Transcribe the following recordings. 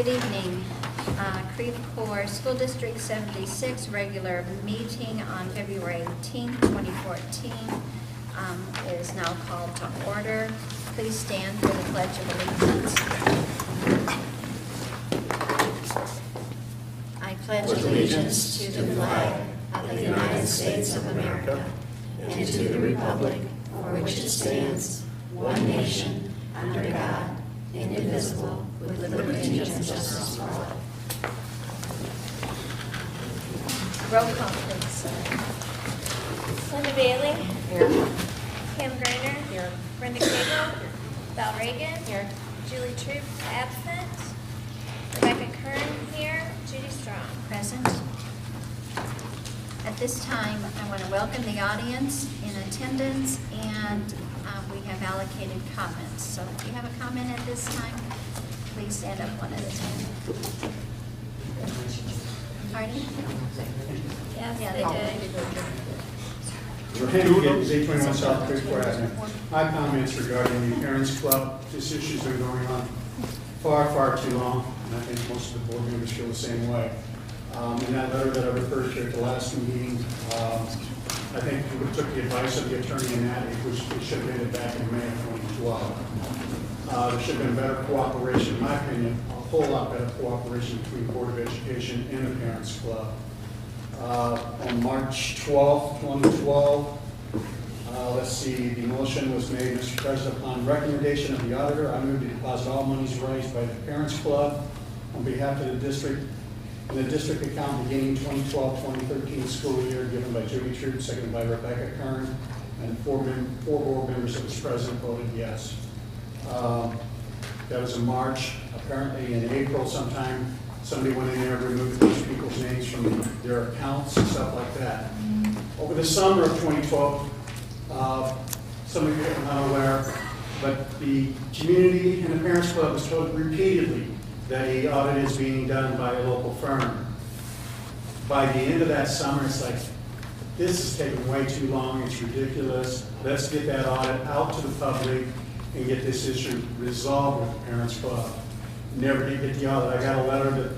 Good evening. Creve Coeur School District 76 regular meeting on February 18th, 2014 is now called to order. Please stand for the Pledge of Allegiance. I pledge allegiance to the flag of the United States of America and to the republic for which it stands, one nation, under God, indivisible, with liberty and justice for all. Roll call, please. Linda Bailey. Here. Pam Greiner. Here. Brenda Cagle. Val Reagan. Here. Julie Troop, absent. Rebecca Kern here. Judy Strong. Present. At this time, I want to welcome the audience in attendance, and we have allocated comments. So if you have a comment at this time, please stand up one at a time. Pardon? Yes, Yeah, they did. Randy Gibbons, 821 South Creve Coeur Avenue. My comments regarding the Parents Club, this issue's been going on far too long, and I think most of the board members feel the same way. In that letter that I referred to at the last meeting, I think we took the advice of the attorney in that, which we should have made it back in May of 2012. There should have been better cooperation, in my opinion, a whole lot better cooperation between the Board of Education and the Parents Club. On March 12th, 2012, let's see, the motion was made, Mr. President, upon recommendation of the auditor, I move to deposit all monies raised by the Parents Club on behalf of the district in the district account beginning 2012-2013 school year, given by Judy Troop, seconded by Rebecca Kern, and four board members that was present voted yes. That was in March. Apparently in April sometime, somebody went in there and removed those people's names from their accounts and stuff like that. Over the summer of 2012, some of you are not aware, but the community and the Parents Club was told repeatedly that the audit is being done by a local firm. By the end of that summer, it's like, this is taking way too long, it's ridiculous. Let's get that audit out to the public and get this issue resolved with the Parents Club. Never did get the audit. I got a letter that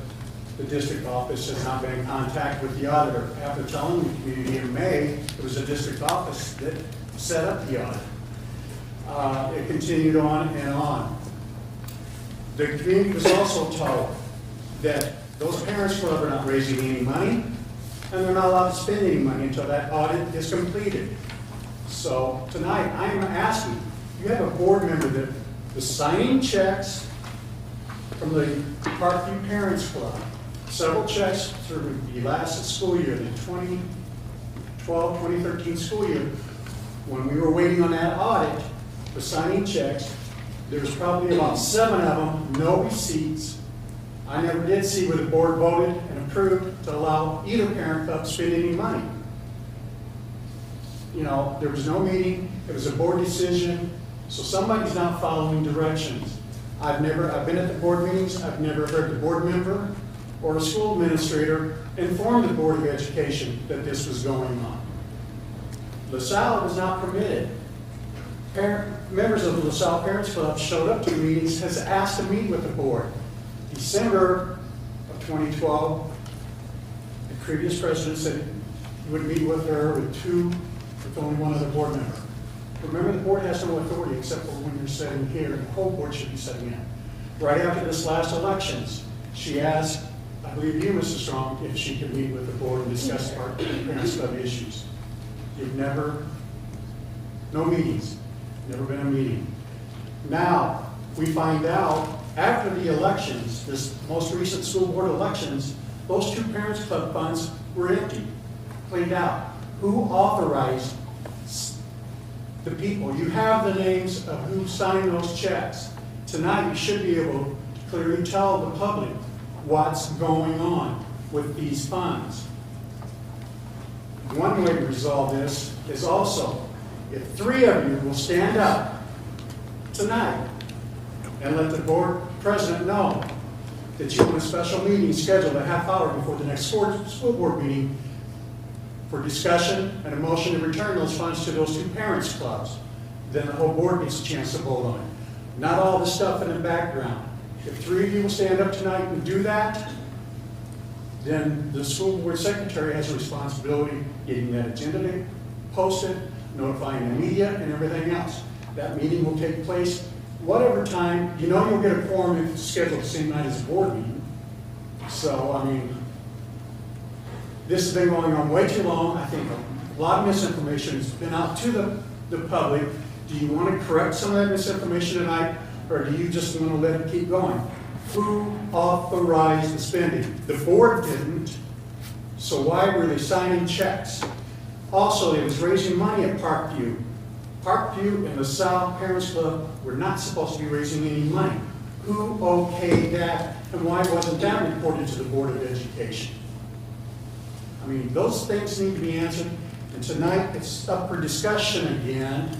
the district office has not been in contact with the auditor. After telling the community in May, it was the district office that set up the audit. It continued on and on. The community was also told that those Parents Club are not raising any money, and they're not allowed to spend any money until that audit is completed. So tonight, I am asking, you have a board member that was signing checks from the Parkview Parents Club, several checks through the last school year, the 2012-2013 school year. When we were waiting on that audit, was signing checks. There was probably about 7 of them, no receipts. I never did see where the board voted and approved to allow either parent club to spend any money. You know, there was no meeting, it was a board decision, so somebody's not following directions. I've been at the board meetings, I've never heard the board member or a school administrator inform the Board of Education that this was going on. LaSalle was not permitted. Members of the LaSalle Parents Club showed up to meetings, has asked to meet with the board. December of 2012, the previous president said he would meet with her with only one other board member. Remember, the board has no authority except for when you're sitting here, and the whole board should be sitting in. Right after this last elections, she asked, I believe you, Mrs. Strong, if she could meet with the board and discuss Parents Club issues. You've never, no meetings, never been a meeting. Now, we find out after the elections, this most recent school board elections, those 2 Parents Club funds were empty, cleaned out. Who authorized the people? You have the names of who signed those checks. Tonight, you should be able to clearly tell the public what's going on with these funds. One way to resolve this is also, if 3 of you will stand up tonight and let the board president know that you want a special meeting scheduled a half hour before the next school board meeting for discussion and a motion to return those funds to those 2 parents clubs, then the whole board gets a chance to vote on it. Not all the stuff in the background. If 3 of you will stand up tonight and do that, then the school board secretary has a responsibility getting that agenda posted, notifying the media and everything else. That meeting will take place whatever time. You know you'll get a quorum if it's scheduled the same night as the board meeting. So, I mean, this has been going on way too long. I think a lot of misinformation has been out to the public. Do you want to correct some of that misinformation tonight, or do you just want to let it keep going? Who authorized the spending? The board didn't, so why were they signing checks? Also, it was raising money at Parkview. Parkview and the South Parents Club were not supposed to be raising any money. Who okayed that, and why wasn't that reported to the Board of Education? I mean, those things need to be answered, and tonight it's up for discussion again.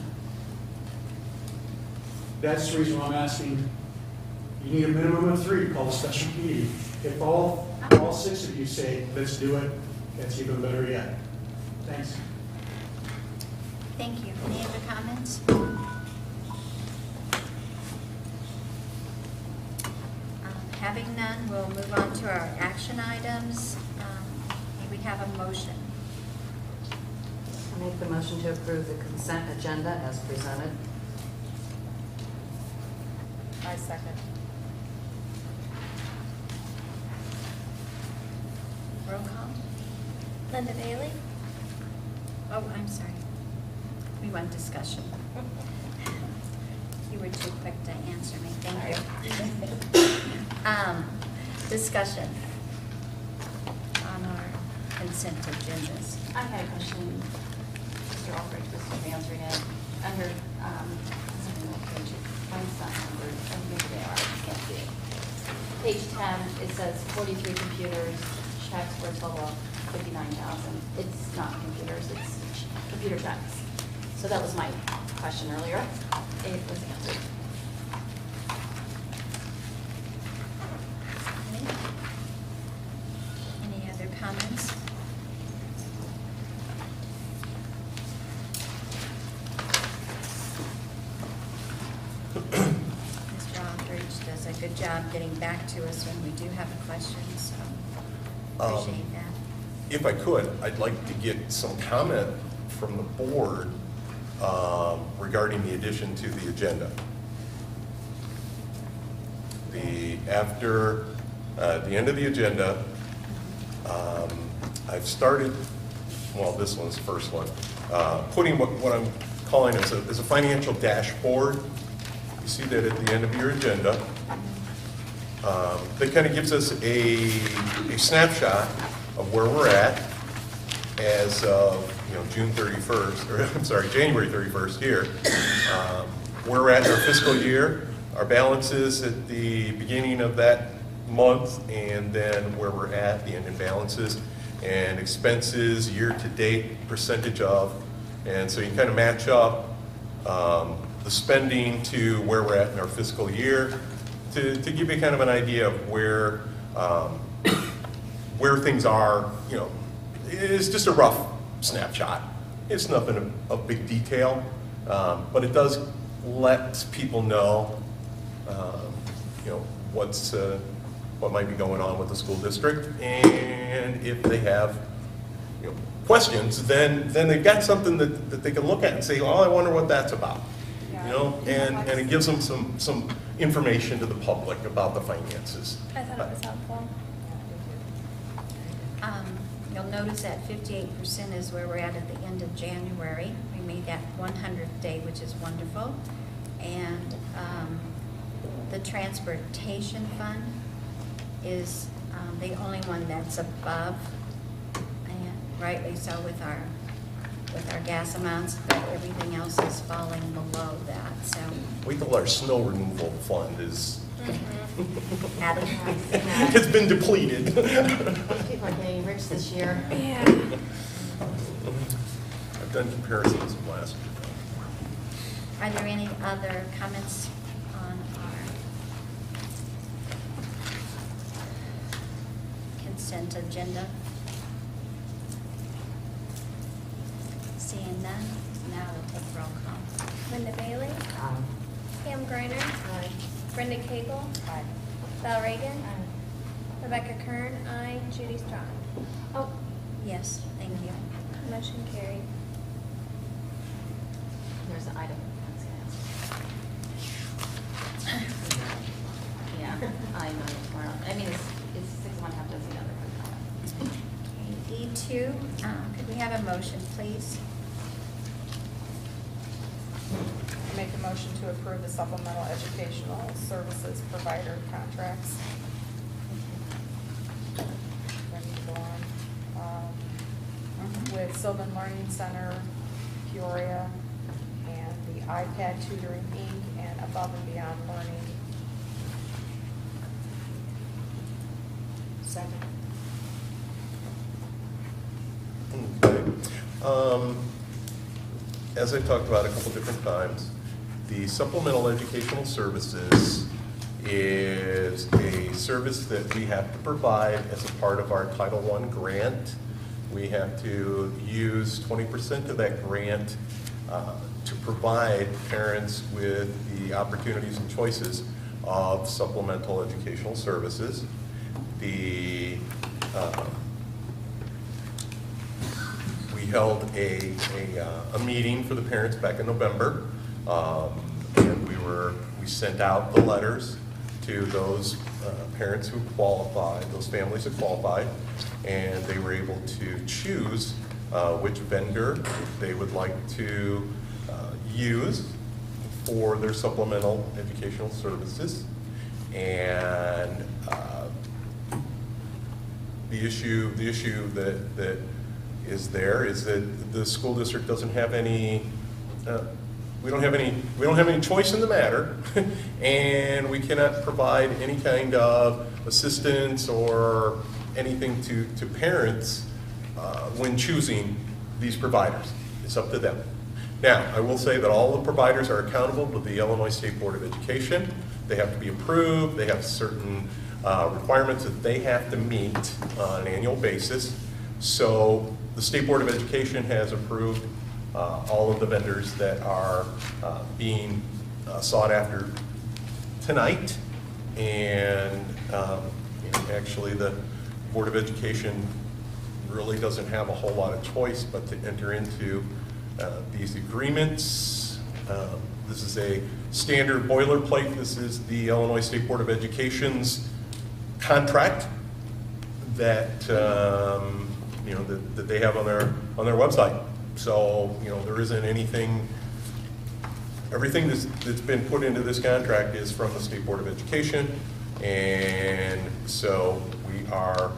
That's the reason why I'm asking, you need a minimum of 3 to call a special meeting. If all 6 of you say, let's do it, that's even better yet. Thanks. Thank you. Any other comments? Having none, we'll move on to our action items. May we have a motion? I make the motion to approve the consent agenda as presented. I second. Roll call. Linda Bailey? Oh, I'm sorry. We want discussion. You were too quick to answer me. Thank you. Discussion on our consent agendas. I had a question. Mr. Aldridge was answering it. Under, mine's not numbered. Maybe they are. I can't see it. Page 10, it says 43 computers, checks for a total of $59,000. It's not computers, it's computer checks. So that was my question earlier. It was answered. Any other comments? Mr. Aldridge does a good job getting back to us when we do have a question, so appreciate that. If I could, I'd like to get some comment from the board regarding the addition to the agenda. After the end of the agenda, I've started, well, this one's the first one, putting what I'm calling as a financial dashboard. You see that at the end of your agenda. That kind of gives us a snapshot of where we're at as of June 31st, or I'm sorry, January 31st here. Where we're at in our fiscal year, our balances at the beginning of that month, and then where we're at, the ending balances, and expenses year-to-date percentage of. And so you can kind of match up the spending to where we're at in our fiscal year to give you kind of an idea of where things are. It's just a rough snapshot. It's nothing of big detail, but it does let people know, what might be going on with the school district, and if they have, questions, then they've got something that they can look at and say, oh, I wonder what that's about, and it gives them some information to the public about the finances. I thought it was helpful. You'll notice that 58% is where we're at the end of January. We made that 100th day, which is wonderful. And the transportation fund is the only one that's above, and rightly so with our gas amounts, but everything else is falling below that. So Wait till our snow removal fund is added. it's been depleted. People are getting rich this year. Yeah. I've done comparisons of last year. Are there any other comments on our consent agenda? Seeing none, now we'll take roll call. Linda Bailey, Aye. Pam Griner, Brenda Cagle, Val Reagan. Rebecca Kern, aye. Judy Strong. Oh, yes, thank you. Motion carried. There's an item. Yeah, I know tomorrow. I mean, it's 6 of one, half dozen the other. Okay, D2, could we have a motion, please? I make a motion to approve the supplemental educational services provider contracts. Do I need to go on? With Sylvan Learning Center, Peoria, and the iPad Tutoring Inc., and Above and Beyond Learning. Second. Okay. As I've talked about a couple different times, the supplemental educational services is a service that we have to provide as a part of our Title I grant. We have to use 20% of that grant to provide parents with the opportunities and choices of supplemental educational services. We held a meeting for the parents back in November, and we sent out the letters to those parents who qualified, those families that qualified, and they were able to choose which vendor they would like to use for their supplemental educational services. And the issue that is there is that the school district doesn't have any. We don't have any choice in the matter, and we cannot provide any kind of assistance or anything to parents when choosing these providers. It's up to them. Now, I will say that all the providers are accountable to the Illinois State Board of Education. They have to be approved. They have certain requirements that they have to meet on an annual basis. So the State Board of Education has approved all of the vendors that are being sought after tonight. And actually the Board of Education really doesn't have a whole lot of choice but to enter into these agreements. This is a standard boilerplate. This is the Illinois State Board of Education's contract that that they have on their website. So there isn't anything. Everything that's been put into this contract is from the State Board of Education, and so we are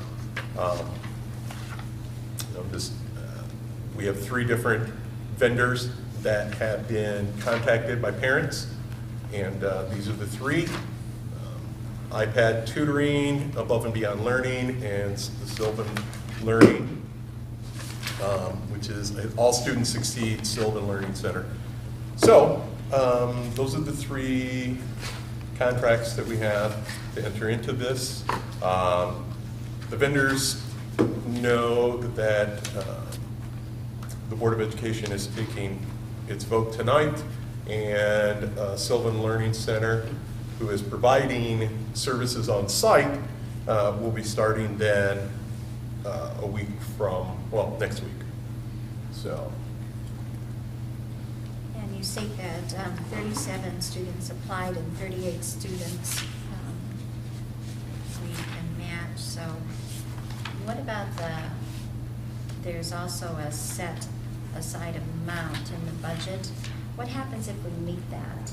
we have 3 different vendors that have been contacted by parents, and these are the 3. iPad Tutoring, Above and Beyond Learning, and the Sylvan Learning, which is All Students Succeed Sylvan Learning Center. So those are the 3 contracts that we have to enter into this. The vendors know that the Board of Education is taking its vote tonight, and Sylvan Learning Center, who is providing services on site, will be starting then a week from, well, next week. So. And you state that 37 students applied and 38 students we can match. So what about there's also a set aside amount in the budget. What happens if we meet that?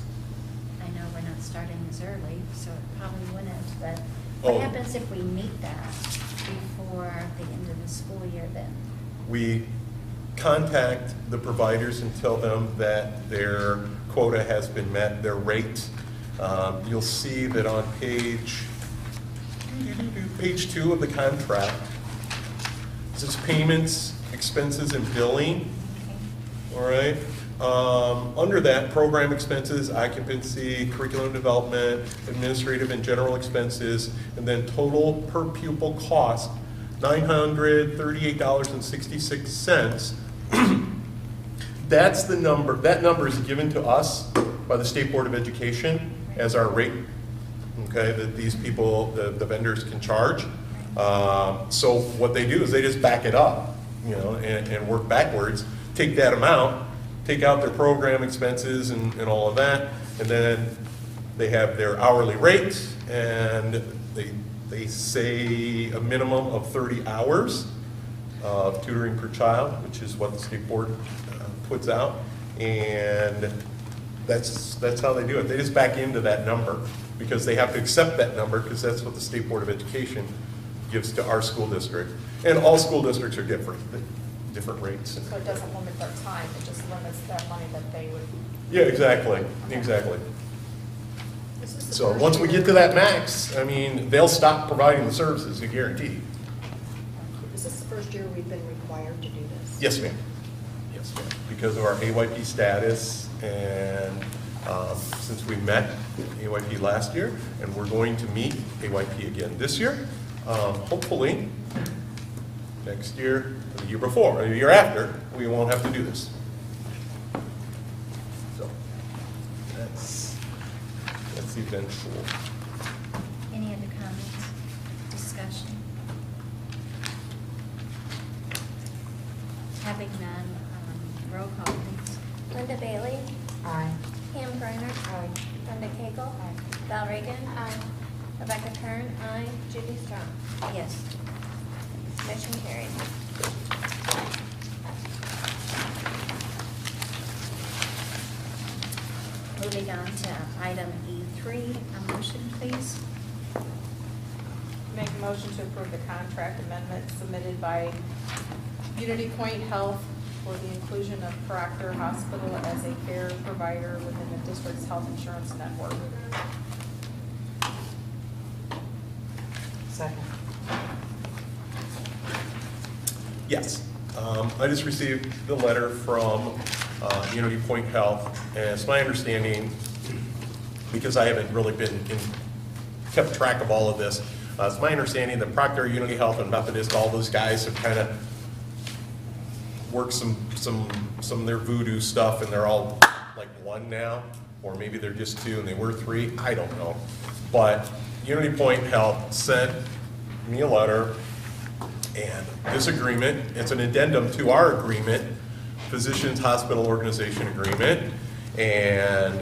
I know we're not starting as early, so it probably wouldn't, but what happens if we meet that before the end of the school year then? We contact the providers and tell them that their quota has been met, their rate. You'll see that on page 2 of the contract, it says payments, expenses, and billing. All right. Under that, program expenses, occupancy, curriculum development, administrative and general expenses, and then total per pupil cost, $938.66. That's the number. That number is given to us by the State Board of Education as our rate okay, that these people, the vendors can charge. So what they do is they just back it up, you know, and work backwards, take that amount, take out their program expenses and all of that, and then they have their hourly rate, and they say a minimum of 30 hours of tutoring per child, which is what the state board puts out, and that's how they do it. They just back into that number because they have to accept that number because that's what the State Board of Education gives to our school district. And all school districts are different rates. So it doesn't limit their time, it just limits the money that they would. Yeah, exactly, exactly. Is this the So first once we year- get to that max, I mean, they'll stop providing the services, I guarantee. Is this the first year we've been required to do this? Yes, ma'am. Yes, ma'am. Because of our AYP status, and since we met AYP last year, and we're going to meet AYP again this year, hopefully next year, or the year before, or the year after, we won't have to do this. So that's eventual. Any other comments, discussion? Having none, roll call please. Linda Bailey. Aye. Pam Griner. Aye. Brenda Cagle. Val Reagan. Rebecca Kern. Aye. Judy Strong. Yes. Motion carried. Moving on to item E3, a motion please. Make a motion to approve the contract amendment submitted by Unity Point Health for the inclusion of Proctor Hospital as a care provider within the district's health insurance network. Second. Yes. I just received the letter from Unity Point Health, and it's my understanding, because I haven't really kept track of all of this, it's my understanding that Proctor, Unity Health, and Methodist, all those guys have kind of worked some of their voodoo stuff, and they're all like one now, or maybe they're just two and they were three, I don't know. But Unity Point Health sent me a letter, and this agreement, it's an addendum to our agreement, Physicians Hospital Organization Agreement, and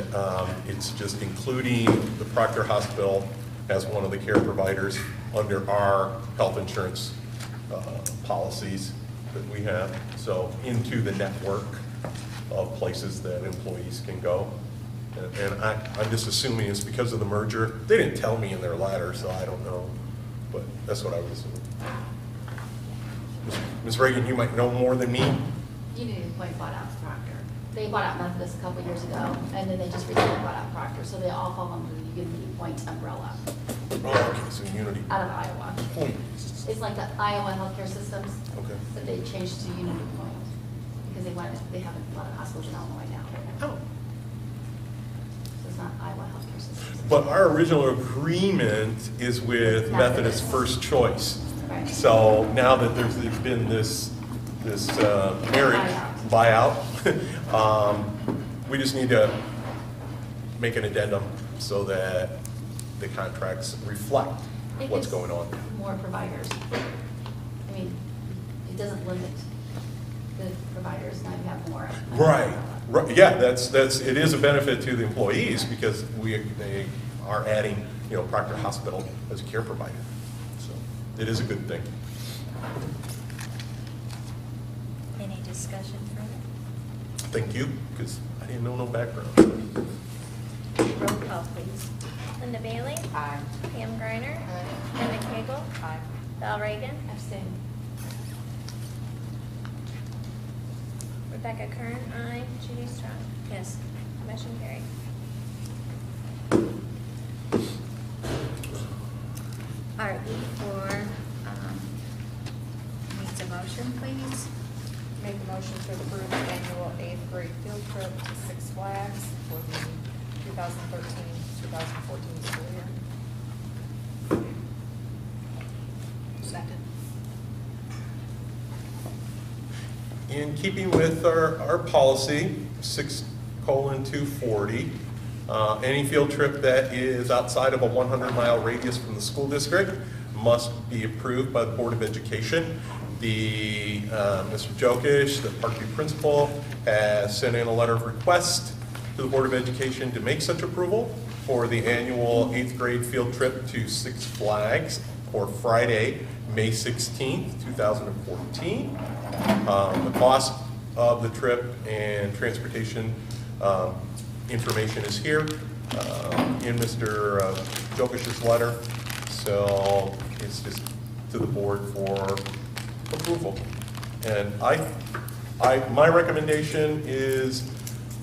it's just including the Proctor Hospital as one of the care providers under our health insurance policies that we have, so into the network of places that employees can go. And I'm just assuming it's because of the merger. They didn't tell me in their letter, so I don't know, but that's what I would assume. Ms. Reagan, you might know more than me. Unity Point bought out Proctor. They bought out Methodist a couple years ago, and then they just recently bought out Proctor, so they all fall under the Unity Point umbrella Oh, okay, so Unity. out of Iowa. Point. It's like the Iowa healthcare systems, Okay. but they changed to Unity Point because they have a lot of hospitals in Illinois now. Oh. So it's not Iowa healthcare systems. But our original agreement is with Methodist First Choice. Right. So now that there's been this marriage buyout, we just need to make an addendum so that the contracts reflect It what's gives going on. More providers. I mean, it doesn't limit the providers, now you have more. Right, right, yeah, it is a benefit to the employees because they are adding, Proctor Hospital as a care provider. So it is a good thing. Any discussion further? Thank you, because I didn't know no background. Roll call please. Linda Bailey. Aye. Pam Griner. Brenda Cagle. Aye. Val Reagan. Abstain. Rebecca Kern. Aye. Judy Strong. Yes. Motion carried. RE4 needs a motion, please. Make a motion to approve the annual 8th grade field trip to Six Flags for the 2013-2014 school year. Second. In keeping with our policy, 6:240, Any field trip that is outside of a 100-mile radius from the school district must be approved by the Board of Education. Mr. Jokish, the Parkview principal, has sent in a letter of request to the Board of Education to make such approval for the annual 8th grade field trip to Six Flags for Friday, May 16th, 2014. The cost of the trip and transportation information is here in Mr. Jokish's letter. So it's just to the board for approval. And my recommendation is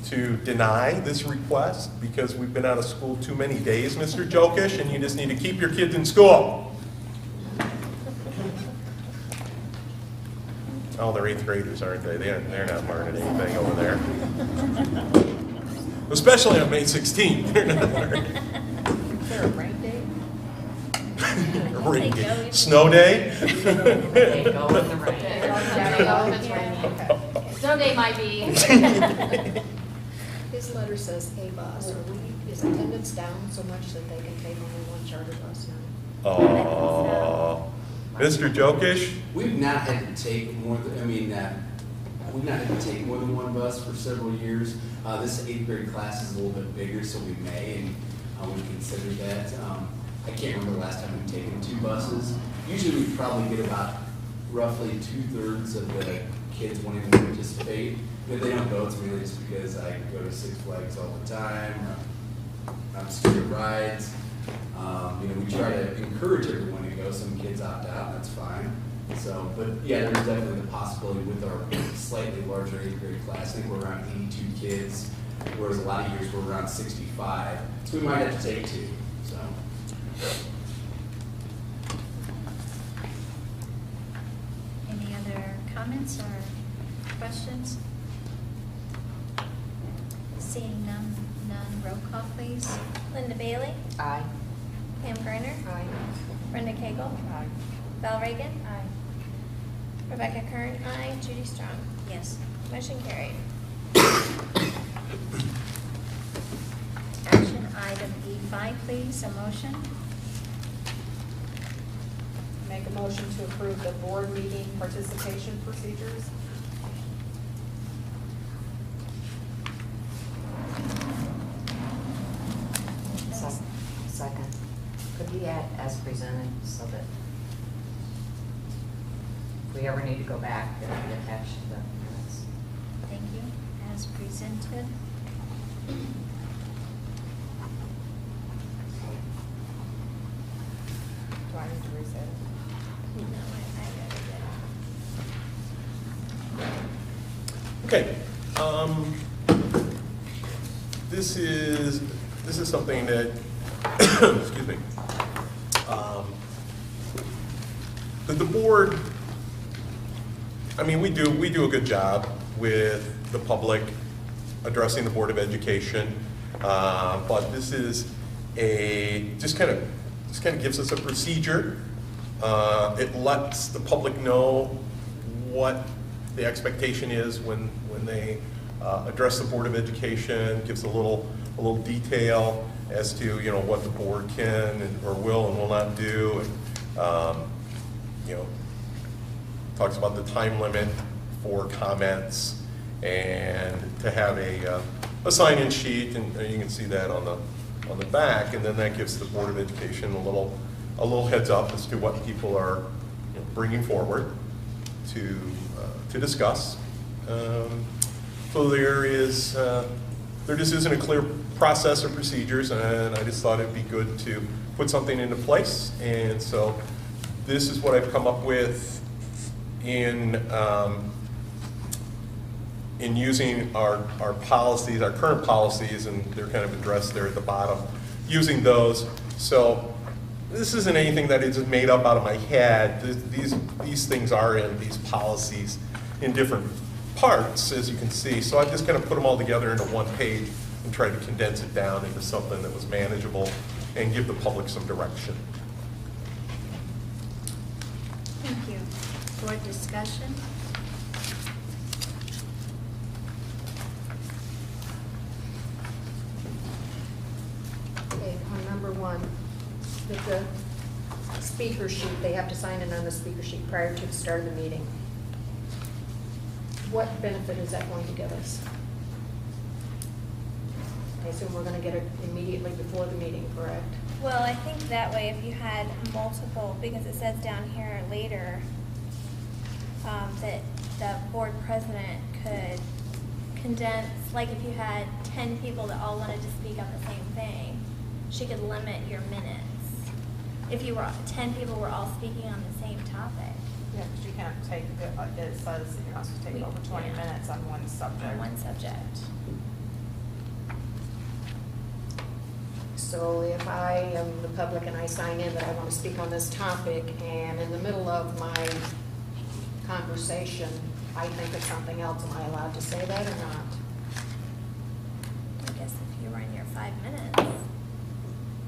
to deny this request because we've been out of school too many days, Mr. Jokish, and you just need to keep your kids in school. Oh, they're 8th graders, aren't they? They're not learning anything over there. Especially on May 16th. They're not learning. Is there a rain date? Rain day. Snow day? They go in the rain. Snow day might be. His letter says a bus. Is attendance down so much that they can take only one charter bus now? Oh, Mr. Jokish? We've not had to take more than, we've not had to take more than one bus for several years. This 8th grade class is a little bit bigger, so we may, and we consider that. I can't remember the last time we've taken 2 buses. Usually we probably get about roughly 2/3 of the kids wanting to participate. If they don't go, it's really just because I go to Six Flags all the time, I'm scared of rides. We try to encourage everyone to go. Some kids opt out, that's fine. So, but yeah, there's definitely the possibility with our slightly larger 8th grade class. I think we're around 82 kids, whereas a lot of years we're around 65. So we might have to take 2. So. Any other comments or questions? Seeing none, roll call please. Linda Bailey, Aye. Pam Griner, Aye. Brenda Cagle, Aye. Val Reagan, Rebecca Kern, aye, Judy Strong. Yes. Motion carried. Action item E5 please, a motion. Make a motion to approve the board meeting participation procedures. Second. Could we add as presented so that if we ever need to go back, it'll be attached to the minutes? Thank you. As presented. Do I need to reset it? No, I Okay. This is something that, excuse me, that the board, I mean, we do a good job with the public addressing the Board of Education, but this is just kind of gives us a procedure. It lets the public know what the expectation is when they address the Board of Education, gives a little detail as to what the board can or will and will not do, and talks about the time limit for comments, and to have a sign-in sheet, and you can see that on the back, and then that gives the Board of Education a little heads up as to what people are bringing forward to discuss. So there just isn't a clear process or procedures, and I just thought it'd be good to put something into place. And so this is what I've come up with in using our policies, our current policies, and they're kind of addressed there at the bottom, using those. So this isn't anything that is made up out of my head. These things are in these policies in different parts, as you can see. So I just kind of put them all together into one page and tried to condense it down into something that was manageable and give the public some direction. Thank you. Board discussion. that the speaker sheet, they have to sign in on the speaker sheet prior to the start of the meeting. What benefit is that going to give us? I assume we're gonna get it immediately before the meeting, correct? Well, I think that way if you had multiple, because it says down here later, that the board president could condense, like if you had 10 people that all wanted to speak on the same thing, she could limit your minutes. If you were, 10 people were all speaking on the same topic. Yeah, because you can't take, it says that you're not supposed to take over 20 Yeah. minutes on one subject. On one subject. So if I am the public and I sign in that I want to speak on this topic, and in the middle of my conversation, I think of something else, am I allowed to say that or not? I guess if you were in your 5 minutes.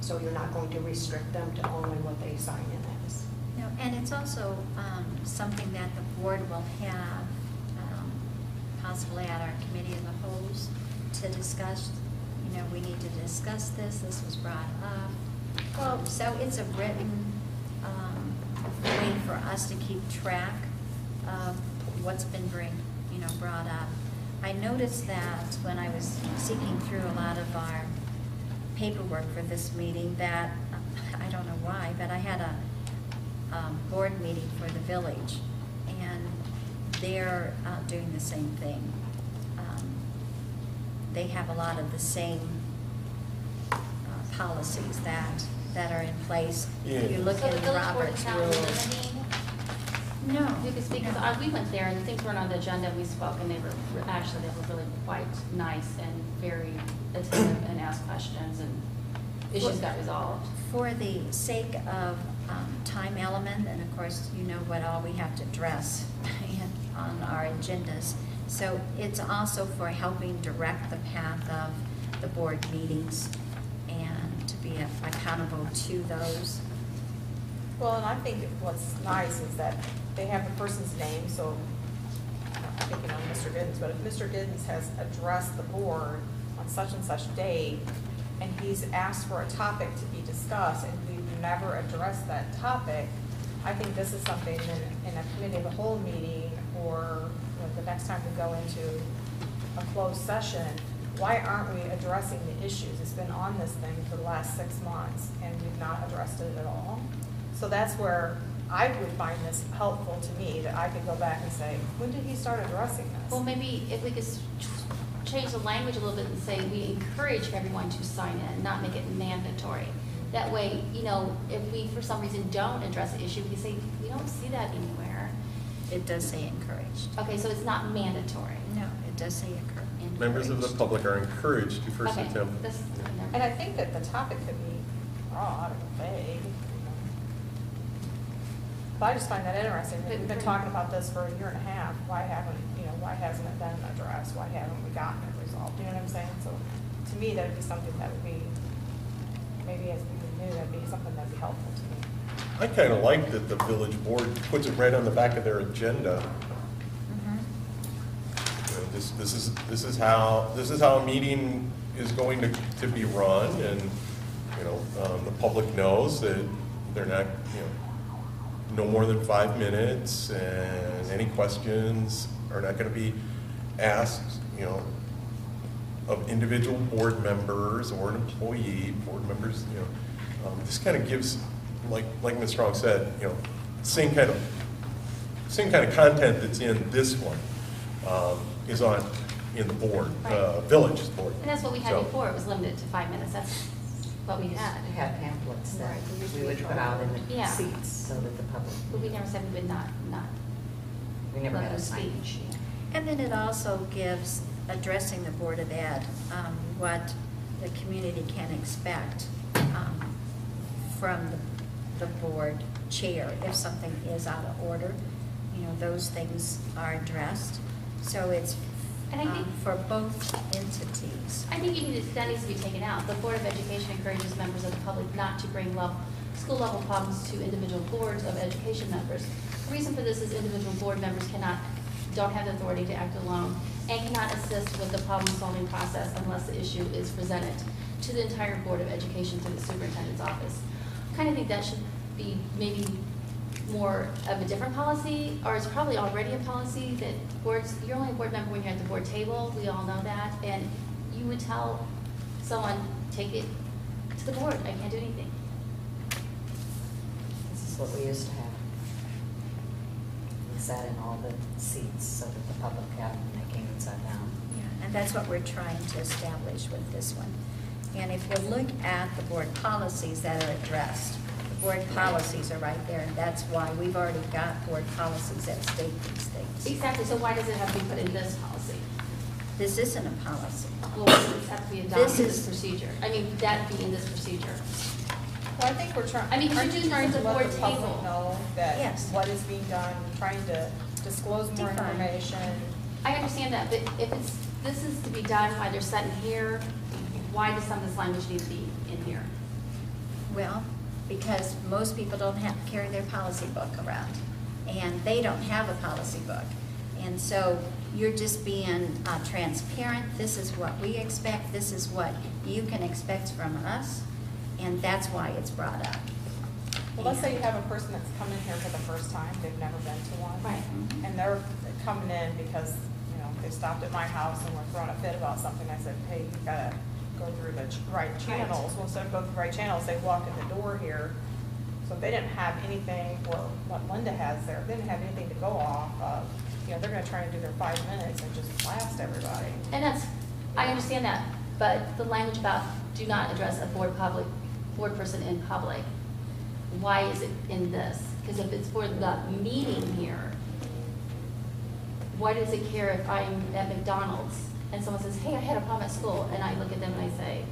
So you're not going to restrict them to only what they sign in as? No, and it's also something that the board will have possibly at our committee of the wholes to discuss. You know, we need to discuss this, this was brought up. Well- So it's a written way for us to keep track of what's been brought up. I noticed that when I was seeking through a lot of our paperwork for this meeting that, I don't know why, but I had a board meeting for the village, and they're doing the same thing. They have a lot of the same policies that are in place. Yeah. If you look So the in village board Robert's is not rules. limiting? No. You could speak, because we went there and things weren't on the agenda, we spoke, and they were really quite nice and very attentive and asked questions, and issues got resolved. For the sake of time element, and of course, you know what all we have to address on our agendas. So it's also for helping direct the path of the board meetings and to be accountable to those. Well, and I think what's nice is that they have the person's name, so I'm thinking on Mr. Giddens, but if Mr. Giddens has addressed the board on such and such date, and he's asked for a topic to be discussed, and we've never addressed that topic, I think this is something in a committee of the whole meeting, or the next time we go into a closed session, why aren't we addressing the issues? It's been on this thing for the last 6 months, and we've not addressed it at all. So that's where I would find this helpful to me, that I could go back and say, when did he start addressing this? Well, maybe if we could change the language a little bit and say we encourage everyone to sign in, not make it mandatory. That way, if we for some reason don't address the issue, we can say, we don't see that anywhere. It does say encouraged. Okay, so it's not mandatory. No, it does say encouraged. Members of the public are encouraged to first Okay, attempt. this- And I think that the topic could be broad or vague. But I just find that interesting. We've been talking about this for a year and a half. Why hasn't it been addressed? Why haven't we gotten it resolved? You know what I'm saying? So to me, that would be something that would be, maybe as we knew, that'd be something that'd be helpful to me. I kind of like that the village board puts it right on the back of their agenda. Mhm. This is how a meeting is going to be run, and the public knows that they're not no more than 5 minutes, and any questions are not going to be asked of individual board members or an employee. Board members, this kind of gives, like Ms. Strong said, same kind of content that's in this one is in the board, Right. village board. And that's what we had So- before, it was limited to 5 minutes, that's what we had. We had pamphlets that Right, we used to we would be put out in the Yeah. seats so that the public, But we never said we would not we never let had a them sign speak. sheet. And then it also gives, addressing the Board of Ed, what the community can expect from the board chair if something is out of order. Those things are addressed. So it's And I think- for both entities. I think that needs to be taken out. The Board of Education encourages members of the public not to bring school level problems to individual boards of education members. The reason for this is individual board members don't have the authority to act alone and cannot assist with the problem solving process unless the issue is presented to the entire Board of Education through the superintendent's office. kind of think that should be maybe more of a different policy, or it's probably already a policy that boards, you're only a board member when you're at the board table, we all know that, and you would tell someone, take it to the board, I can't do anything. This is what we used to have. We sat in all the seats so that the public had, when they came and sat down. Yeah, and that's what we're trying to establish with this one. And if you look at the board policies that are addressed, the board policies are right there, and that's why we've already got board policies that state these things. Exactly, so why does it have to be put in this policy? This isn't a policy. Well, does this have to be adopted, This this is- procedure? I mean, that be in this procedure? Well, I think we're trying, I mean, aren't you're you doing trying this to at the let the board public table. know that Yes. what is being done, trying to disclose more Define. information? I understand that, but if it's, this is to be done while they're sitting here, why does some of this language need to be in here? Well, because most people don't have, carry their policy book around, and they don't have a policy book. And so you're just being transparent, this is what we expect, this is what you can expect from us, and that's why it's brought up. Well, let's say you have a person that's coming here for the first time, they've never been to one. Right. And they're coming in because, you know, they stopped at my house and were throwing a fit about something. I said, hey, you gotta go through the right channels. Well, instead of going through the right channels, they walk in the door here. So if they didn't have anything, or what Linda has there, if they didn't have anything to go off of, you know, they're gonna try and do their 5 minutes and just blast everybody. And that's, I understand that, but the language about do not address a board person in public, why is it in this? Because if it's for the meeting here, why does it care if I'm at McDonald's and someone says, hey, I had a problem at school, and I look at them and I say,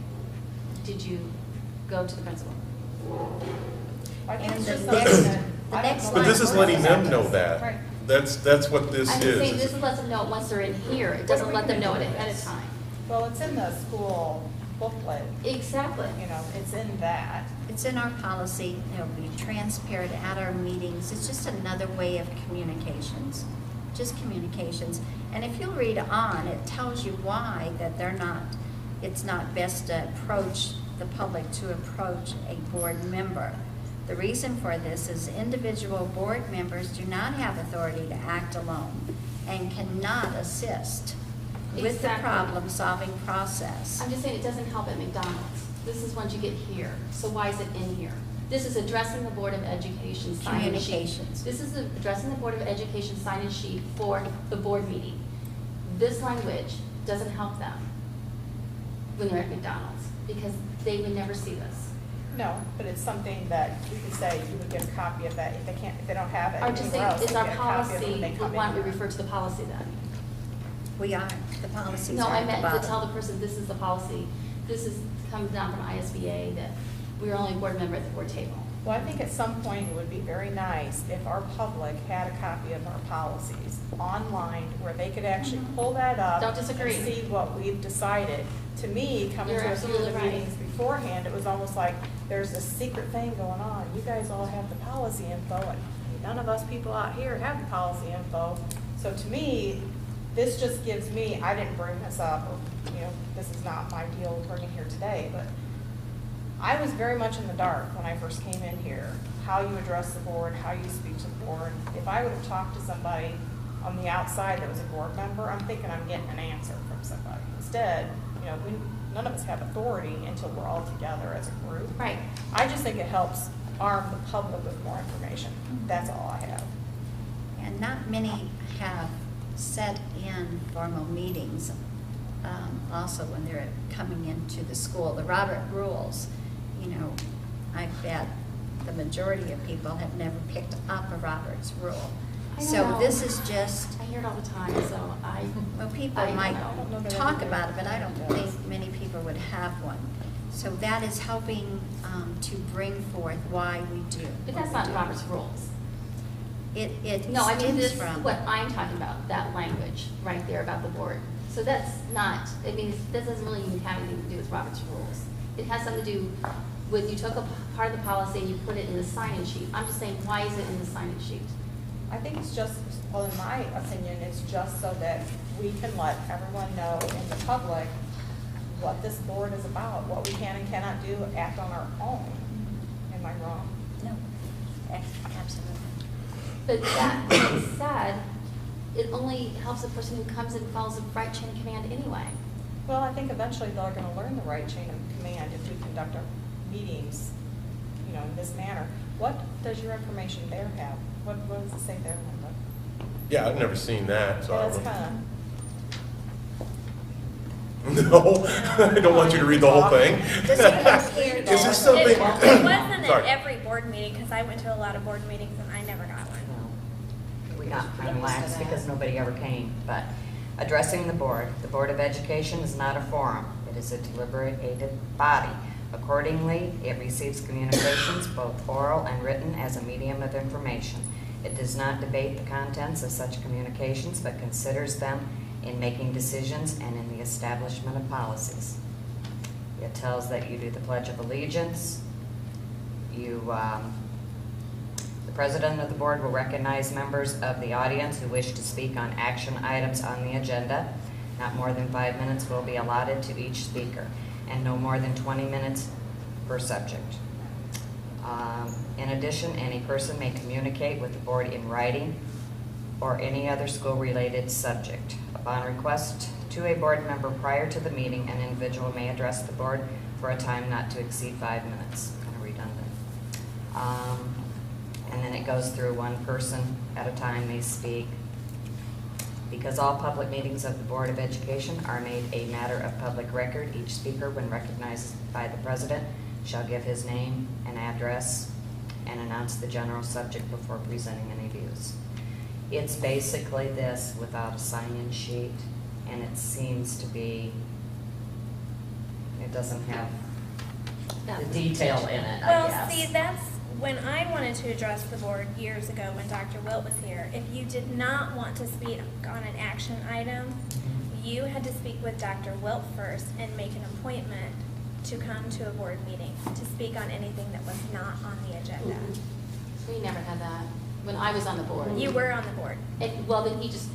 did you go to the principal? I think And it's the just next- something that. the I don't next know But why this is we're letting them doing know this. that. Right. That's what this I'm just saying, is. this lets them know once they're in here, it doesn't let them know it ahead of time. Well, it's in the school booklet, Exactly. you know, it's in that. It's in our policy, it'll be transparent at our meetings, it's just another way of communications, just communications. And if you'll read on, it tells you why that they're not, it's not best to approach the public to approach a board member. The reason for this is individual board members do not have authority to act alone and cannot assist with the Exactly. problem-solving process. I'm just saying it doesn't help at McDonald's. This is once you get here, so why is it in here? This is addressing the Board of Education sign-in sheet. Communications. This is addressing the Board of Education sign-in sheet for the board meeting. This language doesn't help them when they're at McDonald's, because they would never see this. No, but it's something that you could say you would get a copy of that if they can't, if they don't have it I'm just anywhere saying, else. it's you our get a copy of it when policy, they come in why don't we here. refer to the policy then? We are, the policies No, are I at the meant to bottom. tell the person, this is the policy, this is, comes down from ISBA, that we're only a board member at the board table. Well, I think at some point it would be very nice if our public had a copy of our policies online where they could actually pull that up. Don't disagree. And see what we've decided. To me, coming You're to a few of absolutely the right. meetings beforehand, it was almost like there's this secret thing going on. You guys all have the policy info and none of us people out here have the policy info. So to me, this just gives me, I didn't bring this up, or, you know, this is not my deal bringing here today, but I was very much in the dark when I first came in here, how you address the board, how you speak to the board. If I would have talked to somebody on the outside that was a board member, I'm thinking I'm getting an answer from somebody. Instead, you know, none of us have authority until we're all together as a group. Right. I just think it helps arm the public with more information. That's all I have. And not many have set in formal meetings, also when they're coming into the school. The Robert rules, you know, I bet the majority of people have never picked up a Robert's rule. I don't So know. this is just, I hear it all the time, so well, people I don't might know. talk about it, but I don't think many people would have one. So that is helping to bring forth why we do. But what that's we not do. Robert's rules. It No, I mean, stems this is from. what I'm talking about, that language right there about the board. So that's not, I mean, this doesn't really even have anything to do with Robert's rules. It has something to do with, you took a part of the policy and you put it in the sign-in sheet. I'm just saying, why is it in the sign-in sheet? I think it's just, well, in my opinion, it's just so that we can let everyone know in the public what this board is about, what we can and cannot do, act on our own. In Am I wrong? No, absolutely. But that being said, it only helps the person who comes and follows the right chain of command anyway. Well, I think eventually they're gonna learn the right chain of command if we conduct our meetings, you know, in this manner. What does your information there have? What does it say there, Linda? Yeah, I've never seen that, so. I Yeah, it's don't- kinda, No, I don't want you to read the whole thing. Does it have here? Is this something? It wasn't at Sorry. every board meeting, because I went to a lot of board meetings and I never got one. No. We got kind of lax because nobody ever came, but addressing the Board of Education is not a forum. It is a deliberated body. Accordingly, it receives communications, both oral and written, as a medium of information. It does not debate the contents of such communications, but considers them in making decisions and in the establishment of policies. It tells that you do the Pledge of Allegiance. The President of the Board will recognize members of the audience who wish to speak on action items on the agenda. Not more than 5 minutes will be allotted to each speaker, and no more than 20 minutes per subject. In addition, any person may communicate with the board in writing or any other school-related subject. Upon request to a board member prior to the meeting, an individual may address the board for a time not to exceed 5 minutes. Kind of redundant. And then it goes through one person at a time may speak. Because all public meetings of the Board of Education are made a matter of public record, each speaker, when recognized by the president, shall give his name and address and announce the general subject before presenting any views. It's basically this without a sign-in sheet, and it seems to be, it doesn't have the detail in it, I Well, guess. see, that's when I wanted to address the board years ago when Dr. Wilt was here. If you did not want to speak on an action item, you had to speak with Dr. Wilt first and make an appointment to come to a board meeting to speak on anything that was not on the agenda. We never had that when I was on the board. You were on the board. Well, then he just.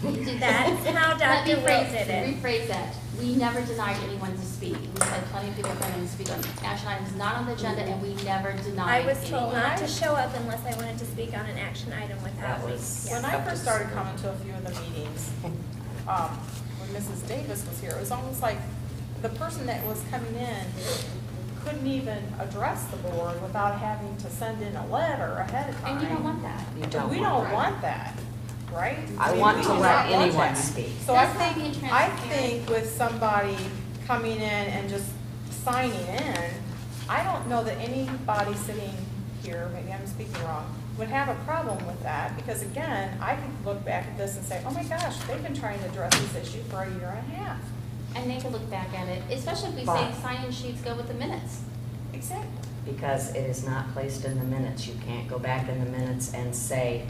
That's how Let me Dr. Wilt did it. rephrase that. We never denied anyone to speak. We said plenty of people are going to speak on action items not on the agenda, and we never denied I was told anyone. not to show up unless I wanted to speak on an action item without That me. was- when Yeah. I first started coming to a few of the meetings, when Mrs. Davis was here, it was almost like the person that was coming in couldn't even address the board without having to send in a letter ahead of time. And you don't want that. You don't We want don't want that, right? I mean, want we to do let not want anyone that. speak. So I That's not being think, transparent. with somebody coming in and just signing in, I don't know that anybody sitting here, maybe I'm speaking wrong, would have a problem with that, because again, I could look back at this and say, oh my gosh, they've been trying to address this issue for a year and a half. And they can look back at it, especially if we say But- sign-in sheets go with the minutes. Exactly. Because it is not placed in the minutes. You can't go back in the minutes and say,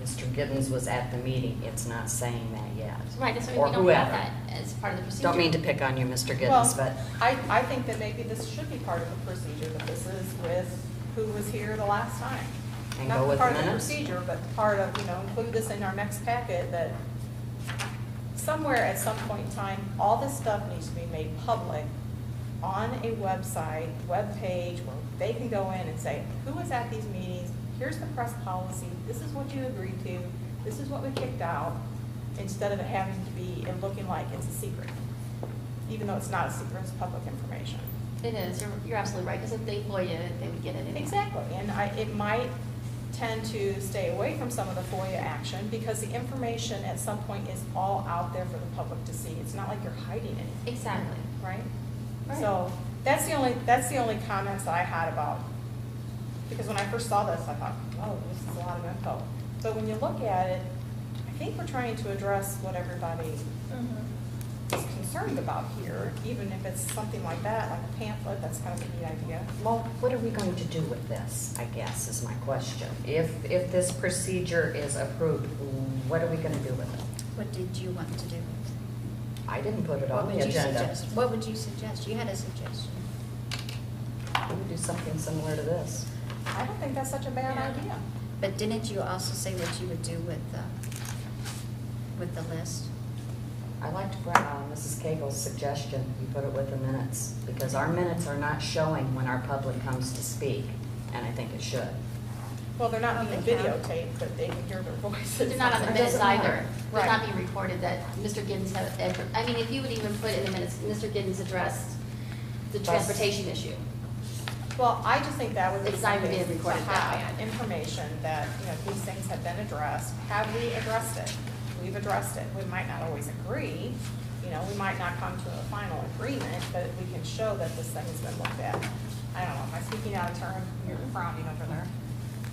Mr. Gibbons was at the meeting. It's not saying that yet. Right, that's why Or we don't have whoever. that as part of the procedure. Don't mean to pick on you, Mr. Gibbons, but I think that maybe this should be part of the procedure, that this is with who was here the last time. And Not go with part the of the minutes? procedure, but part of, include this in our next packet, that somewhere at some point in time, all this stuff needs to be made public on a website, webpage, where they can go in and say, who was at these meetings, here's the press policy, this is what you agreed to, this is what we kicked out, instead of it having to be, and looking like it's a secret. Even though it's not a secret, it's public information. It is, you're absolutely right, because if they FOIA it, they would get it anyway. Exactly, and it might tend to stay away from some of the FOIA action, because the information at some point is all out there for the public to see. It's not like you're hiding anything, Exactly. right? Right. So, that's the only comments that I had about, because when I first saw this, I thought, oh, this is a lot of info. But when you look at it, I think we're trying to address what everybody is concerned about here, even if it's something like that, like a pamphlet, that's kind of a neat idea. well, what are we going to do with this, I guess, is my question. If this procedure is approved, what are we going to do with it? What did you want to do? I didn't put it What on would the you agenda. suggest? What would you suggest? You had a suggestion. We would do something similar to this. I don't think that's such a bad Yeah. idea. But didn't you also say what you would do with the list? I like to, Mrs. Cagle's suggestion, you put it with the minutes, because our minutes are not showing when our public comes to speak, and I think it should. Well, they're not being They can. videotaped, but they can hear their voices. But they're not on the It minutes doesn't matter. either. They're Right. not being recorded that Mr. Giddens had, I mean, if you would even put in the minutes, Mr. Giddens addressed the transportation issue. Well, I just think that would be It's not even something being to recorded that have, way. information that, you know, these things have been addressed. Have we addressed it? We've addressed it. We might not always agree, you know, we might not come to a final agreement, but we can show that this thing has been looked at. I don't know, am I speaking out of turn? You're frowning over there.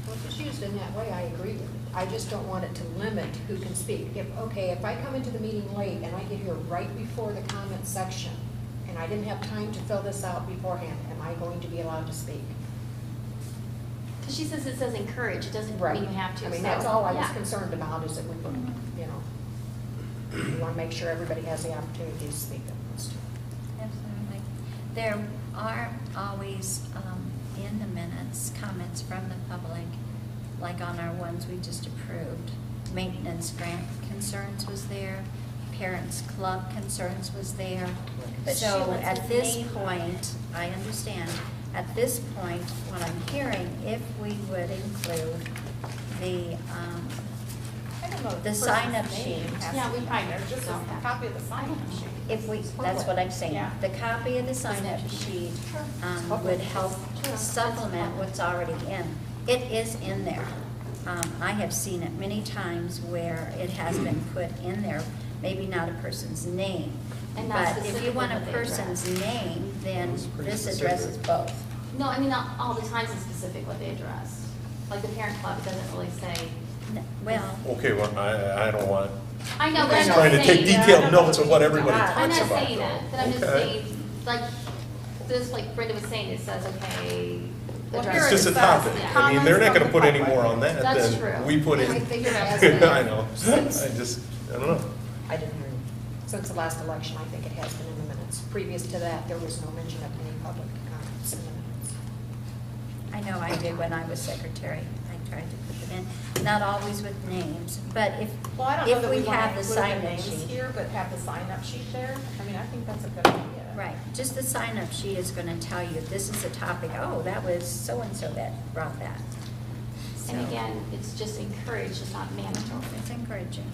Well, if it's used in that way, I agree with it. I just don't want it to limit who can speak. If I come into the meeting late and I get here right before the comment section, and I didn't have time to fill this out beforehand, am I going to be allowed to speak? Because she says it says encourage, it doesn't mean you have to. I mean, so, that's all I was yeah. concerned about, is that we, you know, we want to make sure everybody has the opportunity to speak that wants to. Absolutely. There are always, in the minutes, comments from the public, like on our ones we just approved. Maintenance grant concerns was there, parents club concerns was there. But she So wants at his this name on point, I understand, at this point, what I'm hearing, if we would include the, I don't know. if The person's sign-up name sheet. has Yeah, to we be probably there, just don't a have- copy of the sign-up sheet. if we, that's what I'm saying, Yeah. the copy of the sign-up sheet would help supplement what's already in. It is in there. I have seen it many times where it has been put in there, maybe not a person's name. And not But if you specifically want a what they person's name, then It's pretty this specific. addresses both. No, I mean, not all the times it's specific what they address. Like the parent club, it doesn't really say. Well, Okay, well, I don't want, I know, but I'm I'm just trying to take saying. detailed notes of what everybody I'm talks not about. saying that, but I'm just Okay. saying, like, this, like Brenda was saying, it says, okay. Well, address- here It's just a it says, topic. yeah. I mean, they're not gonna Comments put from any the more public. on that That's than true. we put in. I think it has been. I know. I just, I don't know. I didn't hear you. Since the last election, I think it has been in the minutes. Previous to that, there was no mention of any public comments in the minutes. I know I did when I was secretary. I tried to put them in, not always with names, but Well, I don't know if that we we want have to the include the sign-up names sheet. here, but have the sign-up sheet there. I mean, I think that's a good idea. Right, just the sign-up sheet is gonna tell you, this is a topic, oh, that was so-and-so that brought that. And So, again, it's just encouraged, it's not mandatory. It's encouraging.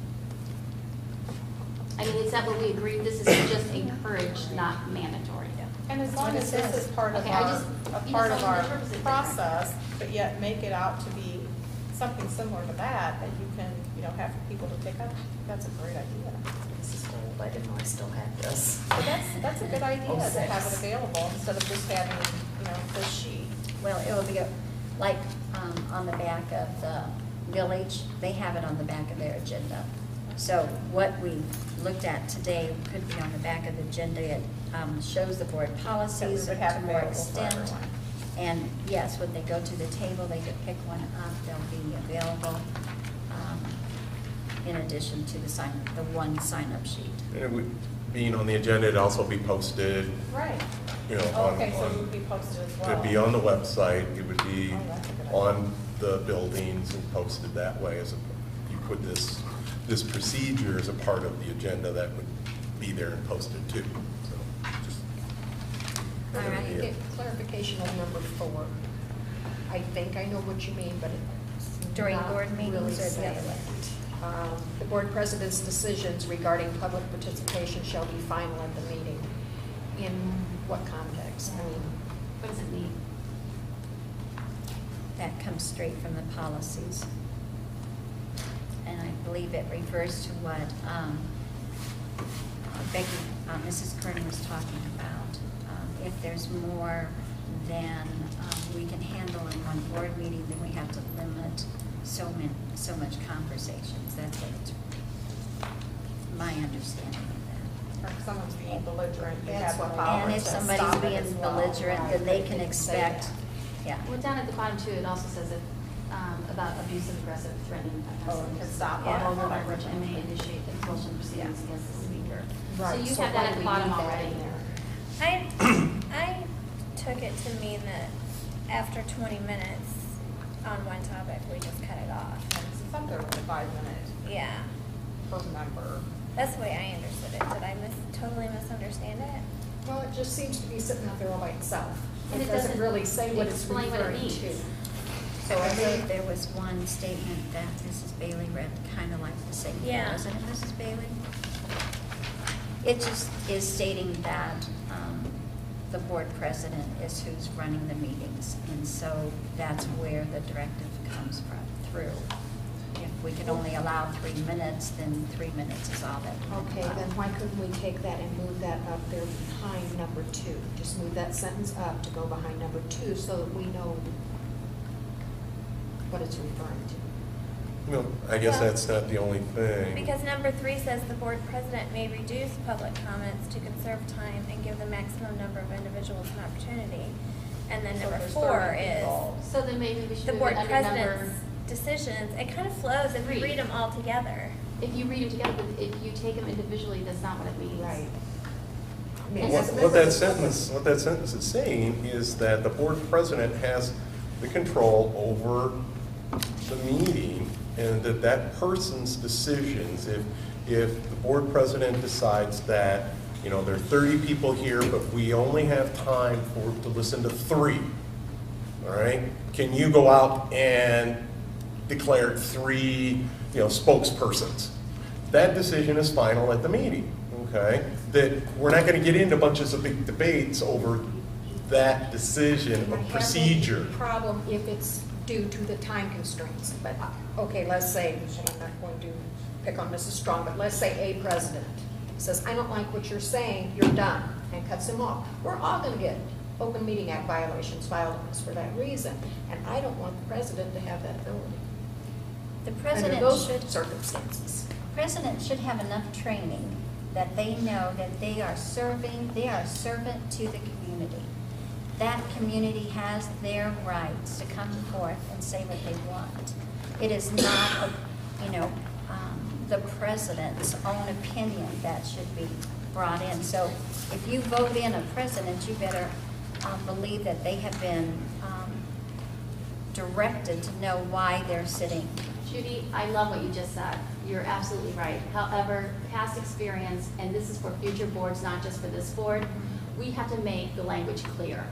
I mean, is that what we agreed? This is just encouraged, not mandatory. And as long what it as this says. is part of Okay, I our, just- a you part just of don't our interpret it process, but yet make it out to be something similar to that you can, you know, have people to pick up, that's a great idea. This is old, I didn't know I still had this. But that's a good idea Oh, to have it six. available instead of just having, you know, this sheet. Well, it will be, like, on the back of the village, they have it on the back of their agenda. So what we looked at today could be on the back of the agenda. It shows the board policies That we to would have more available for extent. everyone. And yes, when they go to the table, they could pick one up, they'll be available, in addition to the one sign-up sheet. And it would, being on the agenda, it'd also be posted, Right. you know, on, Okay, so it would on, be posted as well. it'd be on the website, it would be Oh, that's a good idea. on the buildings and posted that way as a, you put this procedure as a part of the agenda that would be there and posted too. So, just. All right. Let me get clarification on number 4. I think I know what you mean, but it's During not board meetings really or the said. other way? The board president's decisions regarding public participation shall be final at the meeting. In what context? I mean, What does it mean? That comes straight from the policies. And I believe it refers to what Becky, Mrs. Kernan was talking about. If there's more than we can handle in one board meeting, then we have to limit so much conversations. That's what it's, my understanding of Or if someone's being belligerent, you That's have what the that. power And to if stop somebody's it as being well. belligerent, then they can Right, they say expect, that. yeah. Well, down at the bottom too, it also says that, about abusive, aggressive, threatening. Oh, it can stop All it. over language and may initiate expulsion proceedings against the speaker. So Right, you so have that why at do the we bottom need that already. in there? I took it to mean that after 20 minutes on one topic, we just cut it off. And it's up there with a 5 minute Yeah. per member. That's the way I understood it. Did I totally misunderstand it? Well, it just seems to be sitting out there all by itself. And It doesn't really say what it's explain what it referring to. means. So I believe there was one statement that Mrs. Bailey read, kind of like the same, Yeah. wasn't it, Mrs. Bailey? It just is stating that the board president is who's running the meetings, and so that's where the directive comes through. If we can only allow 3 minutes, then 3 minutes is all that we can Okay, allow. then why couldn't we take that and move that up there behind number 2? Just move that sentence up to go behind number 2 so that we know what it's referring to. No, I guess Well, that's not the only thing. Because number 3 says the board president may reduce public comments to conserve time and give the maximum number of individuals an opportunity. And then So number there's 4 30 is involved. So then maybe we should the move board it under number, president's decisions. It kind of flows if we Three. read them all together. if you read them together, but if you take them individually, that's not what it means. I mean, And What that sentence is saying is that the board president has the control over the meeting, and that person's decisions, if the board president decides that, you know, there are 30 people here, but we only have time to listen to 3, all right? Can you go out and declare 3, you know, spokespersons? That decision is final at the meeting, okay? That we're not gonna get into bunches of big debates over that decision I of have no procedure. problem if it's due to the time constraints, but, okay, let's say, and I'm not going to pick on Mrs. Strong, but let's say a president says, I don't like what you're saying, you're done, and cuts him off. We're all gonna get Open Meeting Act violations filed on us for that reason, and I don't want the president to have that ability. The Under president those should, circumstances. president should have enough training that they know that they are a servant to the community. That community has their rights to come forth and say what they want. It is not, the president's own opinion that should be brought in. So if you vote in a president, you better believe that they have been directed to know why they're sitting. Judy, I love what you just said. You're absolutely right. However, past experience, and this is for future boards, not just for this board, we have to make the language clear.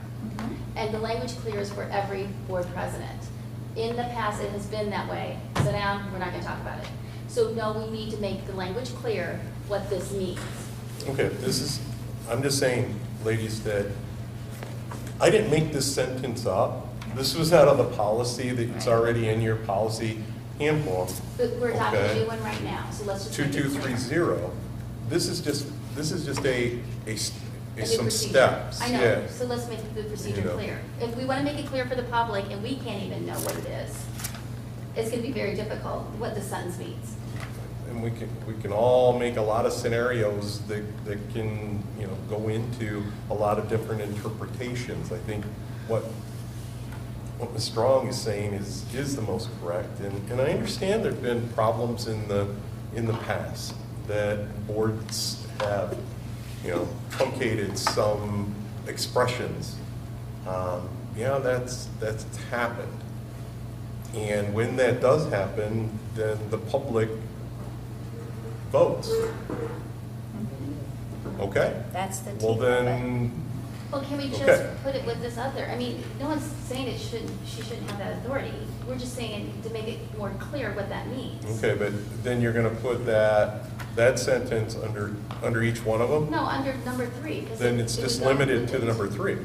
And the language clear is for every board president. In the past, it has been that way. Sit down, we're not gonna talk about it. So no, we need to make the language clear what this means. Okay, I'm just saying, ladies, that I didn't make this sentence up. This was out of the policy that's already in your policy handbook. But we're adopting Okay. a new one right now, so let's just make it clear. 2230. This is just A new some procedure. steps. I know, Yeah. so let's make the procedure You know. clear. If we want to make it clear for the public and we can't even know what it is, it's going to be very difficult what the sentence means. And we can all make a lot of scenarios that can, go into a lot of different interpretations. I think what Ms. Strong is saying is the most correct. And I understand there've been problems in the past that boards have, truncated some expressions. That's happened. And when that does happen, then the public votes. Okay? That's the Well, team of it. then, Well, can we just Okay. put it with this other? I mean, no one's saying she shouldn't have that authority. We're just saying to make it more clear what that means. okay, but then you're gonna put that sentence under each one of them? No, under number 3. 'cause Then it- it's it just would go limited with to the it. number 3,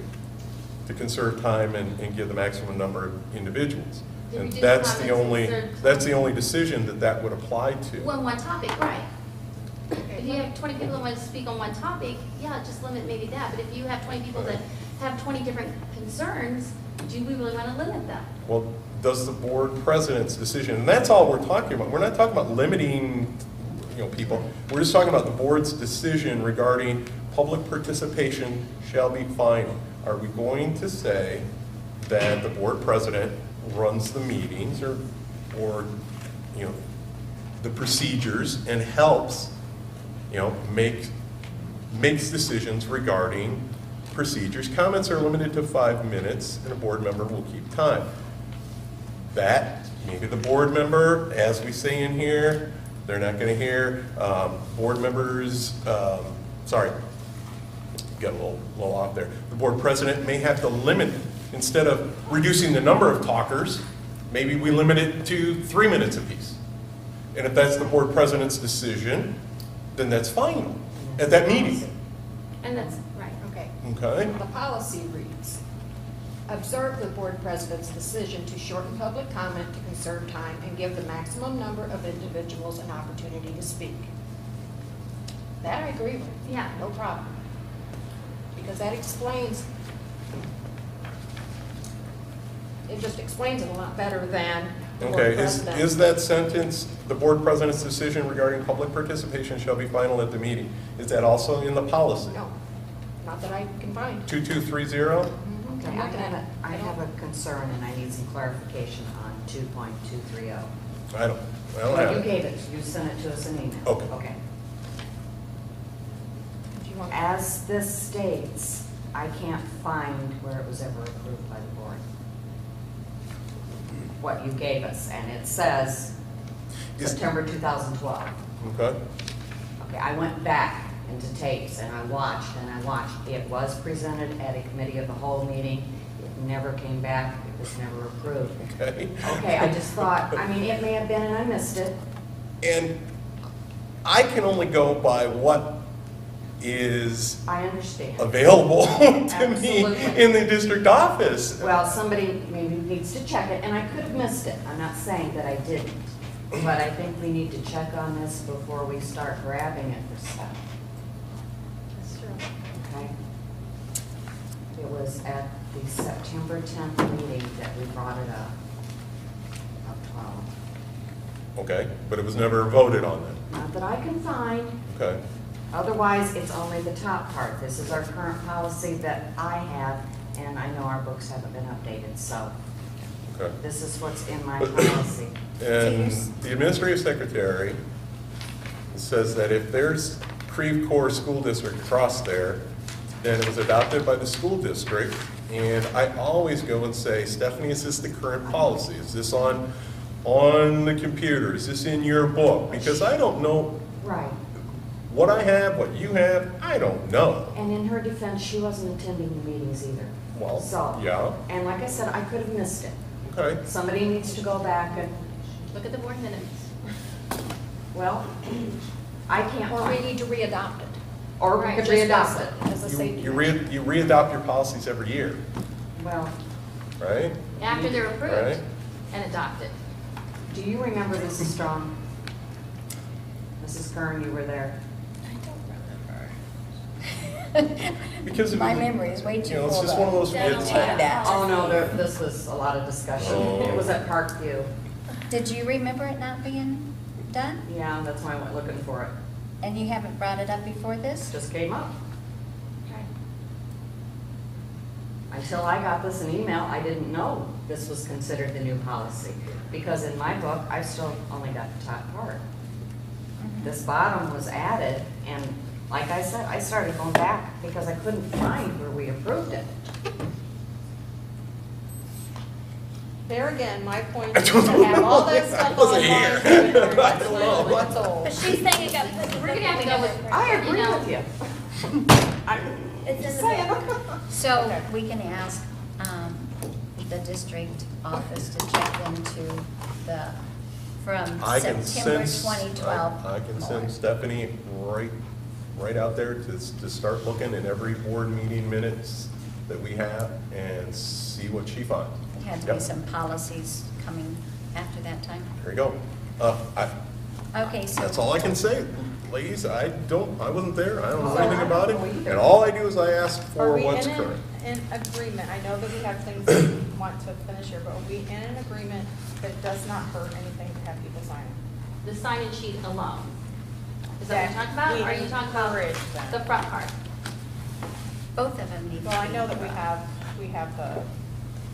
to conserve time and give the maximum number of individuals. To And reduce that's the comments, only, conserve that's the time. only decision that would apply to. On one topic, right. If you have 20 people that want to speak on one topic, yeah, just limit maybe that. But if you have 20 people that have 20 different concerns, do we really want to limit them? Well, does the board president's decision, and that's all we're talking about. We're not talking about limiting, people. We're just talking about the board's decision regarding public participation shall be final. Are we going to say that the board president runs the meetings or the procedures and helps, makes decisions regarding procedures? Comments are limited to 5 minutes, and a board member will keep time. That, maybe the board member, as we say in here, They're not going to hear board members, sorry, got a little off there. The board president may have to limit, instead of reducing the number of talkers, maybe we limit it to 3 minutes apiece. And if that's the board president's decision, then that's fine at that meeting. And that's, right. Okay. Okay? The policy reads, observe the board president's decision to shorten public comment to conserve time and give the maximum number of individuals an opportunity to speak. That I agree with. Yeah. No problem. Because that explains, it just explains it a lot better than the board Okay, president. is that sentence, the board president's decision regarding public participation shall be final at the meeting? Is that also in the policy? No, not that I can find. 2230? Mhm, Okay, I'm looking at it. I have a concern, and I need some clarification on 2.230. I don't Well, have you it. gave it, you sent it to us in email. Okay. Okay. Do you want- As this states, I can't find where it was ever approved by the board. What you gave us, and it says Is- September 2012. Okay, Okay, I went back into tapes and I watched and I watched. It was presented at a committee of the whole meeting. It never came back. It was never approved. okay. Okay, I just thought, I mean, it may have been and I missed it. And I can only go by what is I understand. available to me Absolutely. in the district office. Well, somebody maybe needs to check it, and I could have missed it. I'm not saying that I didn't. But I think we need to check on this before we start grabbing it for stuff, That's true. okay? It was at the September 10th meeting that we brought it up. Okay, but it was never voted on then. Not that I can find. Okay, Otherwise, it's only the top part. This is our current policy that I have, and I know our books haven't been updated, so okay. this is what's in my policy. And the administrative secretary says that if there's Creve Coeur School District across there, then it was adopted by the school district. And I always go and say, Stephanie, is this the current policy? Is this on the computer? Is this in your book? Because I don't know Right. what I have, what you have, I don't know. And in her defense, she wasn't attending the meetings either. Well, So, yeah, and like I said, I could have missed it. okay. Somebody needs to go back and, Look at the board minutes. well, I can't Or we find. need to re-adopt it. Or we Right, could just re-adopt it. As a safety You measure. you re-adopt your policies every year, Well, right? After they're Right. approved and adopted. do you remember Mrs. Strong? Mrs. Kern, you were there. Because My memory is way too You know, it's full. just one of those. Don't it's- take that. Oh, no, this was a lot of discussion. Oh. It was at Parkview. Did you remember it not being done? Yeah, that's why I went looking for it. And you haven't brought it up before this? Just came up. Okay. Until I got this in email, I didn't know this was considered the new policy. Because in my book, I still only got the top part. This bottom was added, and like I said, I started going back because I couldn't find where we approved it. There again, my point is to have all that stuff wasn't online. here. That's I don't know. that's old. But she's saying it got put. We're gonna have to go with. I agree You know. with you. It's in the Saying. book. So we can ask the district office to check into the, from I can September sense, 2012. I can more. send Stephanie right out there to start looking in every board meeting minutes that we have and see what she finds. There had to Yep. be some policies coming after that time. There you go. Okay, so. That's all I can say, ladies. I wasn't there. I don't know So anything I about it. don't know either. And all I do is I ask Are for we what's in current. an agreement? I know that we have things that we want to finish here, but are we in an agreement that does not hurt anything to have people sign it? The sign-in sheet alone. Is that what you're talking about? Or are you talking about Encourage them. the front part? Both of them need to be. Well, I know that we have the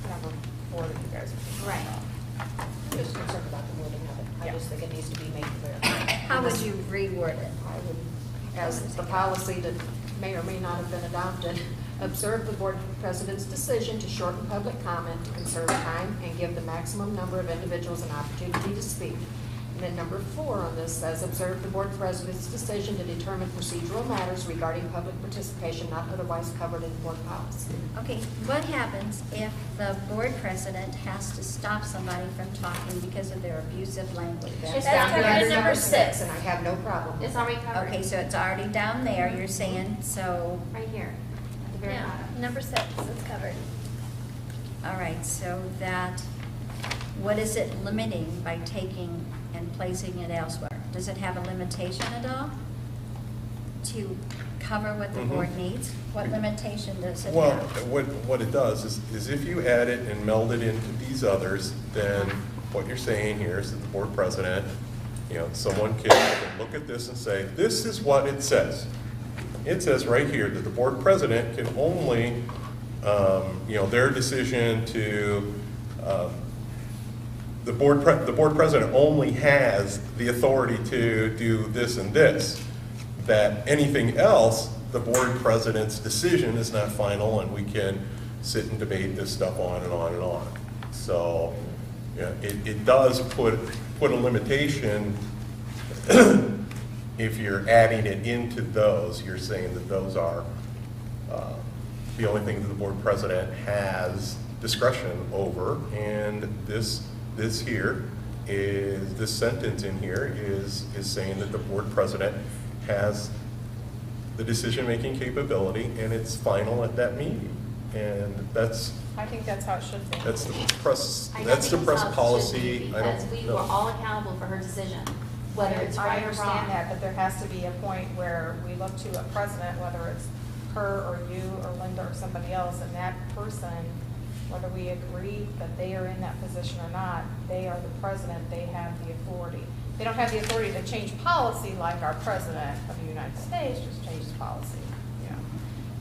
number 4 that you guys are. Right. I'm just concerned about the wording of it. I Yeah. just think it needs to be made clear. How would you reword it? I would, as the policy that may or may not have been adopted, observe the board president's decision to shorten public comment to conserve time and give the maximum number of individuals an opportunity to speak. And then number 4 on this says, observe the board president's decision to determine procedural matters regarding public participation not otherwise covered in board policy. Okay, what happens if the board president has to stop somebody from talking because of their abusive language? That's down down here under in number 6. and I have no problem. It's already covered. Okay, so it's already down there, you're saying, so, Right here, at the very Yeah, bottom. number 6 is covered. all right, so that, what is it limiting by taking and placing it elsewhere? Does it have a limitation at all to cover what the board needs? What limitation does it Well, have? what it does is if you add it and meld it into these others, then what you're saying here is that the board president, someone can look at this and say, this is what it says. It says right here that the board president can only, their decision to, the board president only has the authority to do this and this. That anything else, the board president's decision is not final, and we can sit and debate this stuff on and on and on. So, yeah, it does put a limitation. If you're adding it into those, you're saying that those are the only thing that the board president has discretion over, and this here is, this sentence in here is saying that the board president has the decision-making capability, and it's final at that meeting. And that's I think that's how it should be. the press, I don't that's the think press it's how it should policy. be, I don't because we know. were all accountable for her decision, whether it's I right or understand wrong. that, but there has to be a point where we look to a president, whether it's her or you or Linda or somebody else, and that person, whether we agree that they are in that position or not, they are the president, they have the authority. They don't have the authority to change policy like our president of the United States just changes policy,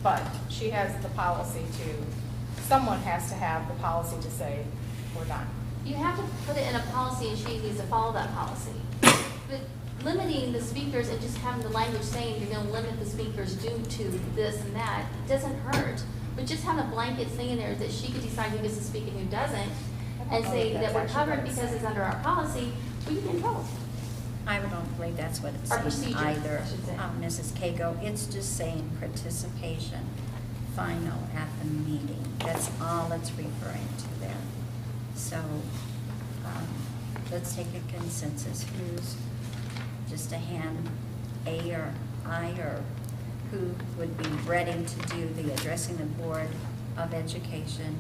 But she has the policy to, someone has to have the policy to say, we're done. You have to put it in a policy, and she needs to follow that policy. But limiting the speakers and just having the language saying you're gonna limit the speakers due to this and that, it doesn't hurt. But just have a blanket thing in there that she could decide who gets to speak and who doesn't, and say that we're covered because it's under our policy, we get in trouble. I don't believe that's what it's Or saying procedure, either, I should say. Mrs. Cago. It's just saying participation final at the meeting. That's all it's referring to there. So, let's take a consensus. Who's just a hand, A or I, or who would be ready to do the addressing the Board of Education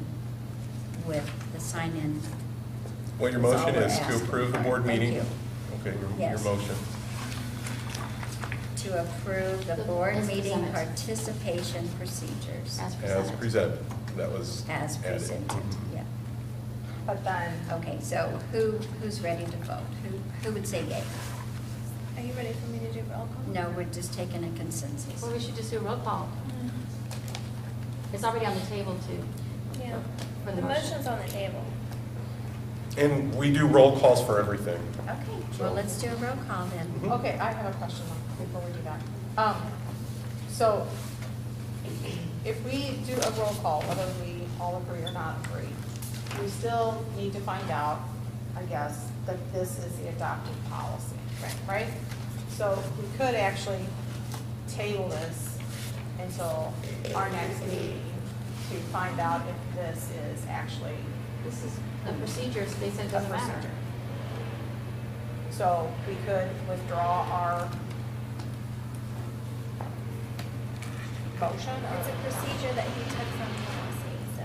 with the sign-in? What your That's all motion we're is to asking. approve the All board right, thank meeting? you. Okay, your Yes. motion. To approve the The- board as meeting presented. participation procedures As As presented. presented, that was as added. presented, Mhm. yeah. But then, Okay, so who's ready to vote? Who would say yay? Are you ready for me to do roll call? No, we're just taking a consensus. Or we should just do a roll call. It's already on the table too. Yeah. For The the motion. motion's on the table. And we do roll calls for everything. Okay, well, let's do a roll call then. Mhm. okay, I have a question though, before we do that. So, if we do a roll call, whether we all agree or not agree, we still need to find out, I guess, that this is the adopted policy, right? So we could actually table this until our next meeting to find out if this is actually This is the procedures, they said it a doesn't matter. procedure. So we could withdraw our motion or? It's a procedure that he took from policy, so.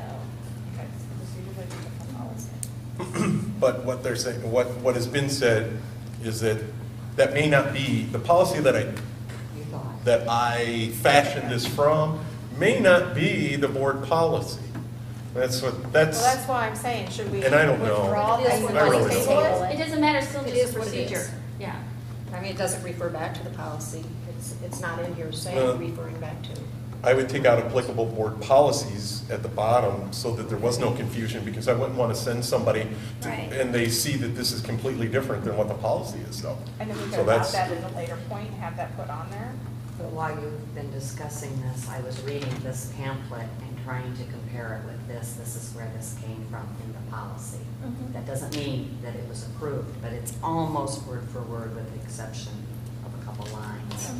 Okay, it's the procedure that we took from policy. But what they're saying, what has been said is that may not be, the policy that I fashioned this from may not be the board policy. That's Well, that's that's, why I'm saying, should we And I don't know. withdraw It is this what and I really table don't. it? It doesn't matter, it's still It just is a what it procedure. is. Yeah. I mean, it doesn't refer back to the policy. It's not in here Well- saying referring back to. I would take out applicable board policies at the bottom so that there was no confusion, because I wouldn't want to send somebody to- Right. and they see that this is completely different than what the policy is, though. And then we So could that's- adopt that at a later point, and have that put on there? But while you've been discussing this, I was reading this pamphlet and trying to compare it with this. this is where this came from in the policy. Mhm. That doesn't mean that it was approved, but it's almost word for word with the exception of a couple lines.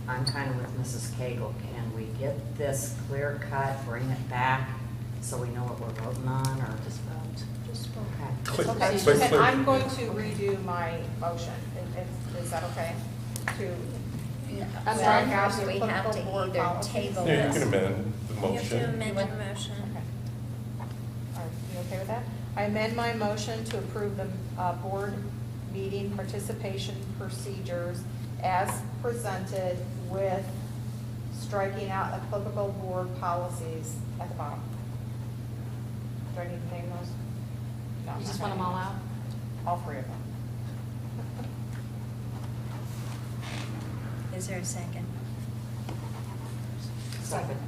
I'm kind of with Mrs. Cagle. Can we get this clear cut, bring it back, so we know what we're voting on, or just vote? Just vote. Click. Okay, Click, then click. I'm going to redo my motion. Is that okay? To Well, strike out first the we have applicable to board either policies? table Yeah, you this. can amend the You have to motion. amend your motion. Okay. Are you okay with that? I amend my motion to approve the board meeting participation procedures as presented with striking out applicable board policies at the bottom. Do I need to name those? No, You just I'm want them not all gonna out? name all three of them. Is there a second? Second.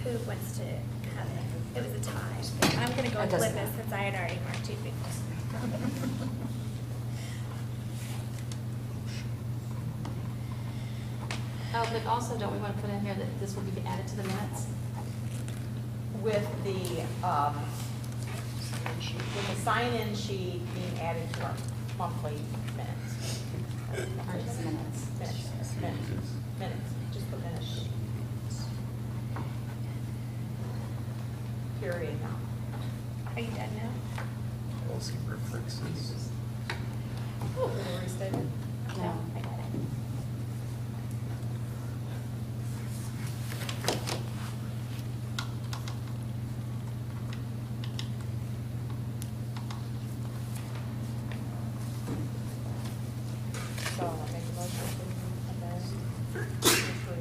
Who wants to have it? It was a tie. I'm gonna go It with doesn't Libby matter. since I had already marked two people. Oh, but also, don't we want to put in here that this will be added to the minutes? With the sign-in sheet being added to our monthly minutes. Or just minutes? Minutes, just put minutes. Period now. Are you done now? Policy references. Oh, did I restate it? No. I got it. So I'll make a motion to amend, approve board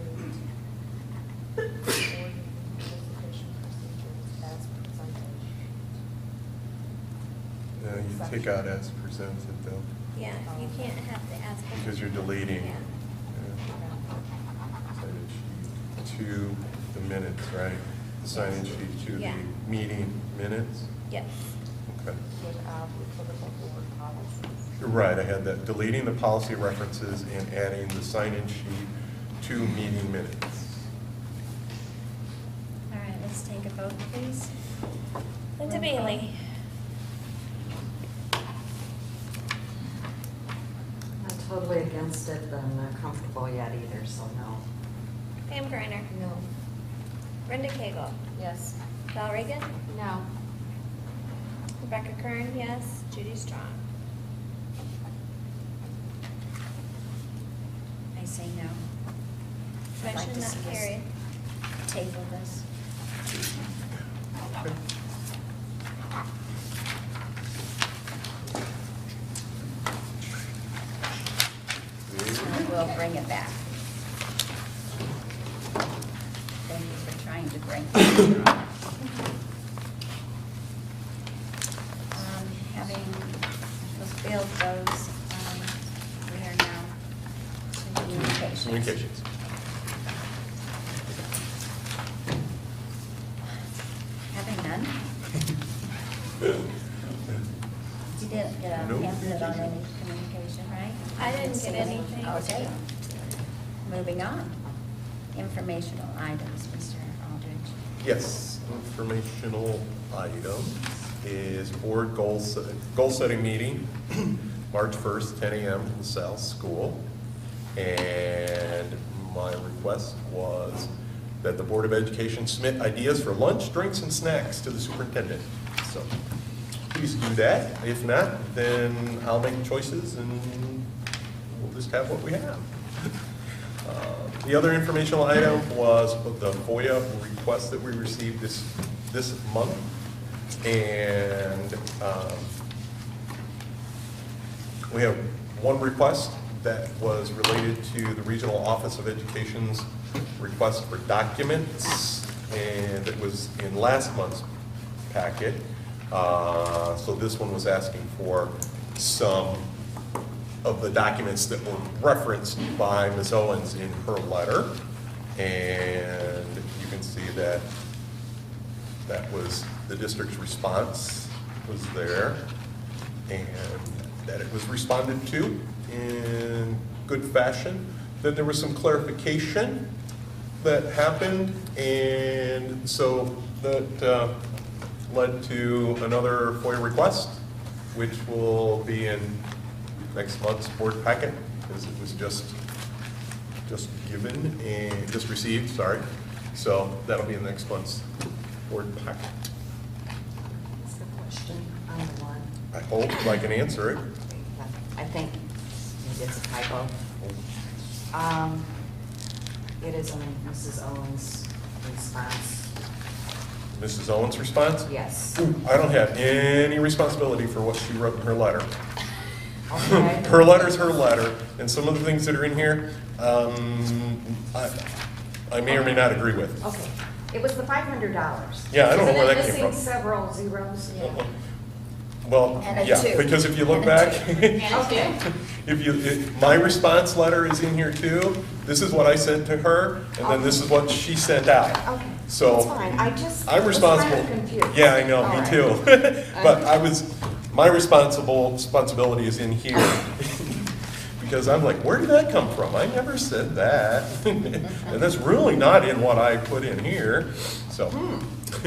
participation procedures as presented. You take out as presented though, Yeah, you can't have the ask. because you're deleting. Yeah. Sign-in sheet to the minutes, right? The sign-in sheet to the Yeah. meeting minutes? Yes. Okay. Without the applicable board policies. Right, I had that, deleting the policy references and adding the sign-in sheet to meeting minutes. All right, let's take a vote, please. Linda Bailey. Not totally against it, but I'm not comfortable yet either, so no. Pam Griner. No. Brenda Cagle. Yes. Val Reagan. No. Rebecca Kern, yes. Judy Strong. I say no. I'd like Motion to not see us carried. table this. Okay. And we'll bring it back. Thank you for trying to bring it back. Having fulfilled those, we are now to communications. Communications. Having none? You didn't get No a pamphlet on any communication, right? I didn't see get any. anything. Okay. Moving on. Informational items, Mr. Aldridge. Yes, informational item is board goal-setting meeting, March 1st, 10 a.m. in the South School. And my request was that the Board of Education submit ideas for lunch, drinks, and snacks to the superintendent. So please do that. If not, then I'll make choices and we'll just have what we have. The other informational item was the FOIA request that we received this month. And we have one request that was related to the Regional Office of Education's request for documents, and it was in last month's packet. So this one was asking for some of the documents that were referenced by Ms. Owens in her letter. And you can see that that was the district's response was there, and that it was responded to in good fashion. Then there was some clarification that happened, and And so that led to another FOIA request, which will be in next month's board packet, because it was just given and just received, sorry. So that'll be in next month's board packet. What's the question on the one? I hope I can answer it. I think maybe it's a typo. It is on Mrs. Owens' response. Mrs. Owens' response? Yes. I don't have any responsibility for what she wrote in her letter. Okay. Her letter's her letter, and some of the things that are in here, I may or may not agree with. Okay. It was the $500. Yeah, I don't know where that came Isn't it from. missing several zeros? Well, And a yeah, 2. because if you look And a back, 2. Okay. my response letter is in here too. This is what I sent to her, and then this is what she sent out. Okay. So That's fine. I just I'm was responsible. kind of confused. Yeah, I know, All me right. too. But my responsibility is in here. Because I'm like, where did that come from? I never said that. And that's really not in what I put in here, so. I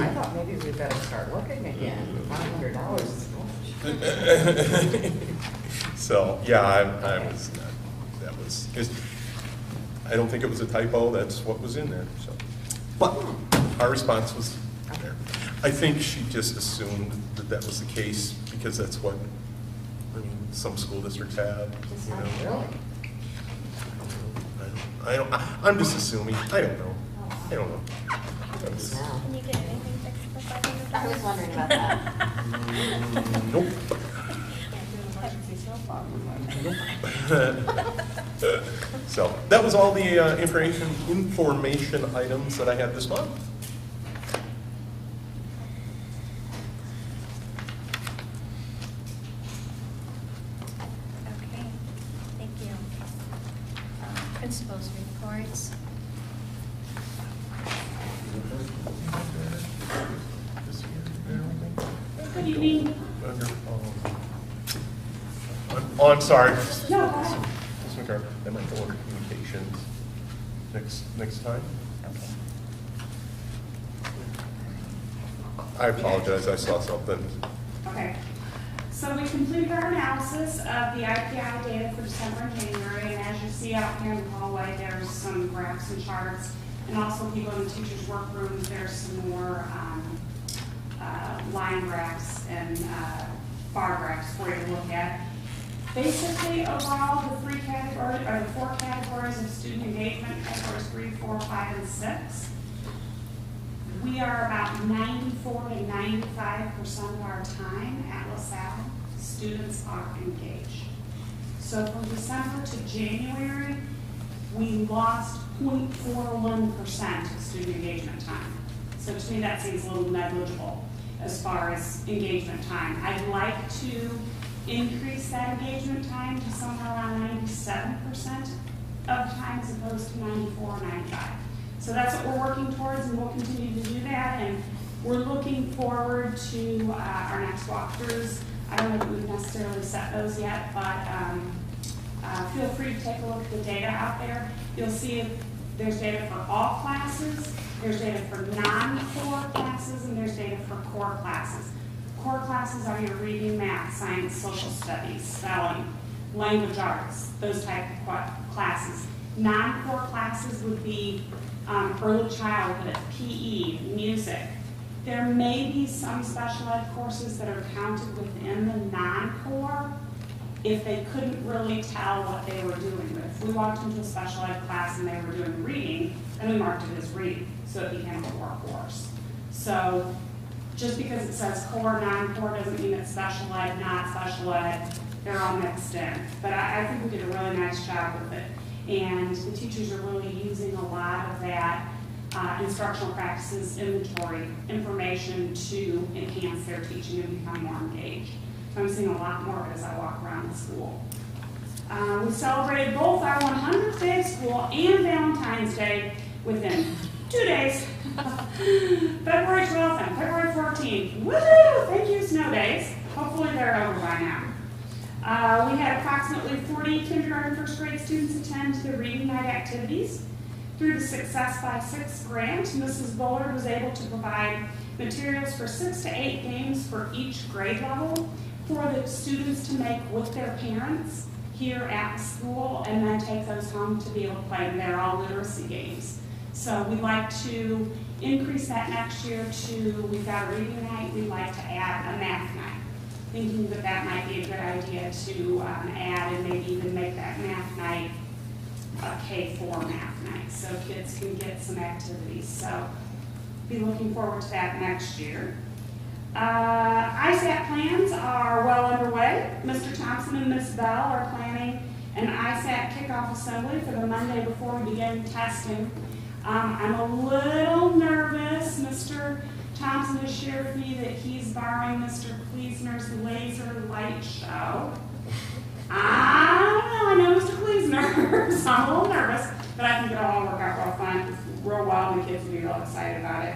thought maybe we better start looking again. $500 is much. So, yeah, I was, that was, I don't think it was a typo, that's what was in there, so. But our response was there. I think she just assumed that that was the case because that's what, I mean, some school districts have, Just you not know. really. I'm just assuming, I don't know. I don't know. I'm just- Now. Can you get anything fixed for $500? I was wondering about that. Nope. So, that was all the information items that I had this month. Okay, thank you. Principals' reports. Good evening. Oh, I'm sorry. No, go ahead. Ms. McCarthy, I might go under communications next time. I apologize, I saw something. Okay. So we completed our analysis of the IPI data for December and January, and as you see out here in the hallway, there's some graphs and charts, and also if you go in the teachers' workrooms, there's some more line graphs and bar graphs for you to look at. Basically, overall, the four categories of student engagement, categories 3, 4, 5, and 6. We are about 94 to 95% of our time at LaSalle, students are engaged. So from December to January, we lost 0.41% of student engagement time. So to me, that seems a little negligible as far as engagement time. I'd like to increase that engagement time to somewhere around 97% of time as opposed to 94 or 95. So that's what we're working towards, and we'll continue to do that. And we're looking forward to our next walkthroughs. I don't know that we've necessarily set those yet, but feel free to take a look at the data out there. You'll see if there's data for all classes, there's data for non-core classes, and there's data for core classes. Core classes are your reading, math, science, social studies, spelling, language arts, those type of classes. Non-core classes would be early childhood, PE, music. There may be some special ed courses that are counted within the non-core if they couldn't really tell what they were doing with. If we walked into a special ed class and they were doing reading, then we marked it as reading, so it became a core course. So just because it says core, non-core doesn't mean it's special ed, not special ed. They're all mixed in. But I think we did a really nice job with it. And the teachers are really using a lot of that instructional practices inventory information to enhance their teaching and become more engaged. So I'm seeing a lot more of it as I walk around the school. We celebrated both our 100th day of school and Valentine's Day within 2 days. February 12th and February 14th. Woohoo! Thank you, snow days. Hopefully they're over by now. We had approximately 40 kindergarten first grade students attend the reading night activities. Through the Success by 6 grant, Mrs. Bullard was able to provide materials for 6 to 8 games for each grade level for the students to make with their parents here at the school, and then take those home to be able to play them. They're all literacy games. So we'd like to increase that next year to, we've got a reading night, we'd like to add a math night. Thinking that that might be a good idea to add, and maybe even make that math night a K-4 math night, so kids can get some activities. So be looking forward to that next year. ISAT plans are well underway. Mr. Thompson and Ms. Bell are planning an ISAT kickoff assembly for the Monday before we begin testing. I'm a little nervous. Mr. Thompson has shared with me that he's borrowing Mr. Kleesner's laser light show. I know Mr. Kleesner, so I'm a little nervous, but I think it'll all work out real fun, real well, and the kids will be real excited about it.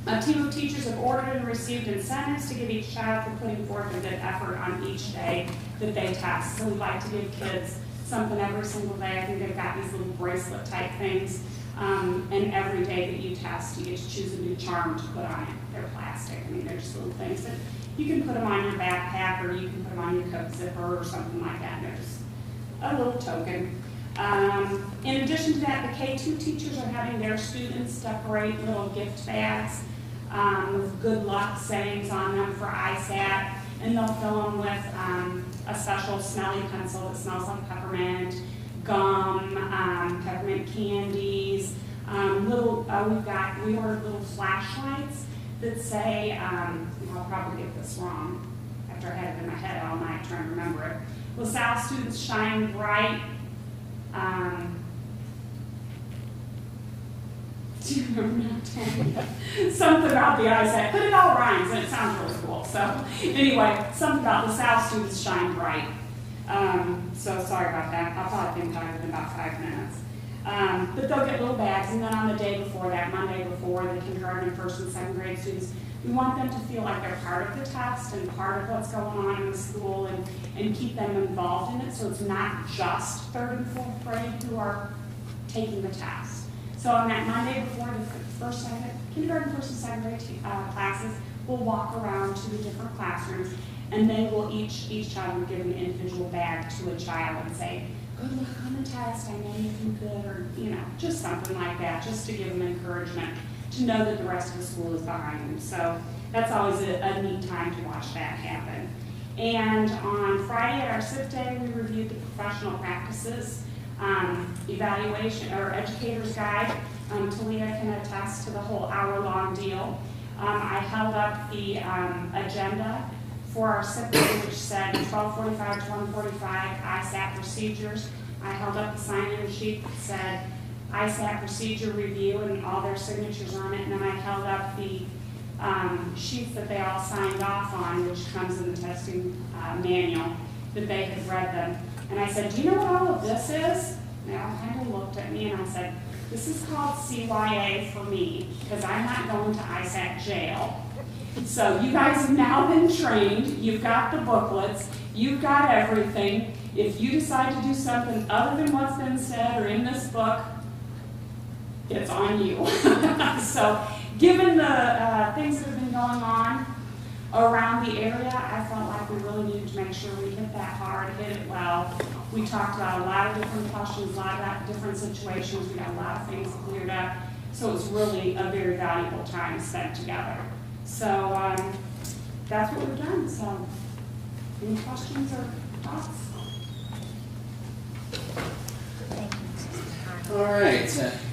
A team of teachers have ordered and received incentives to give each child for putting forth a good effort on each day that they test. So we like to give kids something every single day. I think they've got these little bracelet type things. And every day that you test, you get to choose a new charm to put on it. They're plastic. I mean, they're just little things that you can put them on your backpack, or you can put them on your coat zipper or something like that. And they're just a little token. In addition to that, the K2 teachers are having their students decorate little gift bags with good luck sayings on them for ISAT, and they'll fill them with a special smelly pencil that smells like peppermint, gum, peppermint candies, we ordered little flashlights that say, I'll probably get this wrong after I had it in my head all night trying to remember it. LaSalle students shine bright. Do you remember now? Something about the ISAT, but it all rhymes and it sounds really cool. So anyway, something about LaSalle students shine bright. So sorry about that. I'll probably think about it in about 5 minutes. But they'll get little bags, and then on the day before that, Monday before, the kindergarten and 1st and 2nd grade students, we want them to feel like they're part of the test and part of what's going on in the school, and keep them involved in it, so it's not just 3rd and 4th grade who are taking the test. So on that Monday before the kindergarten, 1st and 2nd grade classes, we'll walk around to the different classrooms, and then we'll each child will give an individual bag to a child and say, good luck on the test, I know you do good, or just something like that, just to give them encouragement to know that the rest of the school is behind them. So that's always a neat time to watch that happen. And on Friday at our SIP day, we reviewed the professional practices evaluation or educator's guide. Talia can attest to the whole hour-long deal. I held up the agenda for our SIP day, which said 12:45 to 1:45 ISAT procedures. I held up the sign-in sheet that said ISAT procedure review and all their signatures on it, and then I held up the sheets that they all signed off on, which comes in the testing manual, that they had read them. And I said, do you know what all of this is? And they all kind of looked at me, and I said, this is called CYA for me, because I'm not going to ISAT jail. So you guys have now been trained, you've got the booklets, you've got everything. If you decide to do something other than what's been said or in this book, it's on you. So given the things that have been going on around the area, I felt like we really needed to make sure we hit that hard, hit it well. We talked about a lot of different questions, a lot of different situations. We got a lot of things cleared up. So it was really a very valuable time spent together. So that's what we've done. So any questions or thoughts? Thank you, Mrs. Connell. All right,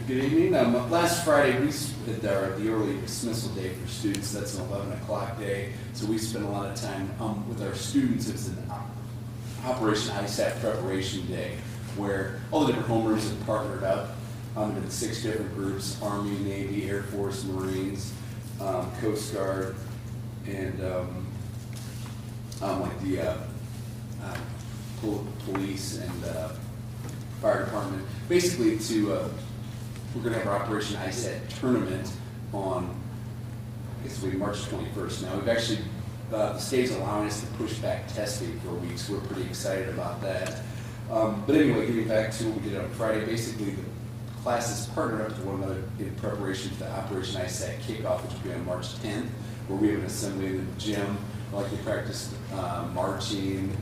good evening. Last Friday, we did the early dismissal day for students. That's an 11 o'clock day. So we spent a lot of time with our students. It was an Operation ISAT preparation day where all the different homerooms have partnered up into 6 different groups: Army, Navy, Air Force, Marines, Coast Guard, and like the police and fire department. Basically, we're going to have our Operation ISAT tournament on, I guess it'll be March 21st. Now, we've actually, the state's allowing us to push back testing for a week, so we're pretty excited about that. But anyway, getting back to what we did on Friday, basically classes partner up to one another in preparation for the Operation ISAC kickoff, which will be on March 10th, where we have an assembly in the gym, like they practice marching,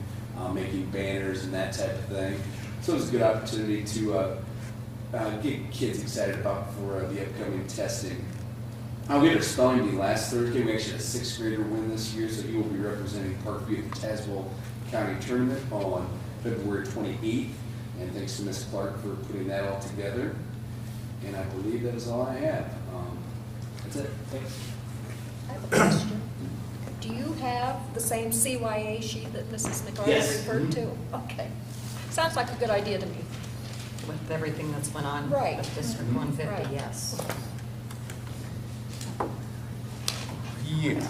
making banners and that type of thing. So it was a good opportunity to get kids excited about for the upcoming testing. We had our spelling bee last Thursday. We actually had a 6th grader win this year, so he will be representing Parkview at the Tazewell County Tournament on February 28th. And thanks to Ms. Clark for putting that all together. And I believe that is all I have. That's it. Thanks. I have a question. Do you have the same CYA sheet that Mrs. McGrath Yes. referred to? Okay. Sounds like a good idea to me. With everything that's went on Right. with District Mhm. 150, Right. yes. Yeah.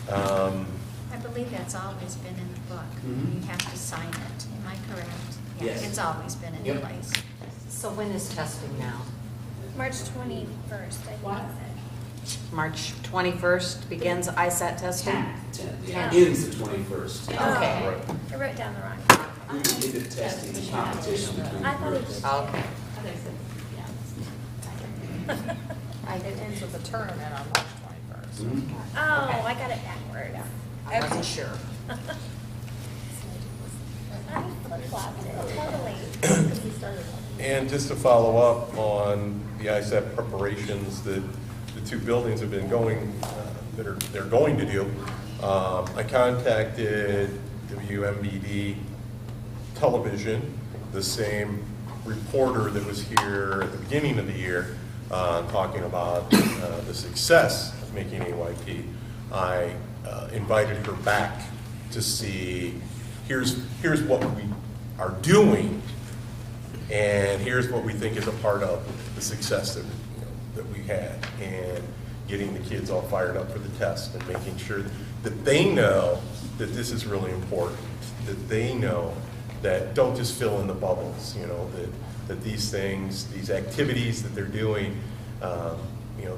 I believe that's always been in the book. Mhm. You have to sign it. Am I correct? Yeah, Yes. It's always been in Yep. place. So when is testing now? March 21st, I think What? it said. March 21st begins ISAT testing? 10th, yeah. 10th. Ends the 21st. Okay. Right. I wrote down the wrong. We did the testing competition between I thought it groups. was. Okay. I think so, yeah. It ends with a tournament on March 21st. Mhm. Oh, I got it backward. I wasn't sure. I flip-flopped it, totally. And just to follow up on the ISAP preparations that the two buildings have been going, they're going to do, I contacted WMBD Television, the same reporter that was here at the beginning of the year, talking about the success of making AYP. I invited her back to see, here's what we are doing, and here's what we think is a part of the success that, that we had, and getting the kids all fired up for the test and making sure that they know that this is really important, that they know that don't just fill in the bubbles, that these things, these activities that they're doing,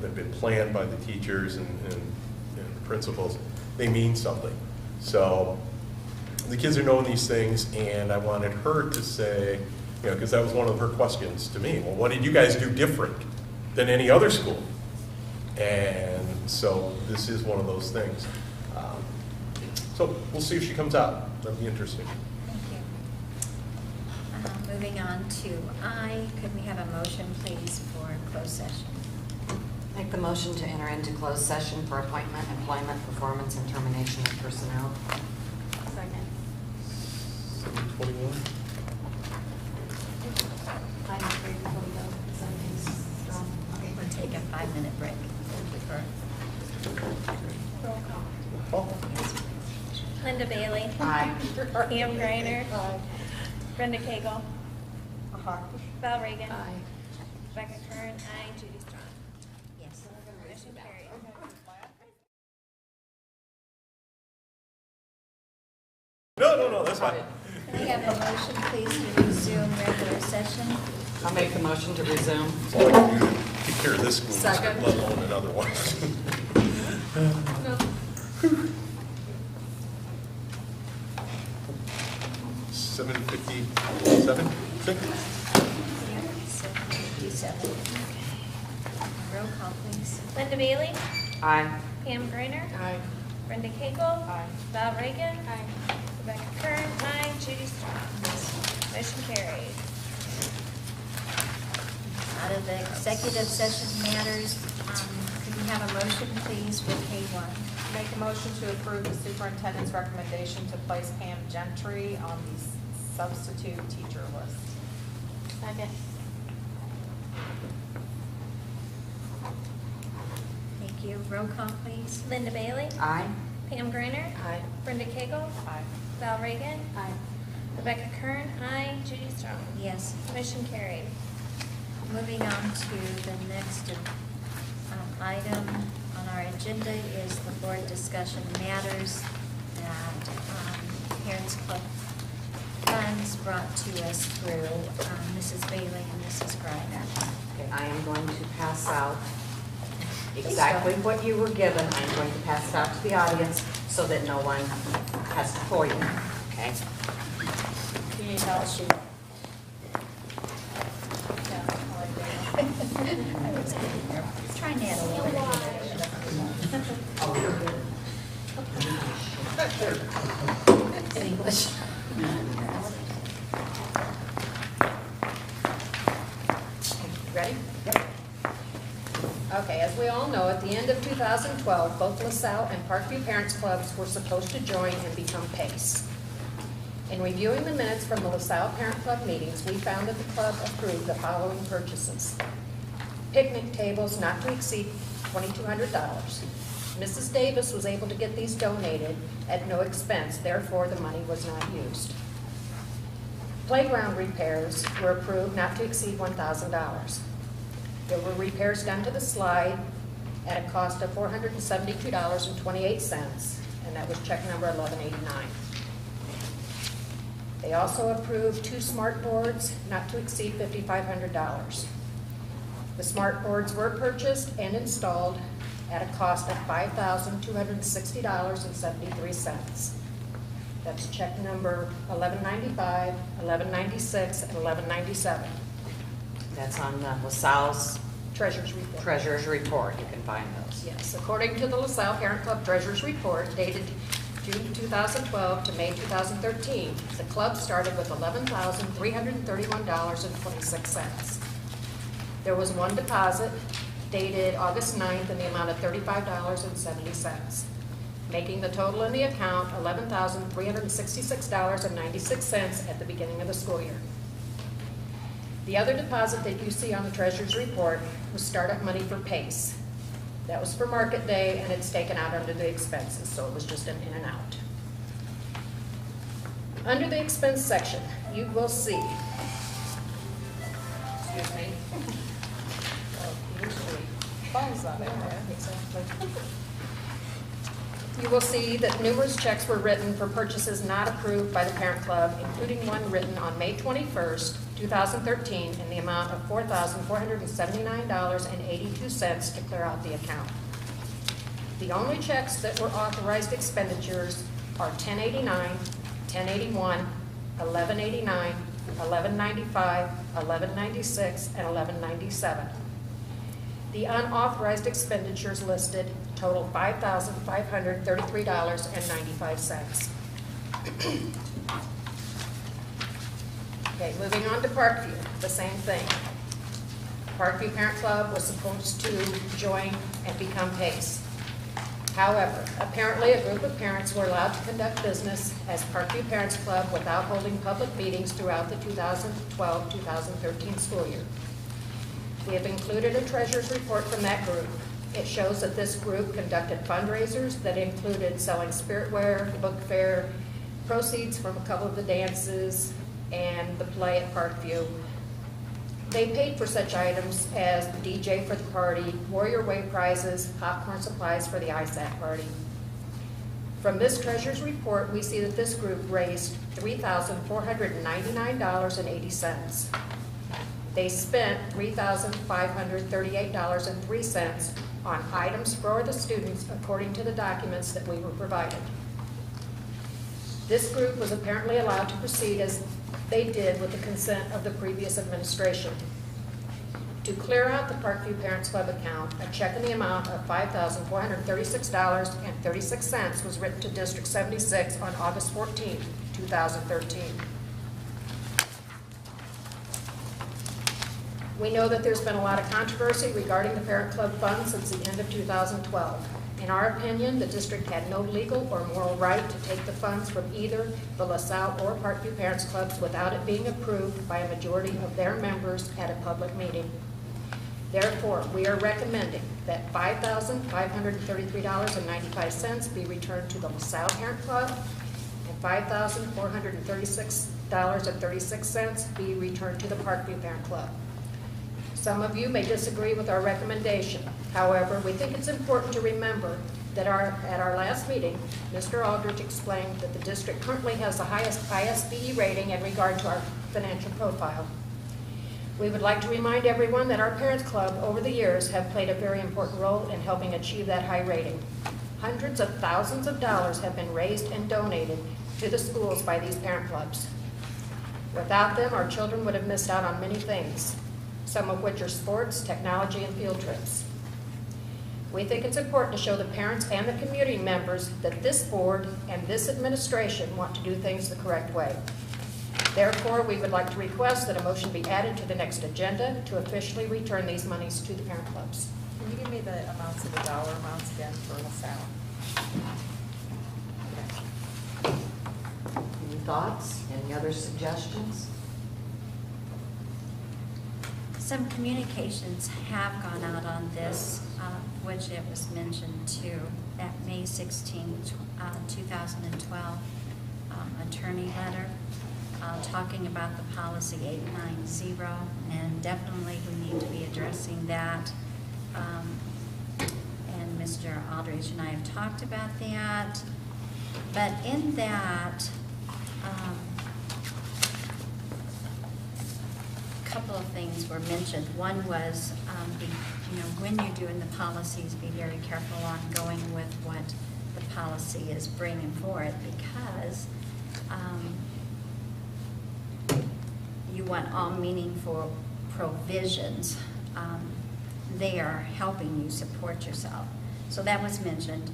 they've been planned by the teachers and the principals, they mean something. So the kids are knowing these things, and I wanted her to say, because that was one of her questions to me, well, what did you guys do different than any other school? And so this is one of those things. So we'll see if she comes out. That'll be interesting. Thank you. Moving on to I, could we have a motion, please, for closed session? Make the motion to enter into closed session for appointment, employment, performance, and termination of personnel. Second. 7:21. I'm afraid before we go, something's wrong. Okay. We'll take a 5-minute break. Roll call. Oh. Linda Bailey. Aye. Pam Griner. Brenda Cagle. Val Reagan. Aye. Rebecca Kern. Aye. Judy Strong. Yes. Motion carried. No, that's fine. Can we have a motion, please, to resume regular session? I'll make the motion to resume. That's all I can do to take care of this school, Second. let alone another one. No. 7:57? 7:57. Roll call, please. Linda Bailey. Aye. Pam Griner. Aye. Brenda Cagle. Aye. Val Reagan. Aye. Rebecca Kern. Aye. Judy Strong. Motion carried. Out of the executive session matters, could we have a motion, please, for K1? Make a motion to approve the superintendent's recommendation to place Pam Gentry on the substitute teacher list. Second. Thank you. Roll call, please. Linda Bailey. Aye. Pam Griner. Aye. Brenda Cagle. Aye. Val Reagan. Aye. Rebecca Kern. Aye. Judy Strong. Yes. Motion carried. Moving on to the next item on our agenda is the board discussion matters that Parents Club funds brought to us through Mrs. Bailey and Mrs. Griner. Okay, I am going to pass out exactly what you were given. I'm going to pass it out to the audience so that no one has to point. Okay? Do you need help? Trying to add a little bit. In English. Ready? Okay, as we all know, at the end of 2012, both LaSalle and Parkview Parents Clubs were supposed to join and become PACE. In reviewing the minutes from the LaSalle Parent Club meetings, we found that the club approved the following purchases. Picnic tables not to exceed $2,200. Mrs. Davis was able to get these donated at no expense, therefore the money was not used. Playground repairs were approved not to exceed $1,000. There were repairs done to the slide at a cost of $472.28, and that was check number 1189. They also approved 2 smart boards not to exceed $5,500. The smart boards were purchased and installed at a cost of $5,260.73. That's check number 1195, 1196, and 1197. That's on LaSalle's Treasurer's report. Treasurer's report. You can find those. Yes, according to the LaSalle Parent Club Treasurer's report dated June 2012 to May 2013, the club started with $11,331.26. There was one deposit dated August 9th in the amount of $35.70, making the total in the account $11,366.96 at the beginning of the school year. The other deposit that you see on the Treasurer's report was startup money for PACE. That was for market day, and it's taken out under the expenses, so it was just an in and out. Under the expense section, you will see, excuse me. Phone's not in there. Exactly. You will see that numerous checks were written for purchases not approved by the parent club, including one written on May 21st, 2013, in the amount of $4,479.82 to clear out the account. The only checks that were authorized expenditures are 1089, 1081, 1189, 1195, 1196, and 1197. The unauthorized expenditures listed total $5,533.95. Okay, moving on to Parkview, the same thing. Parkview Parent Club was supposed to join and become PACE. However, apparently a group of parents were allowed to conduct business as Parkview Parents Club without holding public meetings throughout the 2012-2013 school year. We have included a treasurer's report from that group. It shows that this group conducted fundraisers that included selling spiritware, book fair, proceeds from a couple of the dances, and the play at Parkview. They paid for such items as the DJ for the party, Warrior Way prizes, popcorn supplies for the ISAC party. From this treasurer's report, we see that this group raised $3,499.80. They spent $3,538.03 on items for the students according to the documents that we were provided. This group was apparently allowed to proceed as they did with the consent of the previous administration. To clear out the Parkview Parents Club account, a check in the amount of $5,436.36 was written to District 76 on August 14, 2013. We know that there's been a lot of controversy regarding the Parent Club funds since the end of 2012. In our opinion, the district had no legal or moral right to take the funds from either the LaSalle or Parkview Parents Clubs without it being approved by a majority of their members at a public meeting. Therefore, we are recommending that $5,533.95 be returned to the LaSalle Parent Club and $5,436.36 be returned to the Parkview Parent Club. Some of you may disagree with our recommendation. However, we think it's important to remember that at our last meeting, Mr. Aldrich explained that the district currently has the highest ISBE rating in regard to our financial profile. We would like to remind everyone that our Parents Club over the years have played a very important role in helping achieve that high rating. Hundreds of thousands of dollars have been raised and donated to the schools by these parent clubs. Without them, our children would have missed out on many things. some of which are sports, technology, and field trips. We think it's important to show the parents and the community members that this board and this administration want to do things the correct way. Therefore, we would like to request that a motion be added to the next agenda to officially return these monies to the parent clubs. Can you give me the amounts of the dollar amounts again for LaSalle? Any thoughts? Any other suggestions? Some communications have gone out on this, which it was mentioned too, at May 16, 2012 attorney letter, talking about the policy 890, and definitely we need to be addressing that. And Mr. Aldridge and I have talked about that, but in that, couple of things were mentioned. One was, when you're doing the policies, be very careful on going with what the policy is bringing forward, because you want all meaningful provisions. They are helping you support yourself. So that was mentioned.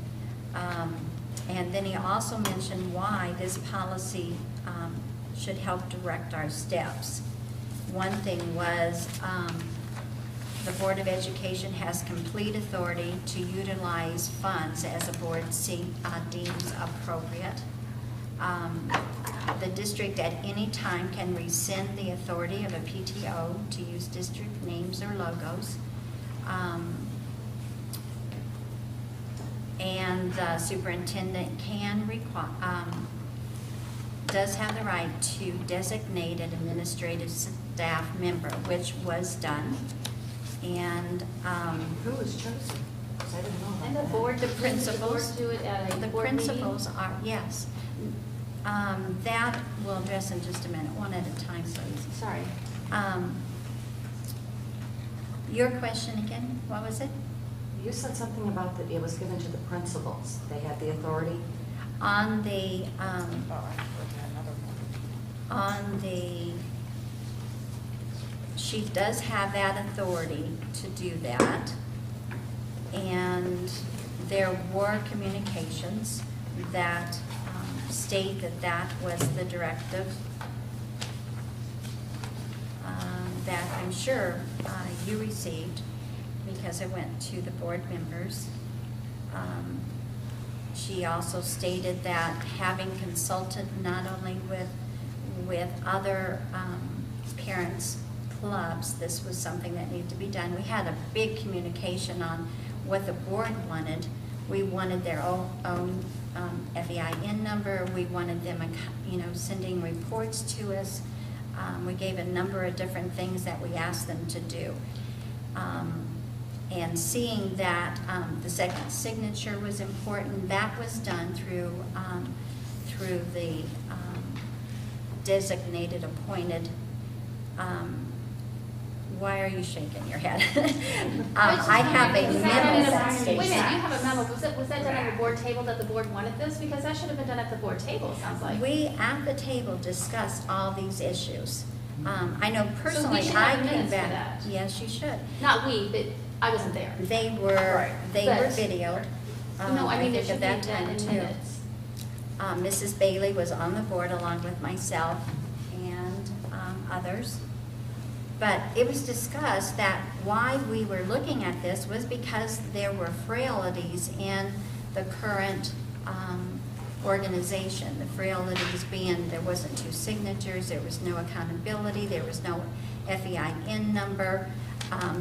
And then he also mentioned why this policy should help direct our steps. One thing was the Board of Education has complete authority to utilize funds as a board deems appropriate. The district at any time can rescind the authority of a PTO to use district names or logos. And the superintendent can does have the right to designate an administrative staff member, which was done. And Who was chosen? 'Cause I didn't know about And the that. board, the does the principals, board do it at a the board meeting? principals are, yes. That we'll address in just a minute, one at a time, please. Sorry. Your question again, what was it? You said something about that it was given to the principals. They had the authority? On the, Oh, I'm looking at another one. on the, she does have that authority to do that. And there were communications that state that that was the directive that I'm sure you received, because it went to the board members. She also stated that having consulted not only with other parents' clubs, this was something that needed to be done. We had a big communication on what the board wanted. We wanted their own FEIN number. We wanted them, sending reports to us. We gave a number of different things that we asked them to do. And seeing that the second signature was important, that was done through the designated, appointed. Why are you shaking your head? I have a Was that memo done that at a- states Wait a minute, you that. have a memo, was that done at a board table that the board wanted this? Because that should have been done at the board table, it sounds like. We, at the table, discussed all these issues. I know personally, should I have came minutes for back. that. Yes, you should. Not we, but I wasn't there. They were Right. But- videoed. No, I mean, it think should at be that done time, in too. minutes. Mrs. Bailey was on the board along with myself and others. But it was discussed that why we were looking at this was because there were frailties in the current organization. The frailties being there wasn't two signatures, there was no accountability, there was no FEIN number.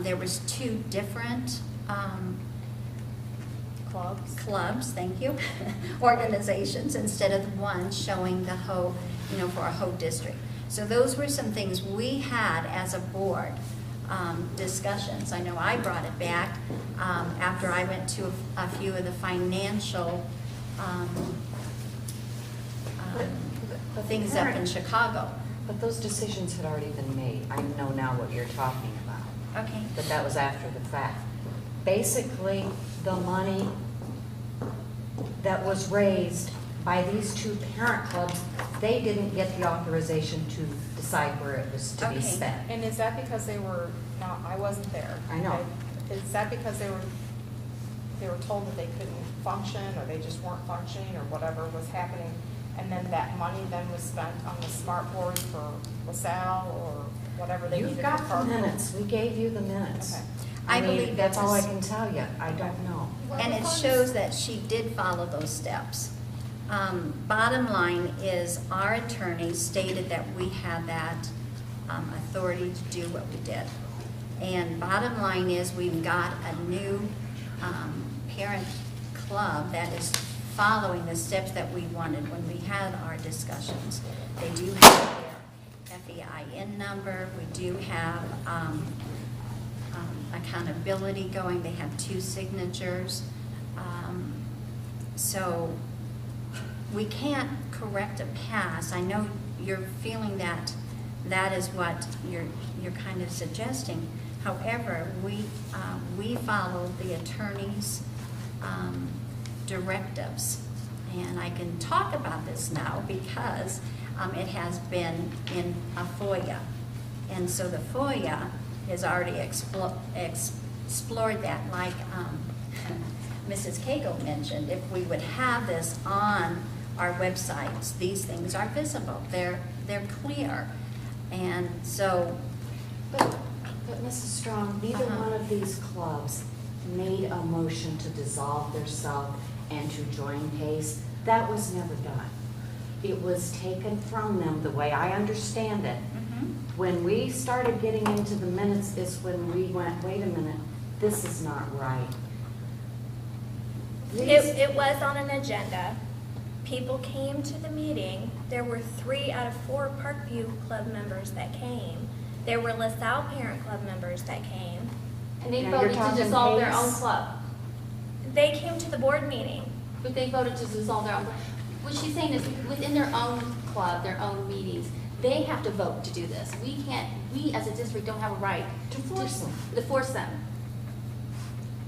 There was two different clubs, thank you, organizations instead of one showing the whole, for a whole district. So those were some things we had as a board discussions. I know I brought it back after I went to a few of the financial things up in Chicago. But those decisions had already been made. I know now what you're talking about. Okay. But that was after the fact. Basically, the money that was raised by these two parent clubs, they didn't get the authorization to decide where it was to be Okay. spent. And is that because they were not, I wasn't there. I know. Is that because they were told that they couldn't function, or they just weren't functioning, or whatever was happening? And then that money then was spent on the smart board for LaSalle or whatever they needed You've for got the Parkville? minutes, we gave you the minutes. Okay. I mean, believe that's all I this- can tell you, I don't know. And it shows that she did follow those steps. Bottom line is, our attorney stated that we had that authority to do what we did. And bottom line is, we've got a new parent club that is following the steps that we wanted when we had our discussions. They do have their FEIN number, we do have accountability going, they have 2 signatures. So we can't correct a past. I know you're feeling that that is what you're kind of suggesting. However, we followed the attorney's directives. And I can talk about this now because it has been in a FOIA. And so the FOIA has already explored that, like Mrs. Cagle mentioned. If we would have this on our websites, these things are visible. They're clear. And so, But Mrs. Strong, neither Uh-huh. one of these clubs made a motion to dissolve theirself and to join PACE. That was never done. It was taken from them, the way I understand it. When we started getting into the minutes is when we went, wait a minute, this is not right. It was on an agenda. People came to the meeting. There were 3 out of 4 Parkview Club members that came. There were LaSalle Parent Club members that came. And they Now voted you're to talking dissolve their PACE? own club. They came to the board meeting. But they voted to dissolve their own. What she's saying is, within their own club, their own meetings, they have to vote to do this. We can't, we as a district don't have a right To force them. to force them.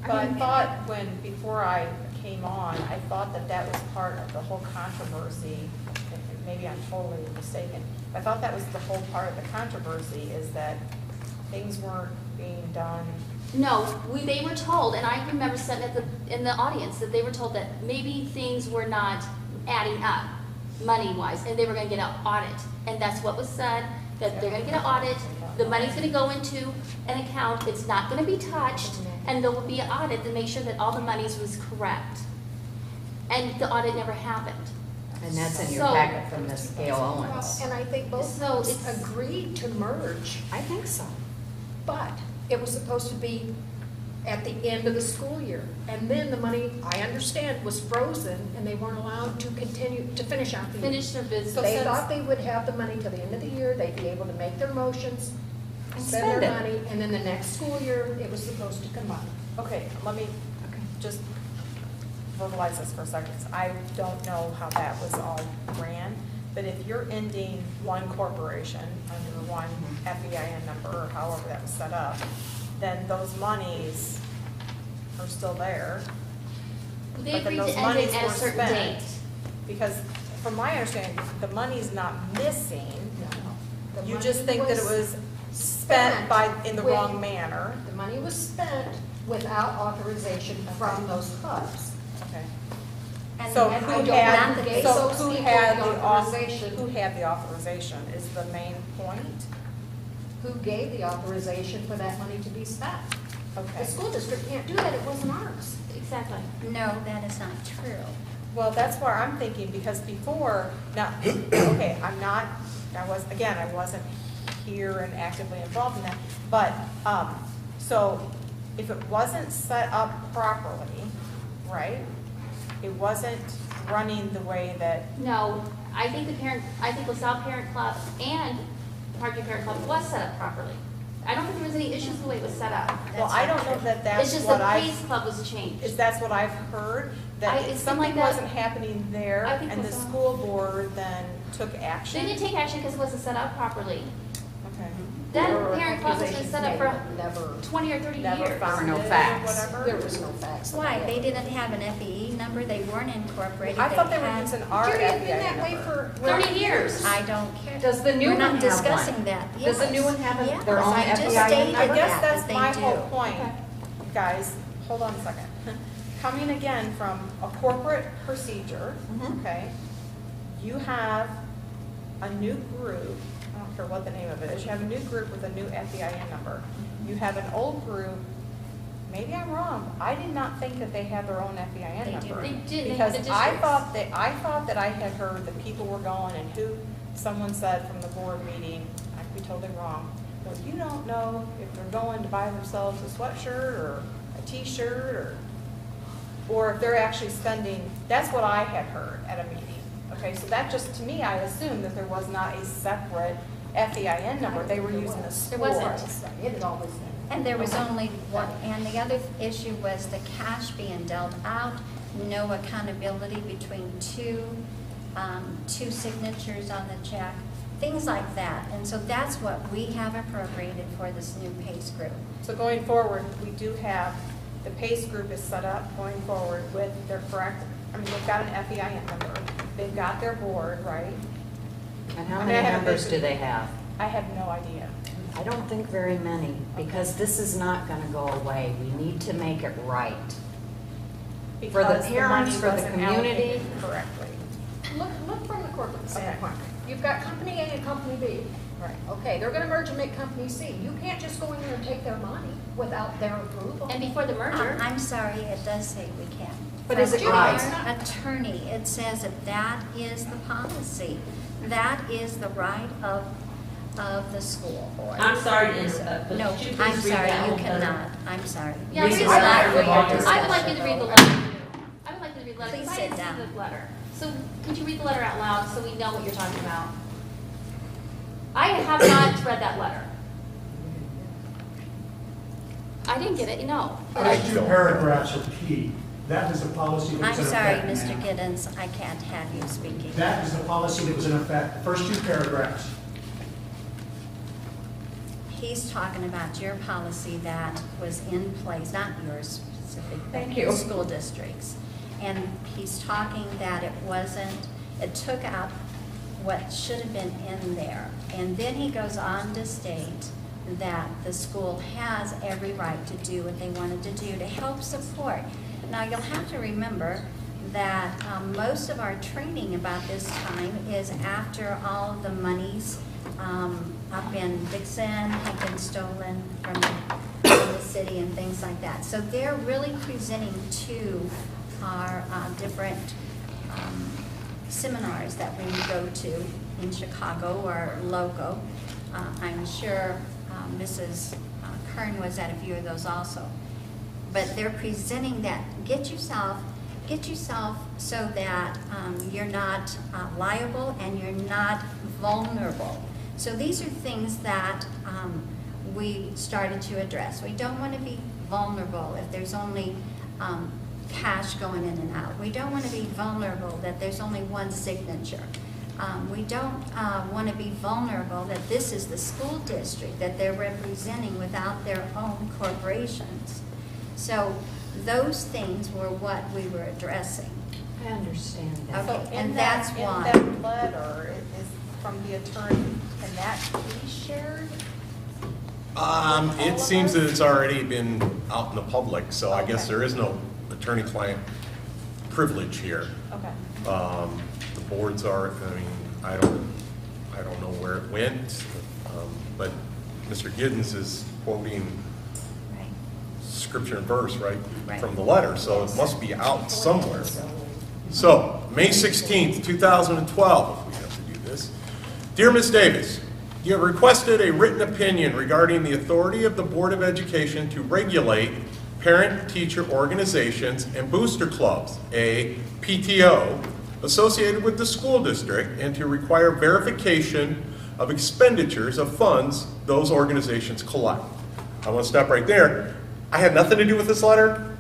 But I thought before I came on, I thought that was part of the whole controversy, and maybe I'm totally mistaken. I thought that was the whole part of the controversy, is that things weren't being done. No, they were told, and I remember sitting in the audience, that they were told that maybe things were not adding up money-wise, and they were gonna get an audit. And that's what was said, that they're gonna get an audit, the money's gonna go into an account, it's not gonna be touched, and there will be an audit to make sure that all the monies was correct. And the audit never happened. And that's in your So- packet from Ms. Gail Well, Owens. and I think both So clubs it's- agreed to merge, I think so. but it was supposed to be at the end of the school year. And then the money, I understand, was frozen, and they weren't allowed to continue, to finish out the year. Finish their business. So they thought they would have the money till the end of the year, they'd be able to make their motions, And spend spend their it. money, and then the next school year, it was supposed to combine. Okay, let me just verbalize this for a second. I don't know how that was all ran, but if you're ending one corporation under one FEIN number, or however that was set up, then those monies are still there. They But then agreed those to end monies it at a were certain spent. date. Because from my understanding, the money's not missing. The You money just think that it was spent in the with- wrong manner. The money was spent without authorization from those clubs. Okay. and So and who I don't had, think they so those who people had the the authorization. who had the authorization is the main point? Who gave the authorization for that money to be spent? Okay. The school district can't do that, it wasn't ours. Exactly. no, that is not true. Well, that's where I'm thinking, because before, now, okay, I wasn't here and actively involved in that, but, so, if it wasn't set up properly, right, it wasn't running the way that, No, I think LaSalle Parent Club and Parkview Parent Club was set up properly. I don't think there was any issues with the way it was set up. well, I don't know that It's that's just the what I, PACE Club was changed. that's what I've heard, that It's been something like that. wasn't happening there, I think and the LaSalle- school board then took They action. didn't take action because it wasn't set up properly. Okay. That Or parent club has been accusations set up for never, 20 or 30 Never years. founded no or facts. whatever. there was no facts. Why? They didn't have an FEE number, they weren't incorporated. I thought they were had- using our Jerry, it's been FBI that way number. for 30 years. I don't care. Does the new We're not one have discussing one? that. Does the new Yes. one have Yes, their own I just FBI stated I number? guess that that's they my do. whole point, guys, hold on a second. Coming again from a corporate procedure, okay? You have a new group, I don't care what the name of it is, you have a new group with a new FEIN number. You have an old group, maybe I'm wrong, I did not think that they had their own FEIN They do. number. They did, they Because had the I districts. thought that I had heard that people were going and who, someone said from the board meeting, I could be totally wrong, well, you don't know if they're going to buy themselves a sweatshirt or a t-shirt or if they're actually spending, that's what I had heard at a meeting. Okay, so that just, to me, I assumed that there was not a separate FEIN number, they were using a There school. wasn't. It had always been. And there was only one, and the other issue was the cash being dealt out, no accountability between two signatures on the check, things like that. And so that's what we have appropriated for this new PACE group. So going forward, we do have, the PACE group is set up going forward with their correct, I mean, they've got an FEIN number, they've got their board, right? And how I mean, I many haven't members been do to- they have? I have no idea. I don't think very many, because this is not gonna go away. We need to make it right. For the Because parents, money for the wasn't community. allocated correctly. Look from the corporate standpoint. You've got company A and company B. Right. Okay, they're gonna merge and make company C. You can't just go in there and take their money without their approval. And before the merger, I'm sorry, it does say we can. But is it From right? our attorney, it says that that is the policy. That is the right of the school board. I'm sorry to interrupt, but No, could you I'm please read sorry, that you whole letter? cannot. I'm sorry. yeah, This read is the not letter. for your I would like you to discussion. read the letter. I would like you to read the letter, Please because I sit didn't down. see the letter. So could you read the letter out loud so we know what you're talking about? I have not read that letter. I didn't get it, no. First two paragraphs are key. That was the policy that I'm was in sorry, effect. Mr. ma'am. Giddens, I can't have you speaking. That was the policy that was in effect, first two paragraphs. He's talking about your policy that was in place, not yours specifically, but Thank you. the school districts. And he's talking that it wasn't, it took out what should have been in there. And then he goes on to state that the school has every right to do what they wanted to do to help support. Now, you'll have to remember that most of our training about this time is after all of the monies up in Dixon have been stolen from the city and things like that. So they're really presenting to our different seminars that we go to in Chicago or local. I'm sure Mrs. Kern was at a few of those also. But they're presenting that, get yourself so that you're not liable and you're not vulnerable. So these are things that we started to address. We don't want to be vulnerable if there's only cash going in and out. We don't want to be vulnerable that there's only one signature. We don't want to be vulnerable that this is the school district that they're representing without their own corporations. So those things were what we were addressing. I understand that. Okay, So and in that's that, why. in that letter, it is from the attorney, can that be shared? It seems that it's already been out in the public, so I guess Okay. there is no attorney-client privilege here. Okay. The boards are, I mean, I don't know where it went, but Mr. Giddens is quoting Right. scripture and verse, right, Right. from the letter, so it must be out somewhere. So, May 16th, 2012, if we have to do this. Dear Ms. Davis, you have requested a written opinion regarding the authority of the Board of Education to regulate parent-teacher organizations and booster clubs, a PTO, associated with the school district, and to require verification of expenditures of funds those organizations collect. I want to stop right there. I had nothing to do with this letter,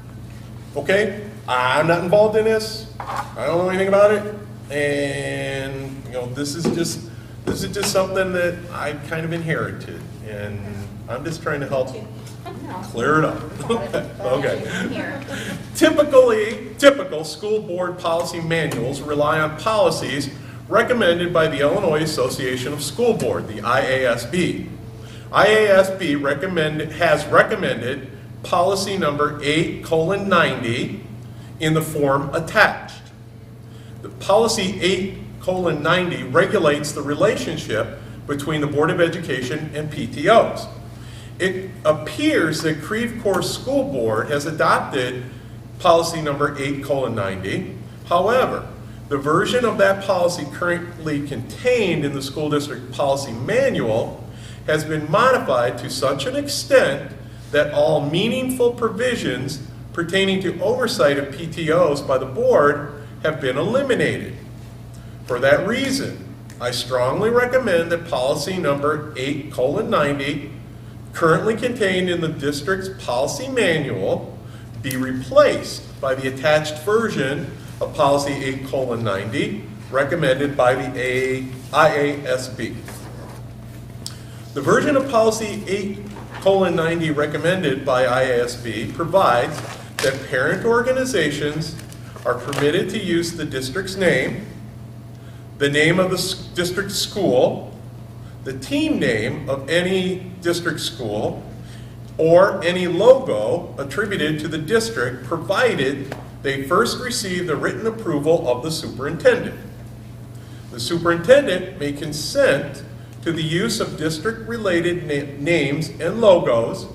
okay? I'm not involved in this. I don't know anything about it. And, you know, this is just something that I kind of inherited. and I'm just trying to help clear it up. Okay. Here. Typical school board policy manuals rely on policies recommended by the Illinois Association of School Board, the IASB. IASB has recommended policy number 8:90 in the form attached. The policy 8:90 regulates the relationship between the Board of Education and PTOs. It appears that Creve Coeur School Board has adopted policy number 8:90. However, the version of that policy currently contained in the school district policy manual has been modified to such an extent that all meaningful provisions pertaining to oversight of PTOs by the board have been eliminated. For that reason, I strongly recommend that policy number 8:90, currently contained in the district's policy manual, be replaced by the attached version of policy 8:90 recommended by the IASB. The version of policy 8:90 recommended by IASB provides that parent organizations are permitted to use the district's name, the name of the district school, the team name of any district school, or any logo attributed to the district, provided they first receive the written approval of the superintendent. The superintendent may consent to the use of district-related names and logos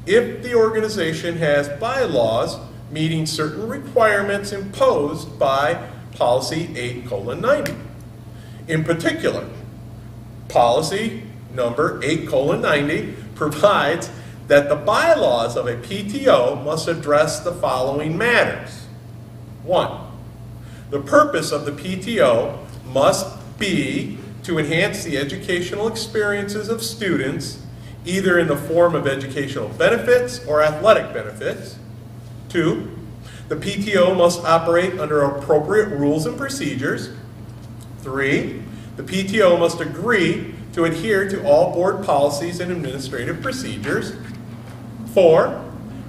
if the organization has bylaws meeting certain requirements imposed by policy 8:90. In particular, policy number 8:90 provides that the bylaws of a PTO must address the following matters. 1, the purpose of the PTO must be to enhance the educational experiences of students, either in the form of educational benefits or athletic benefits. 2, the PTO must operate under appropriate rules and procedures. 3, the PTO must agree to adhere to all board policies and administrative procedures. 4,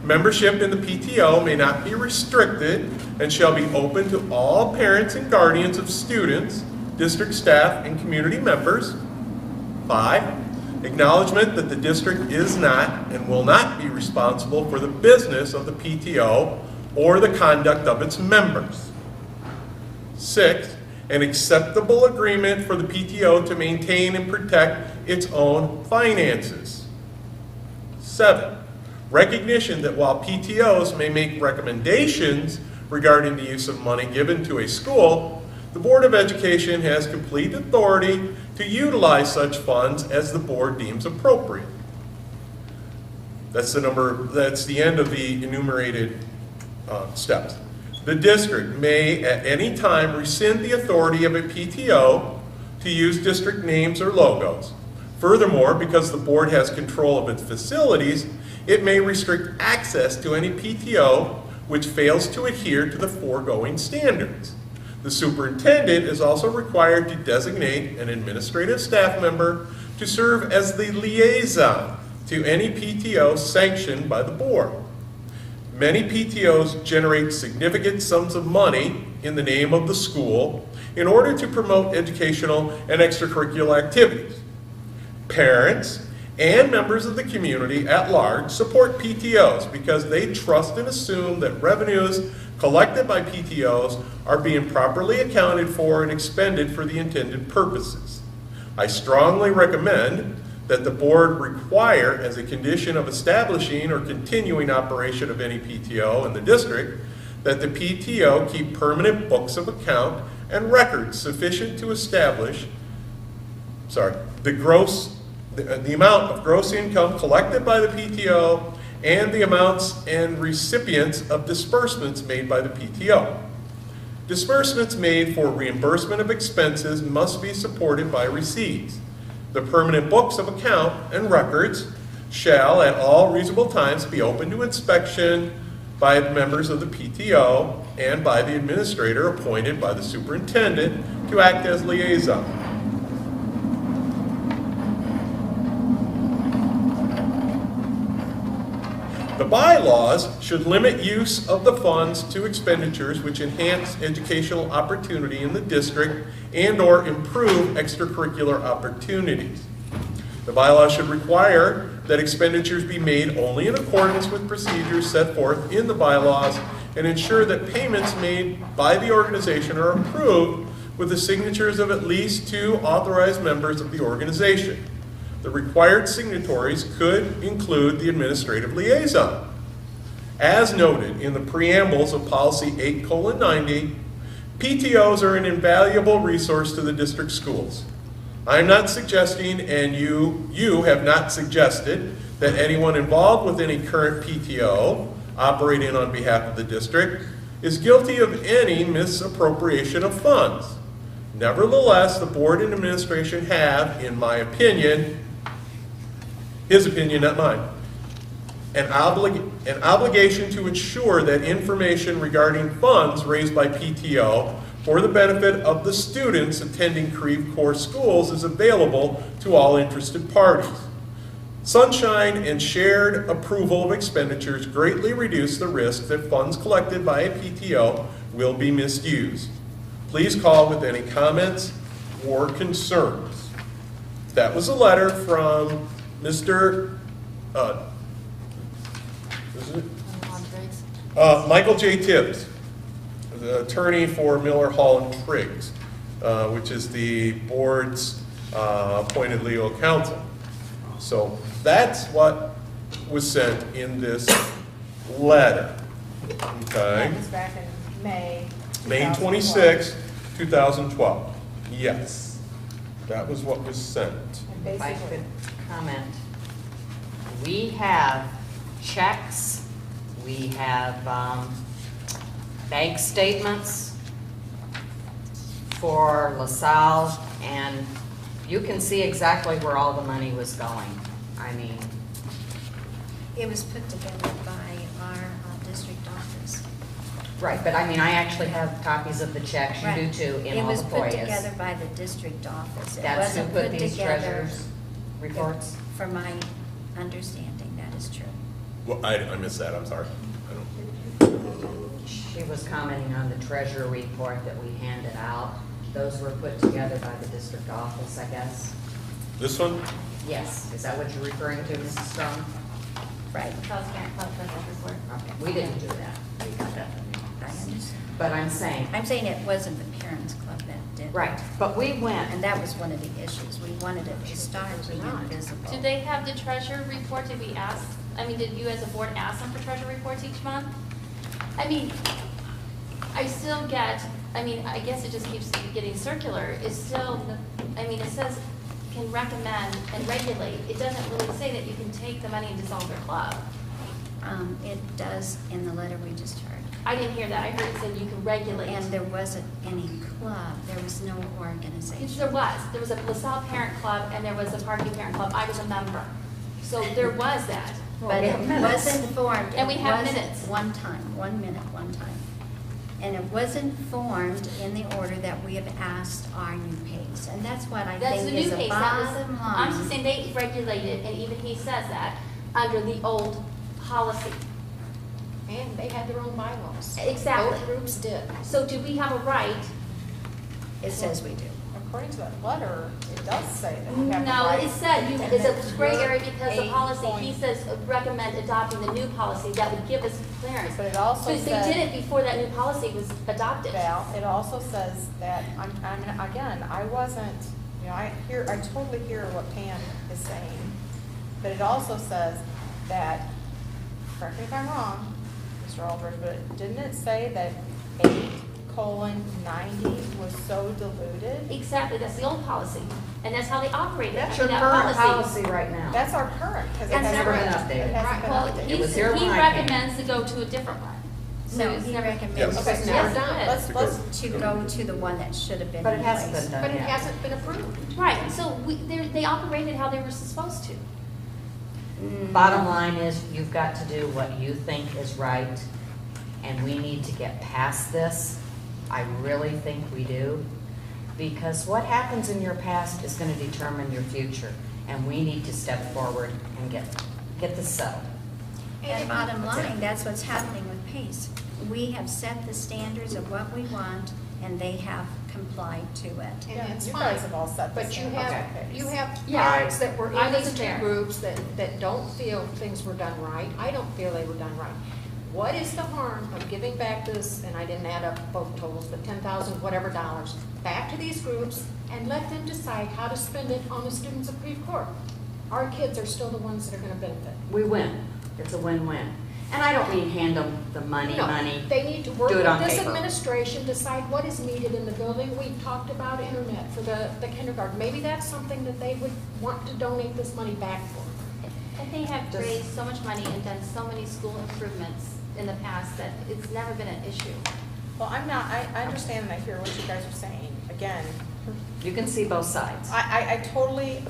membership in the PTO may not be restricted and shall be open to all parents and guardians of students, district staff, and community members. 5, acknowledgement that the district is not and will not be responsible for the business of the PTO or the conduct of its members. 6, an acceptable agreement for the PTO to maintain and protect its own finances. 7, recognition that while PTOs may make recommendations regarding the use of money given to a school, the Board of Education has complete authority to utilize such funds as the board deems appropriate. That's the end of the enumerated steps. The district may at any time rescind the authority of a PTO to use district names or logos. Furthermore, because the board has control of its facilities, it may restrict access to any PTO which fails to adhere to the foregoing standards. The superintendent is also required to designate an administrative staff member to serve as the liaison to any PTO sanctioned by the board. Many PTOs generate significant sums of money in the name of the school in order to promote educational and extracurricular activities. Parents and members of the community at large support PTOs because they trust and assume that revenues collected by PTOs are being properly accounted for and expended for the intended purposes. I strongly recommend that the board require, as a condition of establishing or continuing operation of any PTO in the district, that the PTO keep permanent books of account and records sufficient to establish the amount of gross income collected by the PTO and the amounts and recipients of disbursements made by the PTO. Disbursements made for reimbursement of expenses must be supported by receipts. The permanent books of account and records shall at all reasonable times be open to inspection by members of the PTO and by the administrator appointed by the superintendent to act as liaison. The bylaws should limit use of the funds to expenditures which enhance educational opportunity in the district and/or improve extracurricular opportunities. The bylaws should require that expenditures be made only in accordance with procedures set forth in the bylaws and ensure that payments made by the organization are approved with the signatures of at least 2 authorized members of the organization. The required signatories could include the administrative liaison. As noted in the preambles of Policy 8:90, PTOs are an invaluable resource to the district schools. I am not suggesting, and you have not suggested, that anyone involved with any current PTO operating on behalf of the district is guilty of any misappropriation of funds. Nevertheless, the board and administration have, in my opinion, his opinion, not mine, an obligation to ensure that information regarding funds raised by PTO for the benefit of the students attending Creve Coeur schools is available to all interested parties. Sunshine and shared approval of expenditures greatly reduce the risk that funds collected by a PTO will be misused. Please call with any comments or concerns. That was a letter from Mr. Michael J. Tibbs, the attorney for Miller, Hall, and Triggs, which is the board's appointed legal counsel. So that's what was sent in this letter. Okay. That was back in May. May 2012. 26, 2012. Yes, that was what was sent. And If I basically, could comment, we have checks, we have bank statements for LaSalle, and you can see exactly where all the money was going. I mean, It was put together by our district office. right, but I mean, I actually have copies of the checks, you do Right. too, in all the It was put FOIAs. together by the district office. It That's who wasn't put these together- treasurers' reports? From my understanding, that is true. Well, I missed that, I'm sorry. I don't. She was commenting on the treasurer report that we handed out. Those were put together by the district office, I guess. This one? Yes, is that what you're referring to, Mrs. Strong? Right. Charles Grant Club Treasurer's Report. Okay, we didn't do that. We got that from the I office. understand. But I'm saying, I'm saying it wasn't the parents club that did it. right, but we went, And that was one of the issues. We wanted it to start being invisible. Do they have the treasurer report? Did we ask, I mean, did you as a board ask them for treasurer reports each month? I mean, I still get, I mean, I guess it just keeps getting circular. It's still, I mean, it says can recommend and regulate. It doesn't really say that you can take the money and dissolve their club. It does in the letter we just heard. I didn't hear that. I heard it said you can regulate. And there wasn't any club. There was no Yes, organization. there was. There was a LaSalle Parent Club and there was a Parkview Parent Club. I was a member. So there was that. But it wasn't formed. And we It have was minutes. One time, 1 minute, one time. And it wasn't formed in the order that we have asked our new PACE. And that's what I That's the think is new the case. That was, bottom I'm just line. saying they regulated, and even he says that, under the old policy. And they had their own bylaws. Exactly. Both groups did. So do we have a right? It says we do. according to that letter, it does say that we have the No, right. it said, it's a gray area because the Eight policy, he point- says recommend adopting the new policy that would give us clearance. But it also But they said- did it before that new policy was adopted. Val, it also says that, again, I wasn't, I totally hear what Pam is saying, but it also says that, correct me if I'm wrong, Mr. Aldridge, but didn't it say that 8:90 was so diluted? Exactly, that's the old policy, and that's how they operated. That's under your that current policy right now. That's our current, because it That's hasn't never been been updated. It updated. hasn't been Well, updated. It was here he when I came. recommends to go to a different one. So No, he's he never- recommends Yes. Okay, so Yes, we're it done. is. Let's, to go to the one that should have been But in it hasn't place. been done But it yet. hasn't been approved. Right, so they operated how they were supposed to. Bottom line is, you've got to do what you think is right, and we need to get past this. I really think we do, because what happens in your past is going to determine your future, and we need to step forward and get this settled. And bottom line, that's what's happening with PACE. We have set the standards of what we want, and they have complied to it. And Yeah, it's you fine. guys have all set the But you standards. have, Okay. you have Yeah. parents that were I in these wasn't two there. groups that don't feel things were done right. I don't feel they were done right. What is the harm of giving back this, and I didn't add up both totals, but 10,000 whatever dollars, back to these groups and let them decide how to spend it on the students of Creve Coeur? Our kids are still the ones that are gonna benefit. We win. It's a win-win. And I don't mean hand them the money. They need to work Do it with on this paper. administration, decide what is needed in the building. We've talked about internet for the kindergarten. Maybe that's something that they would want to donate this money back for. And they have Just- raised so much money and done so many school improvements in the past that it's never been an issue. Well, I understand and I hear what you guys are saying. Again, You can see both sides. I totally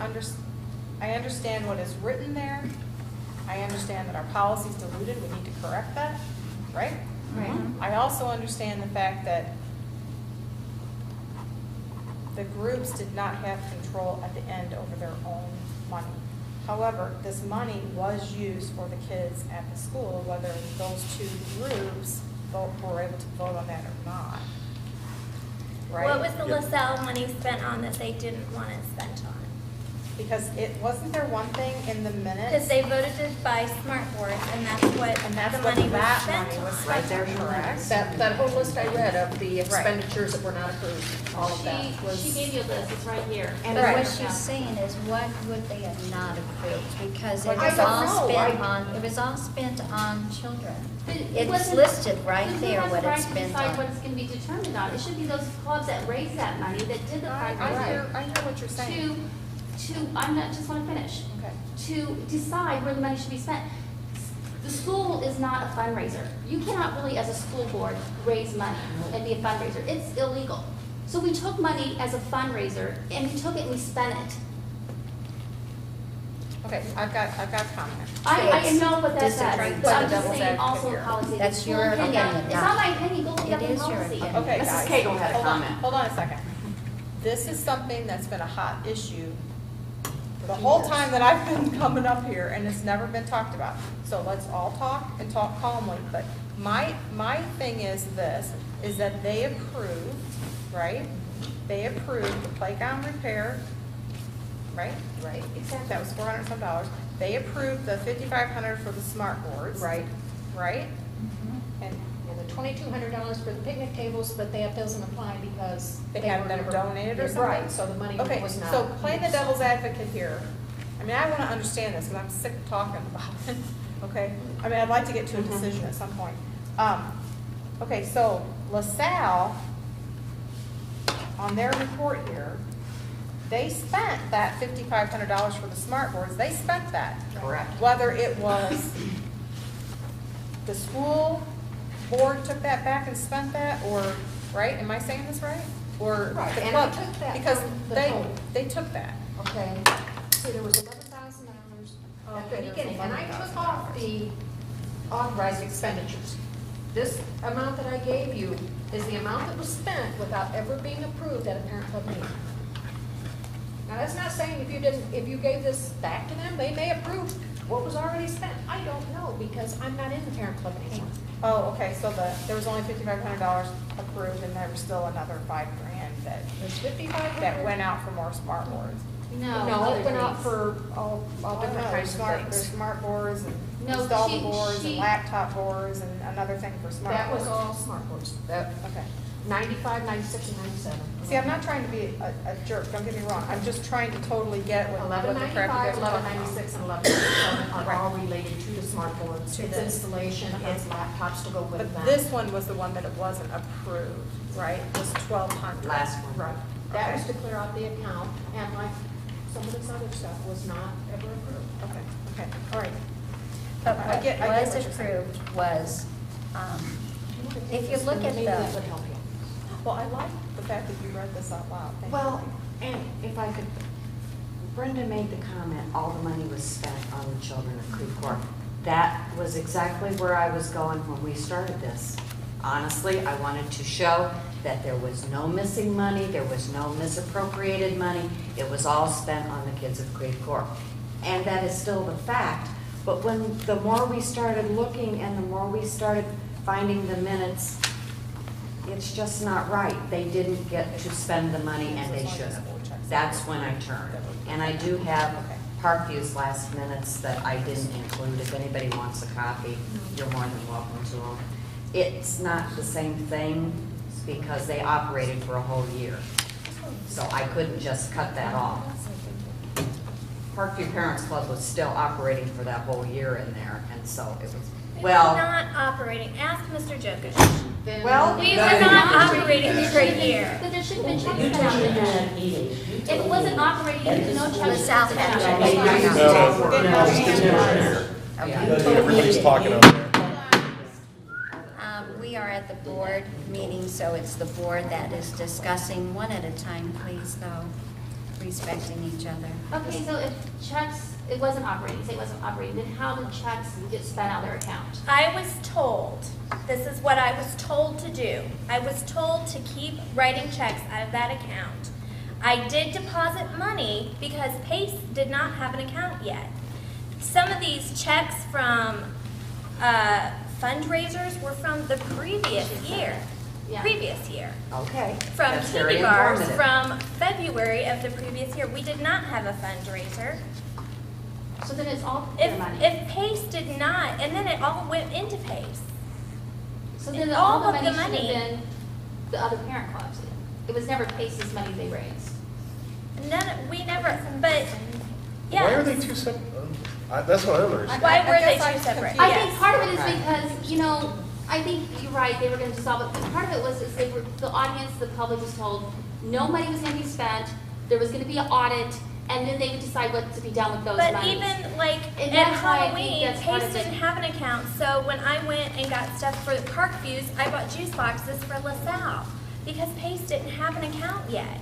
I understand what is written there. I understand that our policy's diluted, we need to correct that, right? Right. I also understand the fact that the groups did not have control at the end over their own money. However, this money was used for the kids at the school, whether those two groups were able to vote on that or not. Right? What was the Yep. LaSalle money spent on that they didn't want it spent on? Because wasn't there one thing in the minutes? Because they voted to buy smart boards, and that's what And that's the what money was that spent money was on. spent Right there in the correct? minutes. That whole list I read of the expenditures that were not approved, all of that She was. gave you a list, it's right here. And Right. what she's saying is, what would they have not approved? Because it I was don't all know. spent I- on, it was all spent on children. But it It's wasn't- listed right but there who what has it's the right to spent decide on. what it's gonna be determined on? It should be those clubs that raised that money, that did the I fundraiser. hear what you're saying. Just wanna finish. Okay. To decide where the money should be spent. The school is not a fundraiser. You cannot really, as a school board, raise money and be a fundraiser. It's illegal. So we took money as a fundraiser and we took it and we spent it. Okay, I've got a comment. I know what that says, Disagreeing but I'm with just the saying devil's also advocate in policy. That's the school your cannot- opinion, It's not- not my opinion, go look It up in is your policy. opinion. Okay, Mrs. guys. Cagle had a hold on- comment. Hold on a second. This is something that's been a hot issue the whole time that I've been coming up here, and it's never been talked about. So let's all talk and talk calmly, but my thing is this, is that they approved, right? They approved the playground repair, right? Right. Exactly. That was $400 some dollars. They approved the 5,500 for the smart boards. Right. Right? And the $2,200 for the picnic tables, but that doesn't apply because. They hadn't were been never- donated or something? Right, so the money Okay, was not. so play the devil's advocate here. I mean, I want to understand this, because I'm sick of talking about it, okay? I mean, I'd like to get to a decision at some point. Okay, so LaSalle, on their report here, they spent that $5,500 for the smart boards, they spent that. Correct. Whether it was the school board took that back and spent that, or, right, am I saying this right? Or Right, the and club, they took that because from the they, total. they took that. Okay, so there was $11,000 at Okay, the there's beginning, and I took $11,000. off the authorized expenditures. This amount that I gave you is the amount that was spent without ever being approved at a parent club meeting. Now, that's not saying if you gave this back to them, they may approve what was already spent. I don't know, because I'm not in the parent club anymore. Oh, okay, so there was only $5,500 approved, and there was still another $5,000 that, There's 5,500. that went out for more smart boards. No. No, other it went out things. for all different No, kinds of There's things. smart boards and No, installable boards and she- laptop boards and another thing for smart That boards. was all smart boards. That, Okay. 95, 96, and 97. See, I'm not trying to be a jerk, don't get me wrong, I'm just trying to totally get what the crap you 1195, guys are talking about. 1196, and 1197 are Right. all related to the smart boards. To It's the- installation, it's laptops to go with them. But this one was the one that it wasn't approved, right? It was 1,200. Last one. Right. That was Okay. to clear out the account, and like some of this other stuff was not ever approved. Okay, all right. But I what get was what you're saying. approved was, if you look at Maybe that the, would help you. Well, I like the fact that you read this out loud. Thank you. Well, and if I could, Brenda made the comment, all the money was spent on the children of Creve Coeur. That was exactly where I was going when we started this. Honestly, I wanted to show that there was no missing money, there was no misappropriated money. It was all spent on the kids of Creve Coeur. And that is still the fact. But the more we started looking and the more we started finding the minutes, it's just not right. They didn't get to spend the money and they should have. That's when I turned. And I do have Parkview's last minutes that I didn't include. If anybody wants a copy, you're more than welcome to them. It's not the same thing because they operated for a whole year. So I couldn't just cut that off. Parkview Parents Club was still operating for that whole year in there, and so it was, well. It's not operating. Ask Mr. Jokic. Well, We were not operating for a year. But there should have been checks sent out there. If it wasn't operating, there's no checks. South sent out. Everybody's talking over there. We are at the board meeting, so it's the board that is discussing one at a time, please, though, respecting each other. Okay, so if checks, it wasn't operating, say it wasn't operating, then how did checks get spent out of their account? I was told, this is what I was told to do. I was told to keep writing checks out of that account. I did deposit money because Pace did not have an account yet. Some of these checks from fundraisers were from the previous year. Yeah. Previous year. okay. From That's very Kitty Bars informative. from February of the previous year. We did not have a fundraiser. So then it's all their money. If Pace did not, and then it all went into Pace. So then all all the of the money should money- have been the other parent clubs. It was never Pace's money they raised. We never, but, yeah. Why are they two separate? That's what I don't understand. Why were they guess I'm two separate? confused. I Yes. think part of it is because, you know, I think you're right, they were gonna dissolve it, but part of it was is they were, the audience, the public was told, no money was gonna be spent, there was gonna be an audit, and then they would decide what to be done with those But monies. even like And at that's why I think Halloween, that's part Pace of it. didn't have an account, so when I went and got stuff for the Parkviews, I bought juice boxes for LaSalle because Pace didn't have an account yet.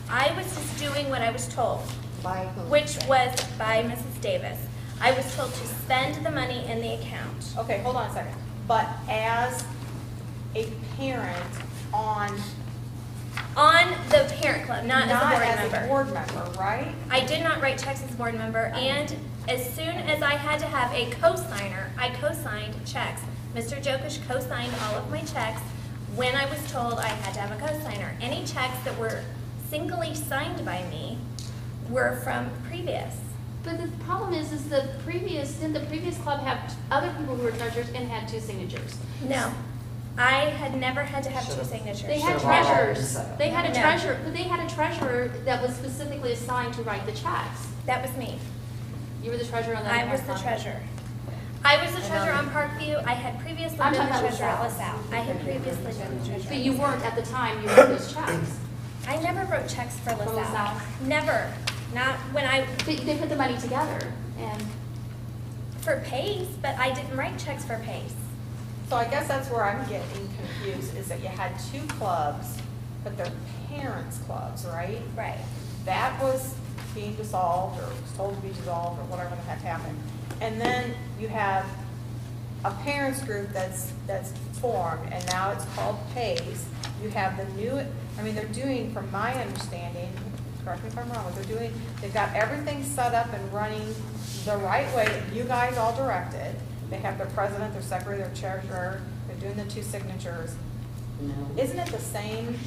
I was just doing what I was told, By whom? which was by Mrs. Davis. I was told to spend the money in the account. Okay, hold on a second. But as a parent on, On the parent club, not as a board as member. a board member, right? I did not write checks as a board member, and as soon as I had to have a co-signer, I co-signed checks. Mr. Jokic co-signed all of my checks when I was told I had to have a co-signer. Any checks that were singly signed by me were from previous. But the problem is didn't the previous club have other people who were treasurers and had two signatures? No, I had never had to have two Should've- signatures. They had Should've all treasurers, set up. they had a No. treasurer, but they had a treasurer that was specifically assigned to write the checks. That was me. You were the treasurer on the. I was the parent club. treasurer. I was the treasurer on Parkview. I had previously I'm been the talking about treasurer at LaSalle. LaSalle. I had previously been the treasurer. But you weren't at the time you wrote those checks. I never wrote checks for LaSalle. LaSalle? Never. Not when I, They put the money together and. for Pace, but I didn't write checks for Pace. So I guess that's where I'm getting confused, is that you had two clubs, but they're parents' clubs, right? Right. That was being dissolved, or was told to be dissolved, or whatever the heck happened. And then you have a parents group that's formed, and now it's called PACE. You have the new, I mean, they're doing, from my understanding, correct me if I'm wrong, but they've got everything set up and running the right way that you guys all directed. They have their president, their secretary, their treasurer, they're doing the two signatures. No. Isn't it the same?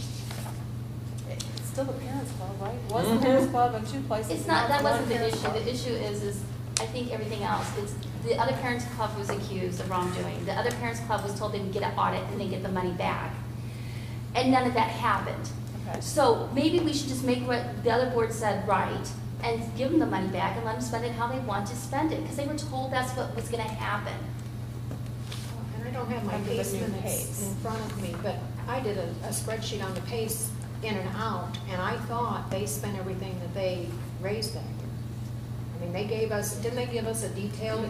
It's still the parents club, right? Was the parents club in two places? It's not, now that it's wasn't one the parents issue. club. The issue is I think everything else. It's, the other parents club was accused of wrongdoing. The other parents club was told they would get an audit and then get the money back. And none of that happened. Okay. So maybe we should just make what the other board said right and give them the money back and let them spend it how they want to spend it, because they were told that's what was gonna happen. And I don't have my Under the PACE new minutes PACE. in front of me, but I did a spreadsheet on the PACE in and out, and I thought they spent everything that they raised that year. I mean, they gave us, didn't they give us a detailed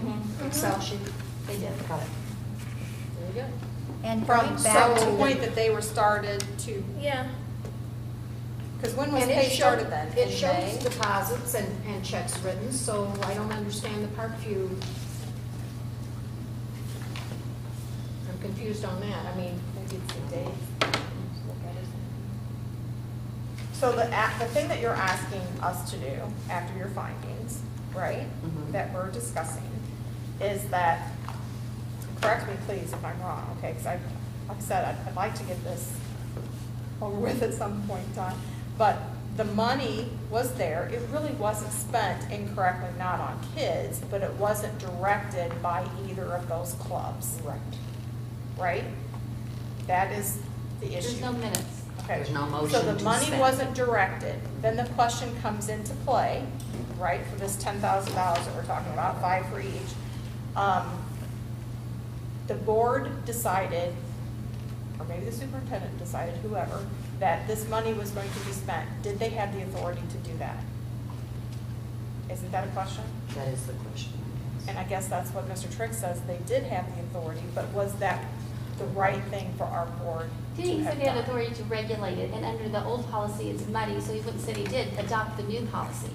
Excel sheet? They did. Got it. There you go. And From going back the to point that they were started to, Yeah. because when was And it PACE shows, started then? it In shows May? deposits and checks written, so I don't understand the Parkview. I'm confused on that, I mean. Maybe it's the date. So the thing that you're asking us to do after your findings, right, Mhm. that we're discussing, is that, correct me please if I'm wrong, okay, because like I said, I'd like to get this over with at some point in time, but the money was there, it really wasn't spent incorrectly, not on kids, but it wasn't directed by either of those clubs. Right. Right? That is the issue. There's no minutes. Okay. There's no motion So the to money spend. wasn't directed, then the question comes into play, right, for this $10,000 that we're talking about, 5 for each. The board decided, or maybe the superintendent decided, whoever, that this money was going to be spent. Did they have the authority to do that? Isn't that a question? That is the question. And I guess that's what Mr. Trick says, they did have the authority, but was that the right thing for our board to He have said they had done? authority to regulate it, and under the old policy, it's muddy, so he wouldn't say he did adopt the new policy.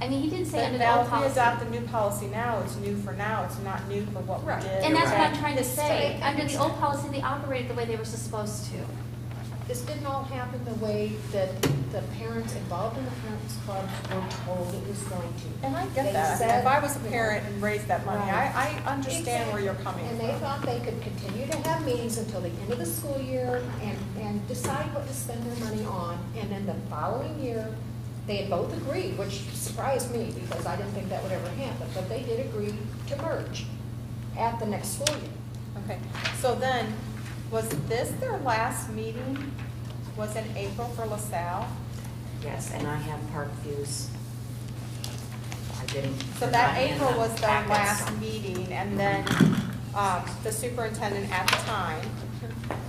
I mean, he didn't say But under the now old if we policy. adopt the new policy now, it's new for now, it's not new for what we Right. did. And that's what I'm Right. trying to say. Right. Under the old policy, they operated the way they were supposed to. This didn't all happen the way that the parents involved in the parents club were told it was going to. And I get They that. I mean, said, if I was a you know, parent and raised that money, I understand where you're coming And from. they thought they could continue to have meetings until the end of the school year and decide what to spend their money on. And then the following year, they had both agreed, which surprised me because I didn't think that would ever happen, but they did agree to merge at the next school year. Okay, so then, was this their last meeting? Was in April for LaSalle? Yes, and I have Parkview's. I didn't. So that April was their last meeting, and then the superintendent at the time,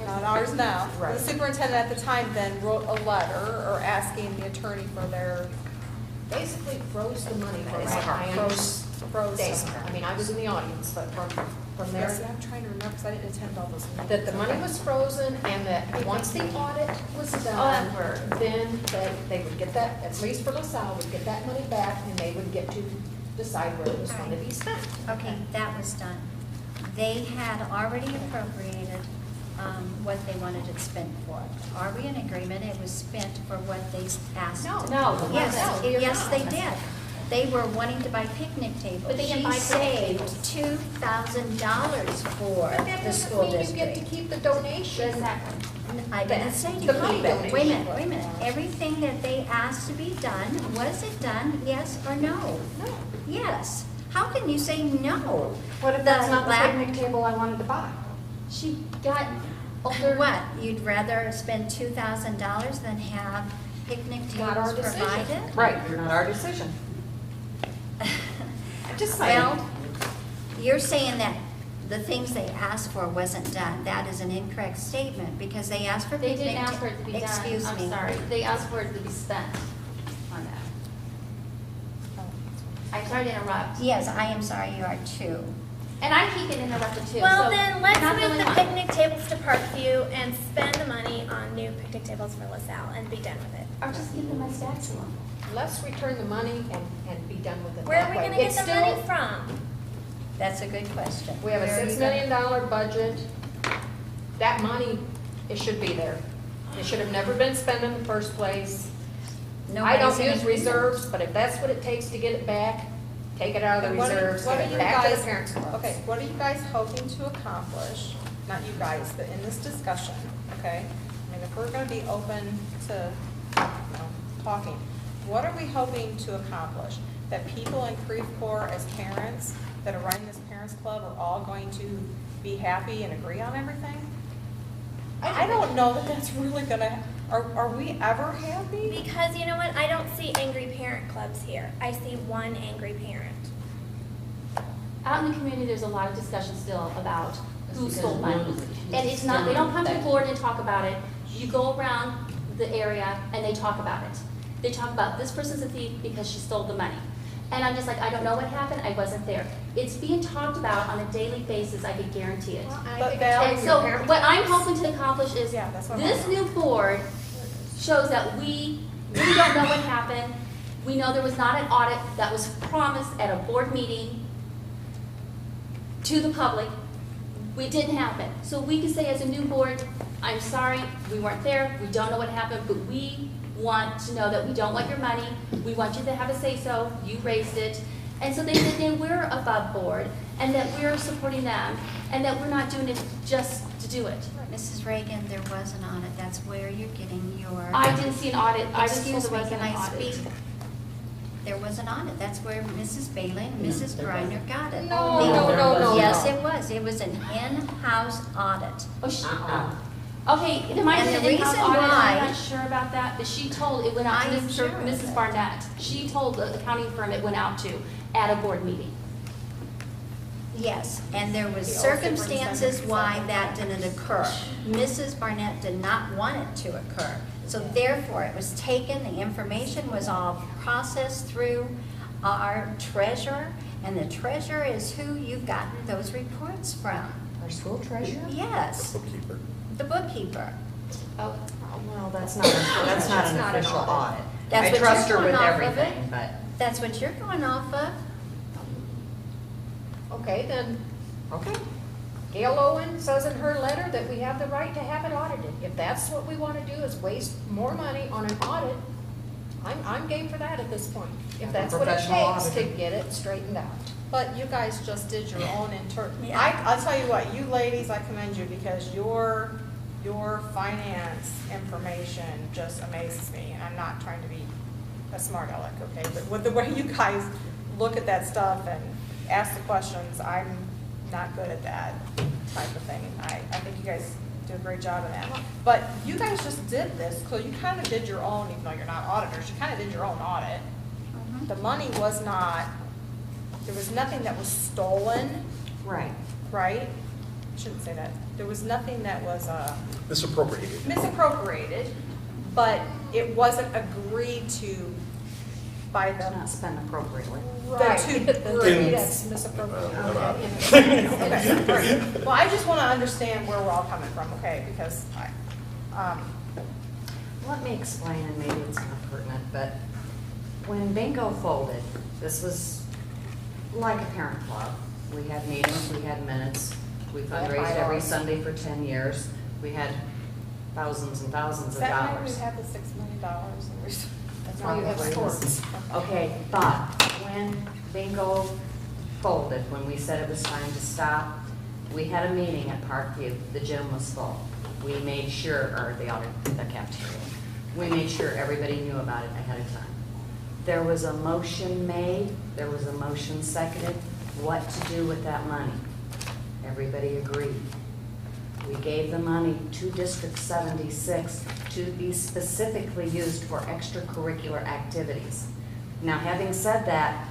not ours now, Right. the superintendent at the time then wrote a letter or asking the attorney for their, Basically froze the money for That is I correct. froze Days. some. I mean, I was in the audience, but from there, See, I'm trying to remember, because I didn't attend all those meetings. that the money was frozen and that once the audit was done, then they would get that, at least for LaSalle, would get that money back and they would get to decide where it was going to be spent. Okay, that was done. They had already appropriated what they wanted it spent for. Are we in agreement it was spent for what they asked? No. No. Yes, No, you're yes, not. they did. They were wanting to buy picnic tables. But they can buy She picnic saved tables. $2,000 for But that the doesn't school mean you get to district. keep the donation. Exactly. I didn't say to The keep money it. donation. Wait a minute. Everything that they asked to be done, was it done, yes or no? No. Yes. How can you say no? What if that's not the lab- picnic table I wanted to buy? She got older. What, you'd rather spend $2,000 than have picnic Not our tables decision. provided? Right, not our decision. I'm just saying. Well, you're saying that the things they asked for wasn't done. That is an incorrect statement, because they asked for They picnic. didn't ask for it to be done. Excuse me. I'm sorry. They asked for it to be spent on that. I'm sorry to interrupt. Yes, I am sorry, you are too. And I keep getting interrupted too. Well, so then let's not move only the one. picnic tables to Parkview and spend the money on new picnic tables for LaSalle and be done with it. Or just give them my stats to them. Let's return the money and be done with it Where are that we way. gonna get It's the still- money from? That's a good question. We have a Where are $6 you gonna- million budget. That money, it should be there. It should have never been spent in the first place. I don't Nobody's in use agreement. reserves, but if that's what it takes to get it back, take it out of the And what are- reserves, what give are it you back to guys- the parents' club. Okay, what are you guys hoping to accomplish? Not you guys, but in this discussion, okay? I mean, if we're gonna be open to, talking, what are we hoping to accomplish? That people in Creve Coeur as parents that are running this parents club are all going to be happy and agree on everything? I don't know that that's really gonna, are we ever happy? Because you know what? I don't see angry parent clubs here. I see one angry parent. Out in the community, there's a lot of discussion still about who stole money. And it's not, they don't come to the board and talk about it. You go around the area and they talk about it. They talk about this person's a thief because she stole the money. And I'm just like, I don't know what happened, I wasn't there. It's being talked about on a daily basis, I could guarantee it. Well, I But think Val- it's And on so your parents' what I'm clubs. hoping to accomplish is, Yeah, that's what I'm this hoping. new board shows that we don't know what happened. We know there was not an audit that was promised at a board meeting to the public. We didn't happen. So we can say as a new board, I'm sorry, we weren't there, we don't know what happened, but we want to know that we don't want your money. We want you to have a say-so, you raised it, And so they we're above board, and that we're supporting them, and that we're not doing it just to do it. Mrs. Reagan, there was an audit. That's where you're getting your. I didn't see an audit. I just told Excuse there me, wasn't can an I audit. speak? There was an audit. That's where Mrs. Bailey and Mrs. Griner got it. No, The- no. Yes, it was. It was an in-house audit. Oh, okay, it might And have the been in-house reason audit, why- I'm not sure about that, but she told, it went out I to am sure of Mrs. it. Barnett. She told the accounting firm it went out to at a board meeting. Yes, and there was The old circumstances superintendent why said that didn't occur. Mrs. Barnett did not want it to occur. So therefore, it was taken, the information was all processed through our treasurer, and the treasurer is who you've gotten those reports from. Our school treasurer? Yes, Bookkeeper. the bookkeeper. Oh, Well, that's not an official audit. That's I what trust you're her with going off of it. everything, but, That's what you're going off of. Okay, then, okay. Gail Owen says in her letter that we have the right to have it audited. If that's what we want to do is waste more money on an audit, I'm game for that at this point. If that's what it Professional takes to auditor. get it straightened out. But you guys just did your own Yeah. I'll tell you what, you ladies, I commend you because your finance information just amazes me. And I'm not trying to be a smart aleck, okay? But with the way you guys look at that stuff and ask the questions, I'm not good at that type of thing. And I think you guys do a great job of that. But you guys just did this, so you kind of did your own, even though you're not auditors, you kind of did your own audit. Mhm. The money was not, there was nothing that was stolen, right. right? Shouldn't say that. There was nothing that was Misappropriated. misappropriated, but it wasn't agreed to by It's the, not spent appropriately. the two In- That's misappropriated. I'm out. Okay, all right. Well, I just want to understand where we're all coming from, okay? Because Let me explain, and maybe it's not pertinent, but when Bingo folded, this was like a parent club. We had meetings, we had minutes, we fundraised every Sunday for 10 years. We had thousands and thousands is of that why we dollars. had the $6 million? And That's Now you have probably sports. Okay, but when Bingo folded, when we said it was time to stop, we had a meeting at Parkview. The gym was full. We made sure, or the cafeteria, we made sure everybody knew about it ahead of time. There was a motion made, there was a motion seconded, what to do with that money. Everybody agreed. We gave the money to District 76 to be specifically used for extracurricular activities. Now, having said that,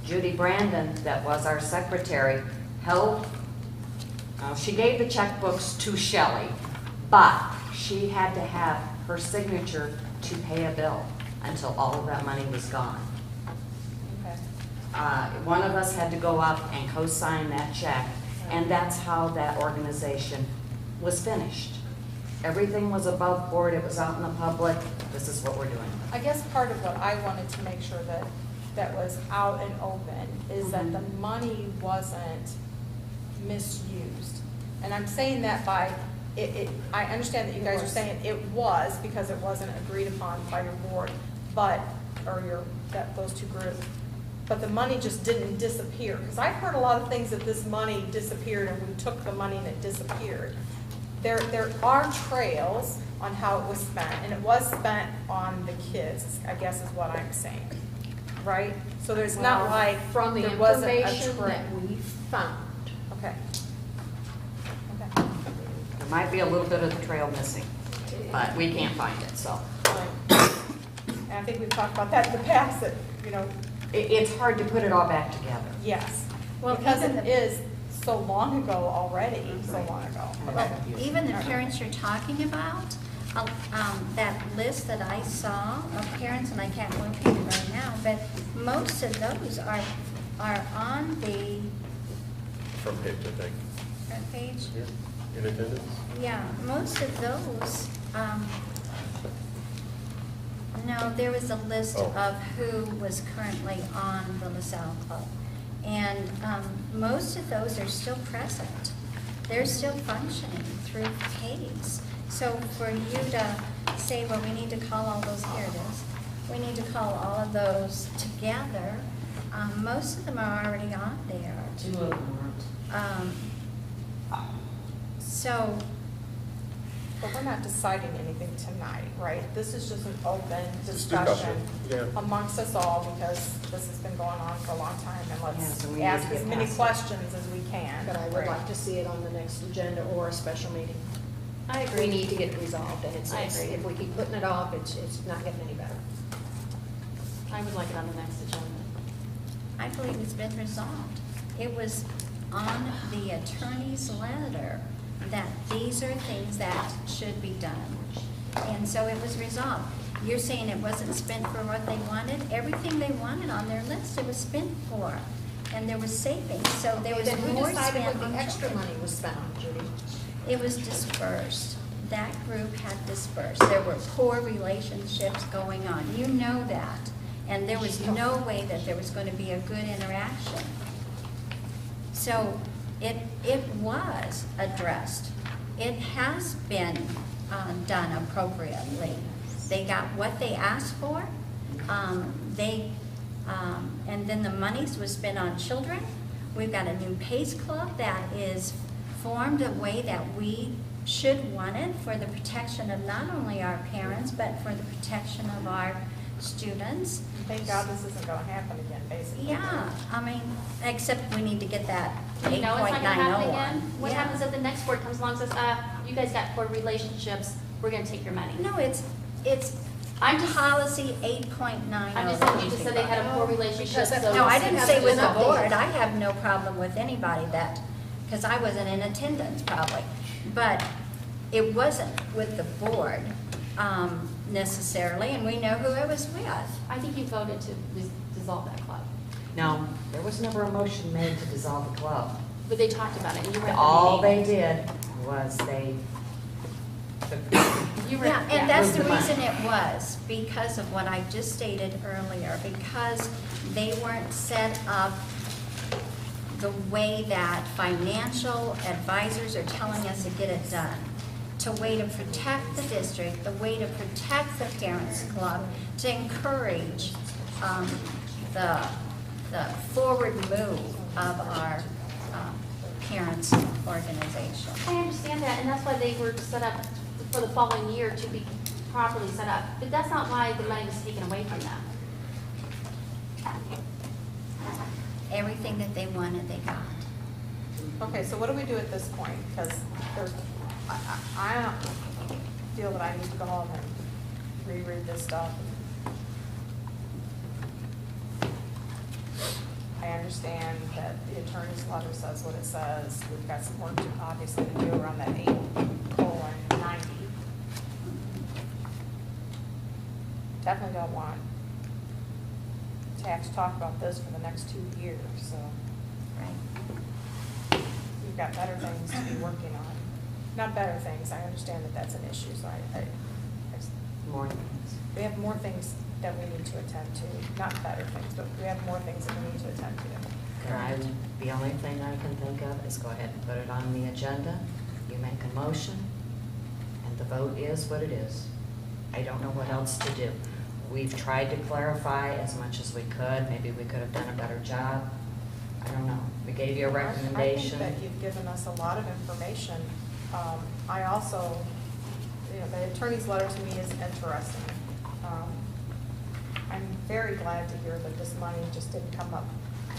Judy Brandon, that was our secretary, she gave the checkbooks to Shelley, but she had to have her signature to pay a bill until all of that money was gone. Okay. One of us had to go up and co-sign that check, and that's how that organization was finished. Everything was above board, it was out in the public, this is what we're doing. I guess part of what I wanted to make sure that was out and open is that the money wasn't misused. And I'm saying that by, I understand that you guys are saying it was because it wasn't agreed upon by your board, those two groups. But the money just didn't disappear. Because I've heard a lot of things that this money disappeared and we took the money and it disappeared. There are trails on how it was spent, and it was spent on the kids, I guess is what I'm saying, right? So there's not Well, like, from the there wasn't a information trail. that we found. Okay. Okay. There might be a little bit of the trail missing, but we can't find it, so. Right. And I think we've talked about that in the past, that, It's hard to put it all back together. yes. Well, Because even it is so long ago already, so long ago. Okay. Even the parents you're talking about, that list that I saw of parents, and I can't locate it right now, but most of those are on the Front page, I think. front page. In attendance? Yeah, most of those, no, there was a list Oh. of who was currently on the LaSalle Club. And most of those are still present. They're still functioning through Katie's. So for you to say, well, we need to call all those, here it is, we need to call all of those together, Most of them are already on there. 2 of them aren't. So, But we're not deciding anything tonight, right? This is just an open discussion, discussion yeah. amongst us all, because this has been going on for a long time, and Yes, let's and we need ask to as get many past it. questions as we can. But I would Right. like to see it on the next agenda or a special meeting. I We agree. need to get it resolved, and I agree. if we keep putting it off, it's not getting any better. I would like it on the next agenda. I believe it's been resolved. It was on the attorney's letter that these are things that should be done. And so it was resolved. You're saying it wasn't spent for what they wanted? Everything they wanted on their list, it was spent for. And there was savings, so there was Then who more decided spent what on the extra children. money was spent on, Judy? It was dispersed. That group had dispersed. There were poor relationships going on. You know that. And there was no way that there was going to be a good interaction. So it was addressed. It has been done appropriately. They got what they asked for. And then the monies was spent on children. We've got a new PACE club that is formed a way that we should want it for the protection of not only our parents, but for the protection of our students. Thank God this isn't gonna happen again, basically. Yeah, I mean, except we need to get that You know it's not gonna happen 8.901. again? What Yeah. happens if the next board comes along and says, you guys got poor relationships, we're gonna take your money? No, it's I'm just, policy 8.90. I'm just saying, you just said they had a poor relationship, Because so. No, I didn't say with the Hasn't been board. updated. I have no problem with anybody that, because I wasn't in attendance probably. But it wasn't with the board necessarily, and we know who it was with. I think you voted to dissolve that club, No, there was never a motion made to dissolve the club. but they talked about it, and you were at the All they meeting. did was they, You were, Yeah, and that's the Move the money. reason it was, because of what I just stated earlier, because they weren't set up the way that financial advisors are telling us to get it done. To way to protect the district, the way to protect the parents club, to encourage the forward move of our parents organization. I understand that, and that's why they were set up for the following year to be properly set up, but that's not why the money was taken away from them. Everything that they wanted, they got. Okay, so what do we do at this point? Because there's, I don't feel that I need to go home and reread this stuff. I understand that the attorney's letter says what it says. We've got some work to obviously to do around that 8:90. Definitely don't want to have to talk about this for the next 2 years, so. Right. We've got better things to be working on. Not better things, I understand that that's an issue, so more things. we have more things that we need to attend to. Not better things, but we have more things that we need to attend to. The only thing I can think of is go ahead and put it on the agenda. You make a motion, and the vote is what it is. I don't know what else to do. We've tried to clarify as much as we could. Maybe we could have done a better job. I don't know. We gave you a recommendation. I think that you've given us a lot of information. I also, the attorney's letter to me is interesting. I'm very glad to hear that this money just didn't come up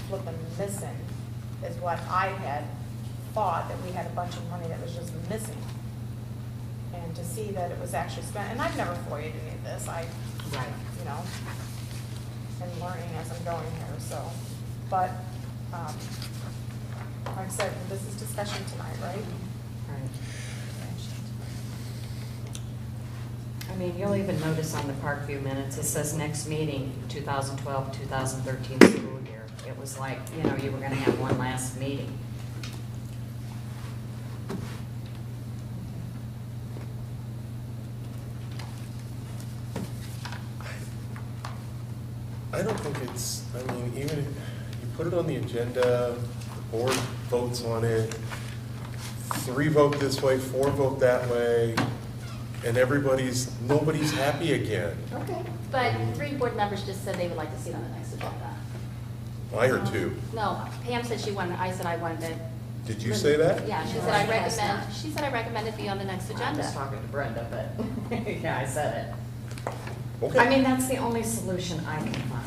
flipping missing, is what I had thought, that we had a bunch of money that was just missing. And to see that it was actually spent, and I've never FOIA'd any of this, Right. and learning as I'm going here, so, but, like I said, this is discussion tonight, right? Right. I mean, you'll even notice on the Parkview minutes, it says next meeting, 2012-2013 school year. It was like, you were going to have one last meeting. I don't think it's, even if you put it on the agenda, the board votes on it, 3 vote this way, 4 vote that way, and nobody's happy again. Okay. But 3 board members just said they would like to see it on the next agenda. I heard 2. No, Pam said she wanted, I said I wanted it. Did you say that? Yeah, she No, said I she has recommend, not. she said I recommend it be on the next I'm agenda. just talking to Brenda, but, yeah, I said it. Okay. I mean, that's the only solution I can find.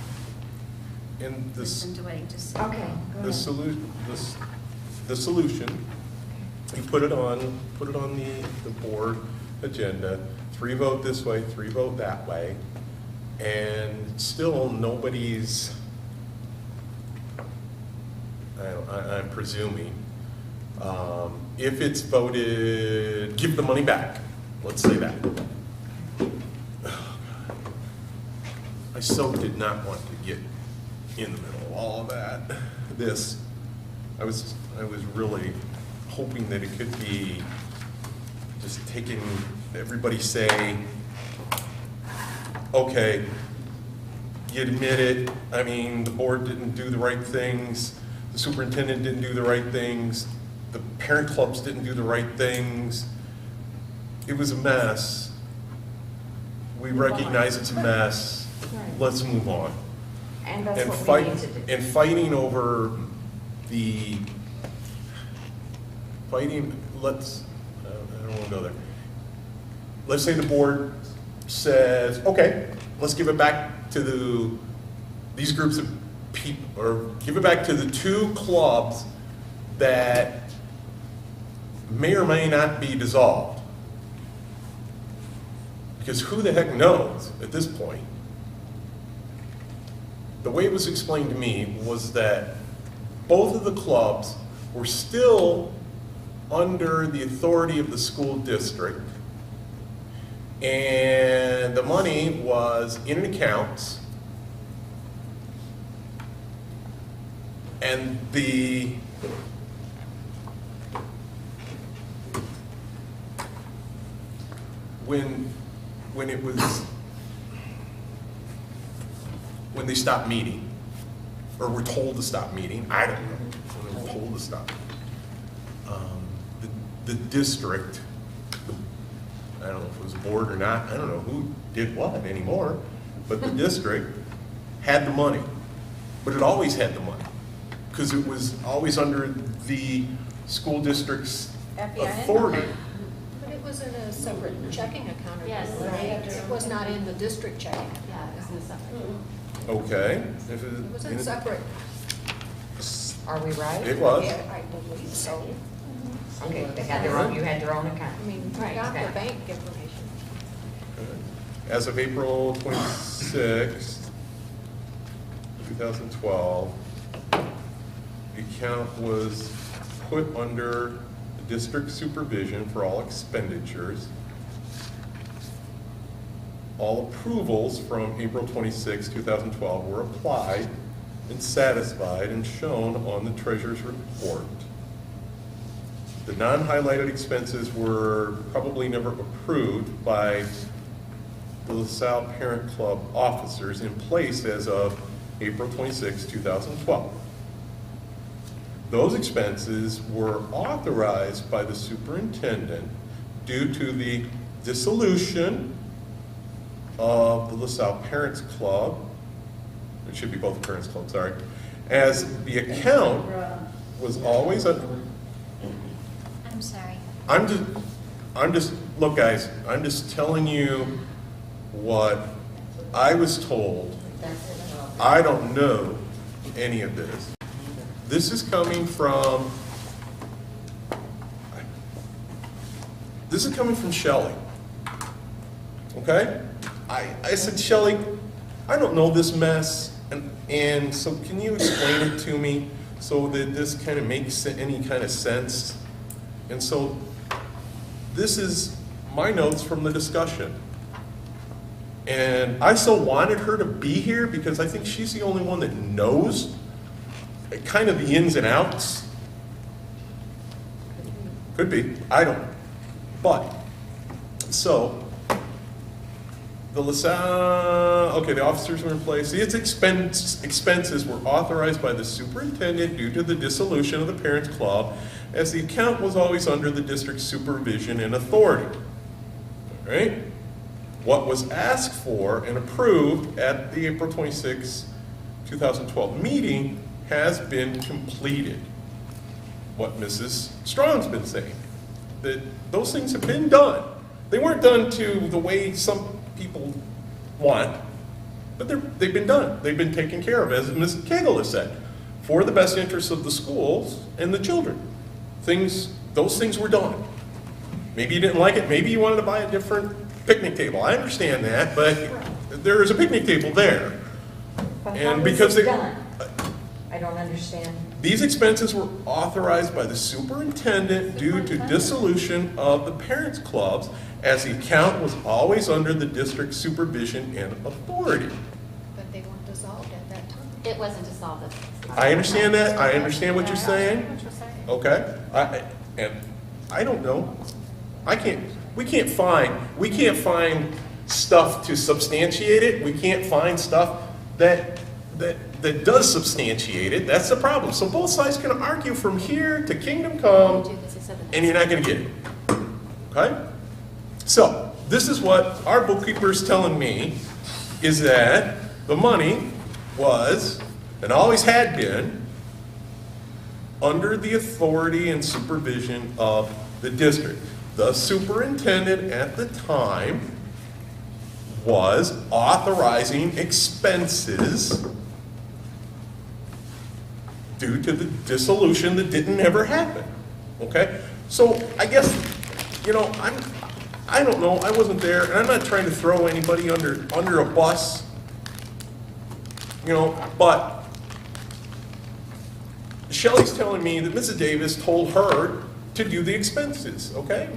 And this, Listen to what he just said. Okay, go the ahead. solution, you put it on the board agenda, 3 vote this way, 3 vote that way, and still nobody's, I'm presuming, if it's voted, give the money back, let's say that. I so did not want to get in the middle of all of that. I was really hoping that it could be just taking, everybody say, okay, you admit it, I mean, the board didn't do the right things, the superintendent didn't do the right things, the parent clubs didn't do the right things. It was a mess. We recognize it's a mess. Let's move on. And that's And what we need to do. and fighting over let's, I don't want to go there. Let's say the board says, okay, let's give it back to these groups of people, or give it back to the 2 clubs that may or may not be dissolved. Because who the heck knows at this point? The way it was explained to me was that both of the clubs were still under the authority of the school district, and the money was in accounts, and when they stopped meeting, or were told to stop meeting, I don't know, when they were told to stop. The district, I don't know if it was a board or not, I don't know who did what anymore, but the district had the money, but it always had the money, because it was always under the school district's FEIN? authority. But it was in a separate checking account, or Yes. it was not in the district checking account. Yeah, it's in the separate. Okay. If It was in separate. Are we right? It was. Yeah, I believe so. Okay, they had their own, you had your own account. I mean, I got the bank information. As of April 26th, 2012, the account was put under the district supervision for all expenditures. All approvals from April 26, 2012 were applied and satisfied and shown on the treasurer's report. The non-highlighted expenses were probably never approved by the LaSalle Parent Club officers in place as of April 26, 2012. Those expenses were authorized by the superintendent due to the dissolution of the LaSalle Parents Club, it should be both Parents Club, sorry, as the account was always under. I'm sorry. Look guys, I'm just telling you what I was told. I don't know any of this. This is coming from Shelley. Okay? I said, Shelley, I don't know this mess, and so can you explain it to me so that this kind of makes any kind of sense? And so this is my notes from the discussion. And I so wanted her to be here because I think she's the only one that knows kind of the ins and outs. Could be, I don't know. But, so, the LaSalle, okay, the officers were in place. Its expenses were authorized by the superintendent due to the dissolution of the Parents Club, as the account was always under the district's supervision and authority. All right? What was asked for and approved at the April 26, 2012 meeting has been completed. What Mrs. Strong's been saying, that those things have been done. They weren't done to the way some people want, but they've been done. They've been taken care of, as Ms. Cagle has said, for the best interests of the schools and the children. Those things were done. Maybe you didn't like it. Maybe you wanted to buy a different picnic table. I understand that, but there is a picnic table there. But And how because is it they- done? I don't understand. These expenses were authorized by the superintendent due to dissolution of the parents' clubs, as the account was always under the district's supervision and authority. But they weren't dissolved at that time. It wasn't dissolved. I understand that. I understand what you're saying. What you're saying. Okay? And I don't know. We can't find stuff to substantiate it. We can't find stuff that does substantiate it. That's the problem. So both sides can argue from here to kingdom come, and you're not going to get it. Okay? So this is what our bookkeeper is telling me, is that the money was, and always had been, under the authority and supervision of the district. The superintendent at the time was authorizing expenses due to the dissolution that didn't ever happen. Okay? So I guess, I don't know, I wasn't there, and I'm not trying to throw anybody under a bus, but Shelley's telling me that Mrs. Davis told her to do the expenses, okay?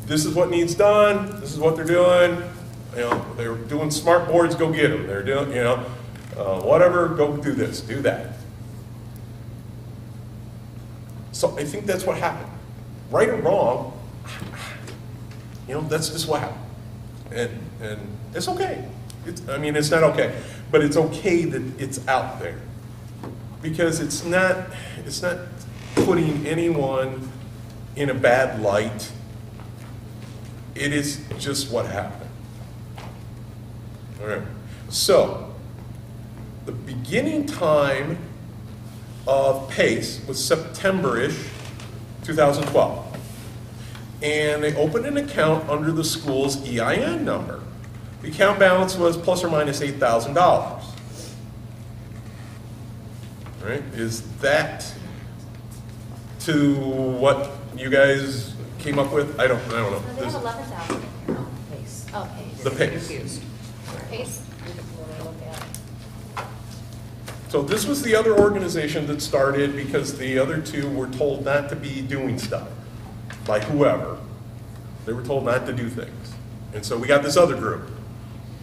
This is what needs done, this is what they're doing, they're doing smart boards, go get them. They're doing, whatever, go do this, do that. So I think that's what happened. Right or wrong, that's just what happened. And it's okay. It's not okay, but it's okay that it's out there. Because it's not putting anyone in a bad light. It is just what happened. All right. So the beginning time of PACE was September-ish 2012. And they opened an account under the school's EIN number. The account balance was plus or minus $8,000. Right? Is that to what you guys came up with? I don't know. No, they have 11,000 in here. Pace. Oh, PACE. The PACE. Confused. PACE. So this was the other organization that started because the other two were told not to be doing stuff by whoever. They were told not to do things. And so we got this other group.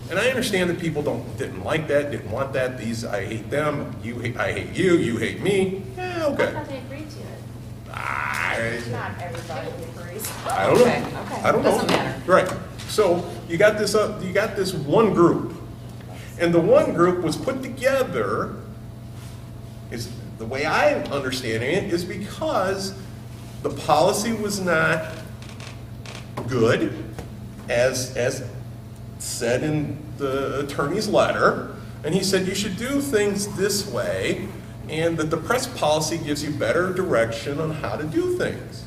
And I understand that people didn't like that, didn't want that. I hate them, I hate you, you hate me. Yeah, I okay. thought they agreed to it. Not everybody agrees. I don't know. Okay. I don't know. Doesn't matter. Right. So you got this one group, and the one group was put together. Is the way I'm understanding it is because the policy was not good, as said in the attorney's letter, and he said you should do things this way, and that the press policy gives you better direction on how to do things.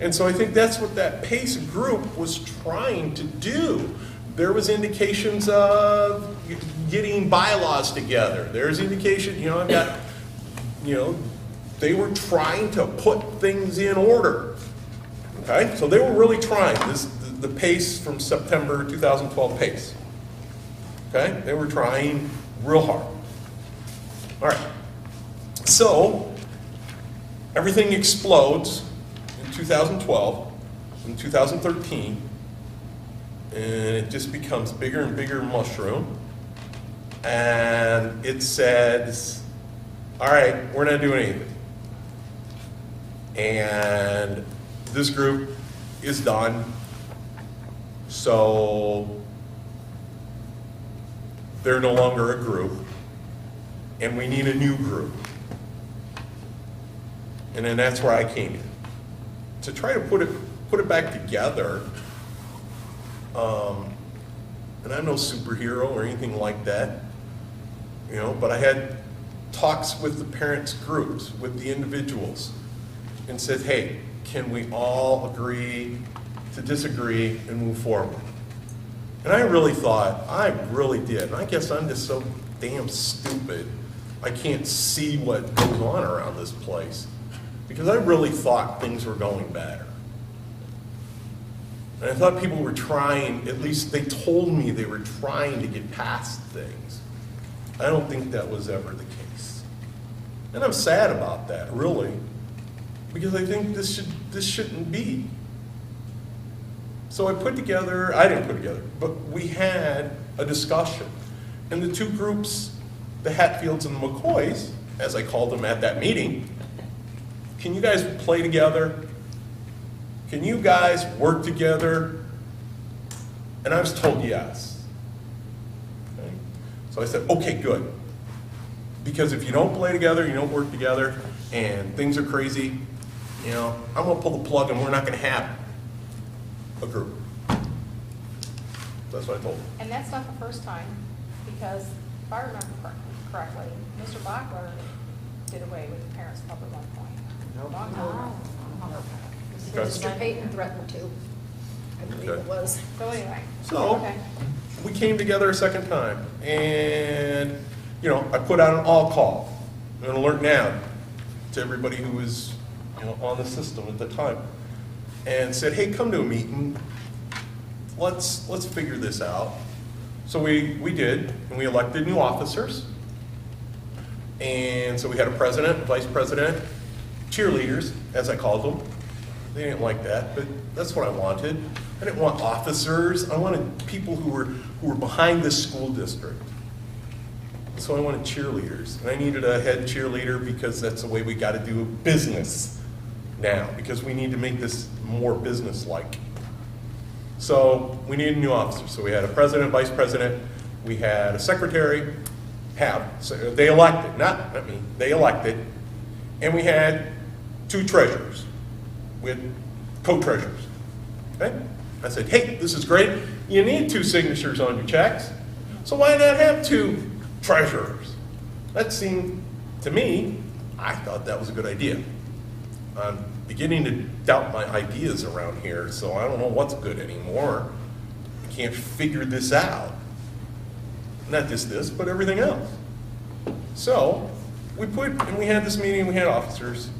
And so I think that's what that PACE group was trying to do. There was indications of getting bylaws together. There's indication, they were trying to put things in order. Okay, so they were really trying. The PACE from September 2012 PACE. Okay, they were trying real hard. All right, so everything explodes in 2012, in 2013, and it just becomes bigger and bigger mushroom. And it says, all right, we're not doing anything. And this group is done. So they're no longer a group, and we need a new group. And then that's where I came in, to try to put it back together. And I'm no superhero or anything like that, but I had talks with the parents' groups, with the individuals, and said, hey, can we all agree to disagree and move forward? And I really did, and I guess I'm just so damn stupid, I can't see what goes on around this place, because I really thought things were going better. And I thought people were trying, at least they told me they were trying to get past things. I don't think that was ever the case. And I'm sad about that, really, because I think this shouldn't be. So I didn't put together, but we had a discussion. And the two groups, the Hatfields and the McCoys, as I called them at that meeting, can you guys play together? Can you guys work together? And I was told yes. Okay? So I said, okay, good. Because if you don't play together, you don't work together, and things are crazy, you know, I'm gonna pull the plug and we're not gonna have a group. That's what I told them. And that's not the first time, because if I remember correctly, Mr. Bachler did away with the parents' club at one point. Long time ago. Because Mr. Payton threatened to, I believe it was. So anyway. So, Okay. we came together a second time, and, you know, I put out an all-call, an alert now to everybody who was, you know, on the system at the time, and said, hey, come to a meeting, let's figure this out. So we did, and we elected new officers, and so we had a president, vice president, cheerleaders, as I called them. They didn't like that, but that's what I wanted. I didn't want officers. I wanted people who were behind this school district. So I wanted cheerleaders, and I needed a head cheerleader because that's the way we got to do business now, because we need to make this more business-like. So we needed a new officer. So we had a president, vice president, we had a secretary, so they elected, not me, they elected, and we had 2 treasurers with co-treasurers, okay? I said, hey, this is great. You need 2 signatures on your checks, so why not have 2 treasurers? That seemed, to me, I thought that was a good idea. I'm beginning to doubt my ideas around here, so I don't know what's good anymore. I can't figure this out. Not just this, but everything else. So we had this meeting, we had officers,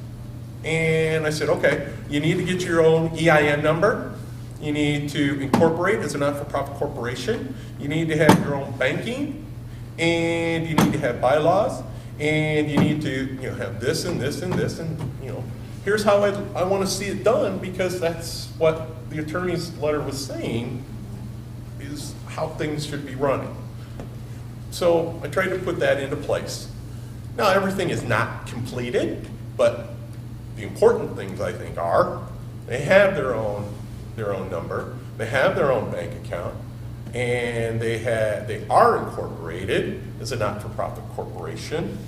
and I said, okay, you need to get your own EIN number. You need to incorporate as a not-for-profit corporation. You need to have your own banking, and you need to have bylaws, and you need to, you know, have this and this and this, and, you know, here's how I want to see it done, because that's what the attorney's letter was saying is how things should be running. So I tried to put that into place. Now, everything is not completed, but the important things, I think, are they have their own number, they have their own bank account, and they are incorporated as a not-for-profit corporation,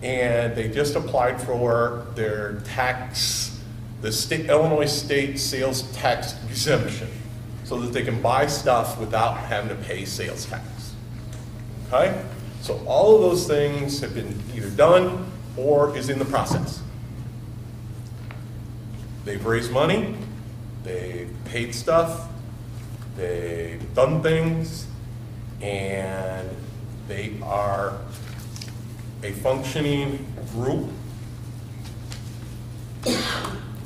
and they just applied for their tax, the Illinois State Sales Tax Exemption, so that they can buy stuff without having to pay sales tax. Okay? So all of those things have been either done or is in the process. They've raised money, they've paid stuff, they've done things, and they are a functioning group.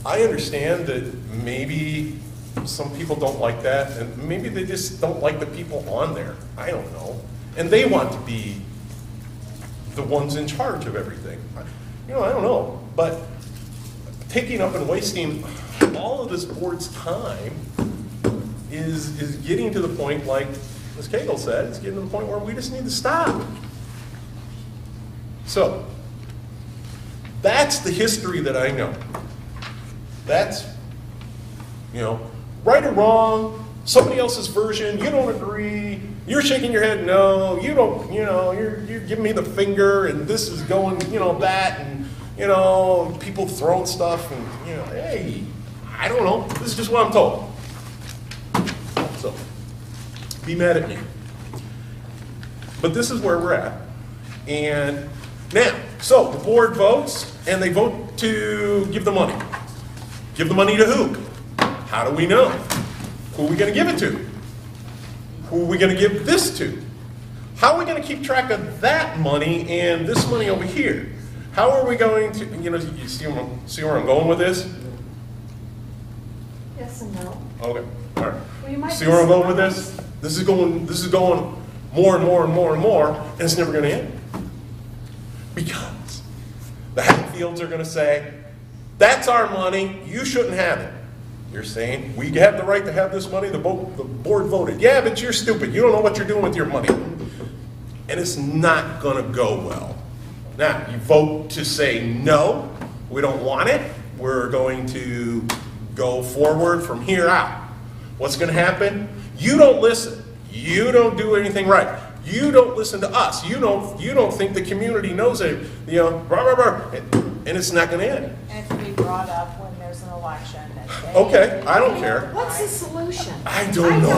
I understand that maybe some people don't like that, and maybe they just don't like the people on there. I don't know. And they want to be the ones in charge of everything. You know, I don't know. But taking up and wasting all of this board's time is getting to the point, like Ms. Cagle said, it's getting to the point where we just need to stop. So, that's the history that I know. That's, you know, right or wrong, somebody else's version, you don't agree, you're shaking your head no, you don't, you know, you're giving me the finger, and this is going, you know, that, and, you know, people throwing stuff, and, you know, hey, I don't know, this is just what I'm told. So, be mad at me. But this is where we're at. And now, So the board votes, and they vote to give the money. Give the money to who? How do we know? Who are we going to give it to? Who are we going to give this to? How are we going to keep track of that money and this money over here? How are we going to, you see where I'm going with this? Yes and no. Okay, all right. Well, you might See be where I'm going with this? surprised. This is going more and more and more and more, and it's never going to end. Because the Hatfields are going to say, that's our money, you shouldn't have it. You're saying, we have the right to have this money, the board voted. Yeah, but you're stupid, you don't know what you're doing with your money. And it's not going to go well. Now, you vote to say, no, we don't want it, we're going to go forward from here out. What's going to happen? You don't listen. You don't do anything right. You don't listen to us. You don't think the community knows it. Blah, blah, blah. And it's not going to end. And it can be brought up when there's an election. Okay, I don't care. What's the solution? I don't know.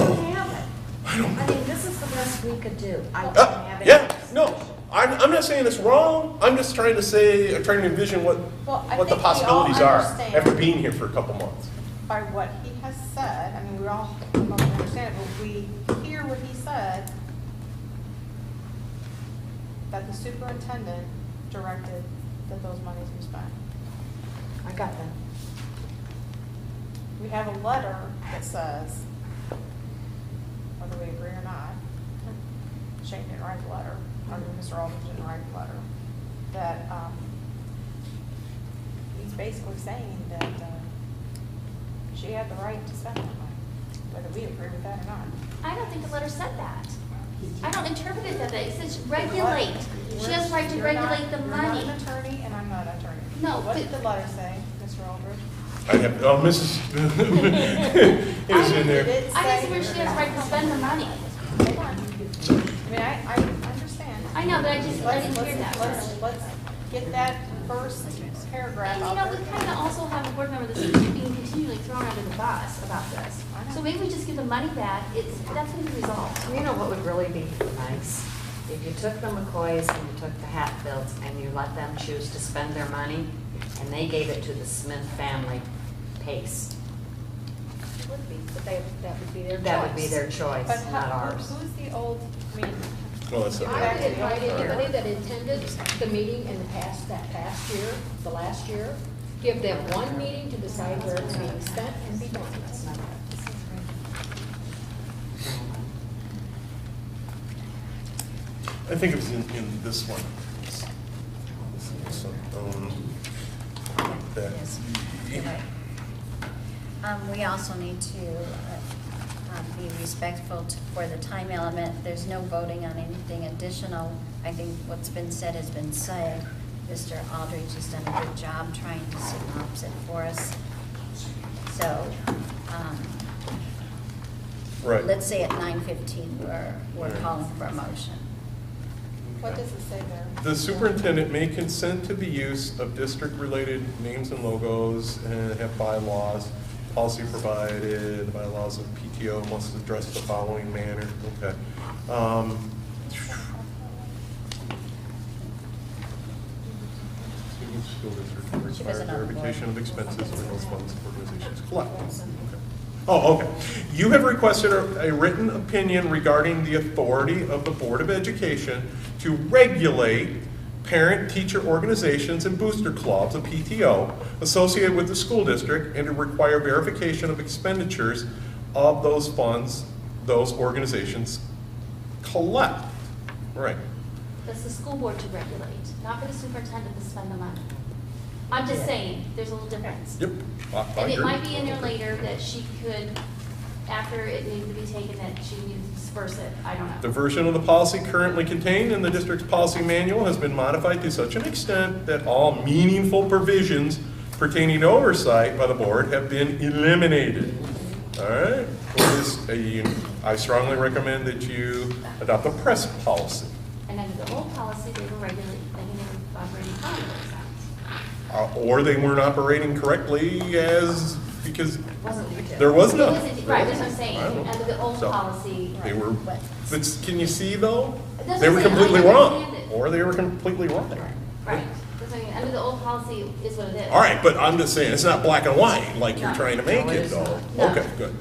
I don't have it. I mean, this is the best we could do. I don't have it. Yeah, no. I'm not saying it's wrong. I'm just trying to envision what I the think we all possibilities are understand. after being here for a couple months. By what he has said, I mean, we all understand it, but we hear what he said, that the superintendent directed that those monies be spent. I got that. We have a letter that says, whether we agree or not, Shane didn't write the letter, or Mr. Aldridge didn't write the letter, that he's basically saying that she had the right to spend that money, whether we agree with that or not. I don't think the letter said that. I don't interpret it that way. It says regulate. She has the right to regulate the money. You're not an attorney, and I'm not an attorney. No, What but- did the letter say, Mr. Aldridge? I have, Mrs. is in there. Did it I just say- where she has the right to spend the money. Hold on. I mean, I understand. I know, but I didn't hear that Let's get that first paragraph And out you know, there. we kind of also have a board member that's being continually thrown under the bus about this. So maybe we just give the money back, that's going to be resolved. You know what would really be nice? If you took the McCoys and you took the Hatfields and you let them choose to spend their money and they gave it to the Smith family pace. It would be, but that would be their choice. That would be their choice, But not ours. who's the old, I mean, Well, that's not I would right. invite anybody that attended the meeting in that past year, the last year, give them one meeting to decide where it's being spent and be done. That's not right. I think it was in this one. So, that- Yes, you're right. We also need to be respectful for the time element. There's no voting on anything additional. I think what's been said has been said. Mr. Aldridge has done a good job trying to synopsis it for us. So, Right. let's say at 9:15, we're calling for a motion. what does it say there? The superintendent may consent to the use of district-related names and logos and have bylaws. Policy provided, the bylaws of PTO must address the following manner. Okay. School district She require wasn't on the board. verification of expenses for those funds organizations collect. Okay. Oh, okay. You have requested a written opinion regarding the authority of the Board of Education to regulate parent-teacher organizations and booster clubs, a PTO, associated with the school district, and to require verification of expenditures of those funds those organizations collect. Right. That's the school board to regulate, not for the superintendent to spend the money. I'm just saying, there's a little difference. Yep. I And it agree. might be in there later that she could, after it needs to be taken, that she needs to disperse it, I don't The know. version of the policy currently contained in the district's policy manual has been modified to such an extent that all meaningful provisions pertaining to oversight by the board have been eliminated. All right? I strongly recommend that you adopt a press policy. And under the old policy, they were regulating, they were operating contract signs. Or they weren't operating correctly because Wasn't detailed. there was It none. wasn't- Right, that's what I'm saying, I don't know. under the old So, policy. They were, But- but can you see though? That's They what were I'm saying, I completely wrong, understand it. or they were completely wrong. Right. policy is what it is. All right, but I'm just saying, it's not black and white like you're No. trying to make No, it it, is though. not. Okay, good.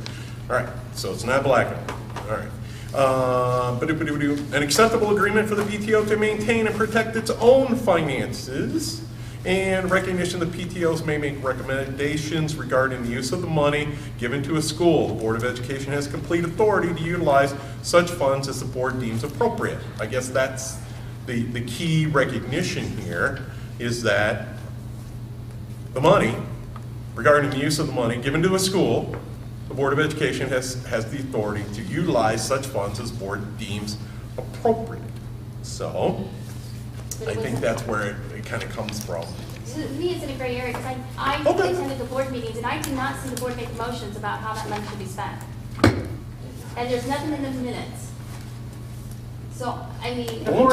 All right, so it's not black and white, all right. An acceptable agreement for the PTO to maintain and protect its own finances, and recognition that PTOs may make recommendations regarding the use of the money given to a school. The Board of Education has complete authority to utilize such funds as the board deems appropriate. I guess that's the key recognition here, is that the money, regarding the use of the money given to a school, the Board of Education has the authority to utilize such funds as the board deems appropriate. So, I think that's where it kind of comes from. To me, it's in a gray area, because I Okay. attended the board meetings, and I did not see the board make motions about how that money should be spent. And there's nothing in the minutes. So, I mean. Don't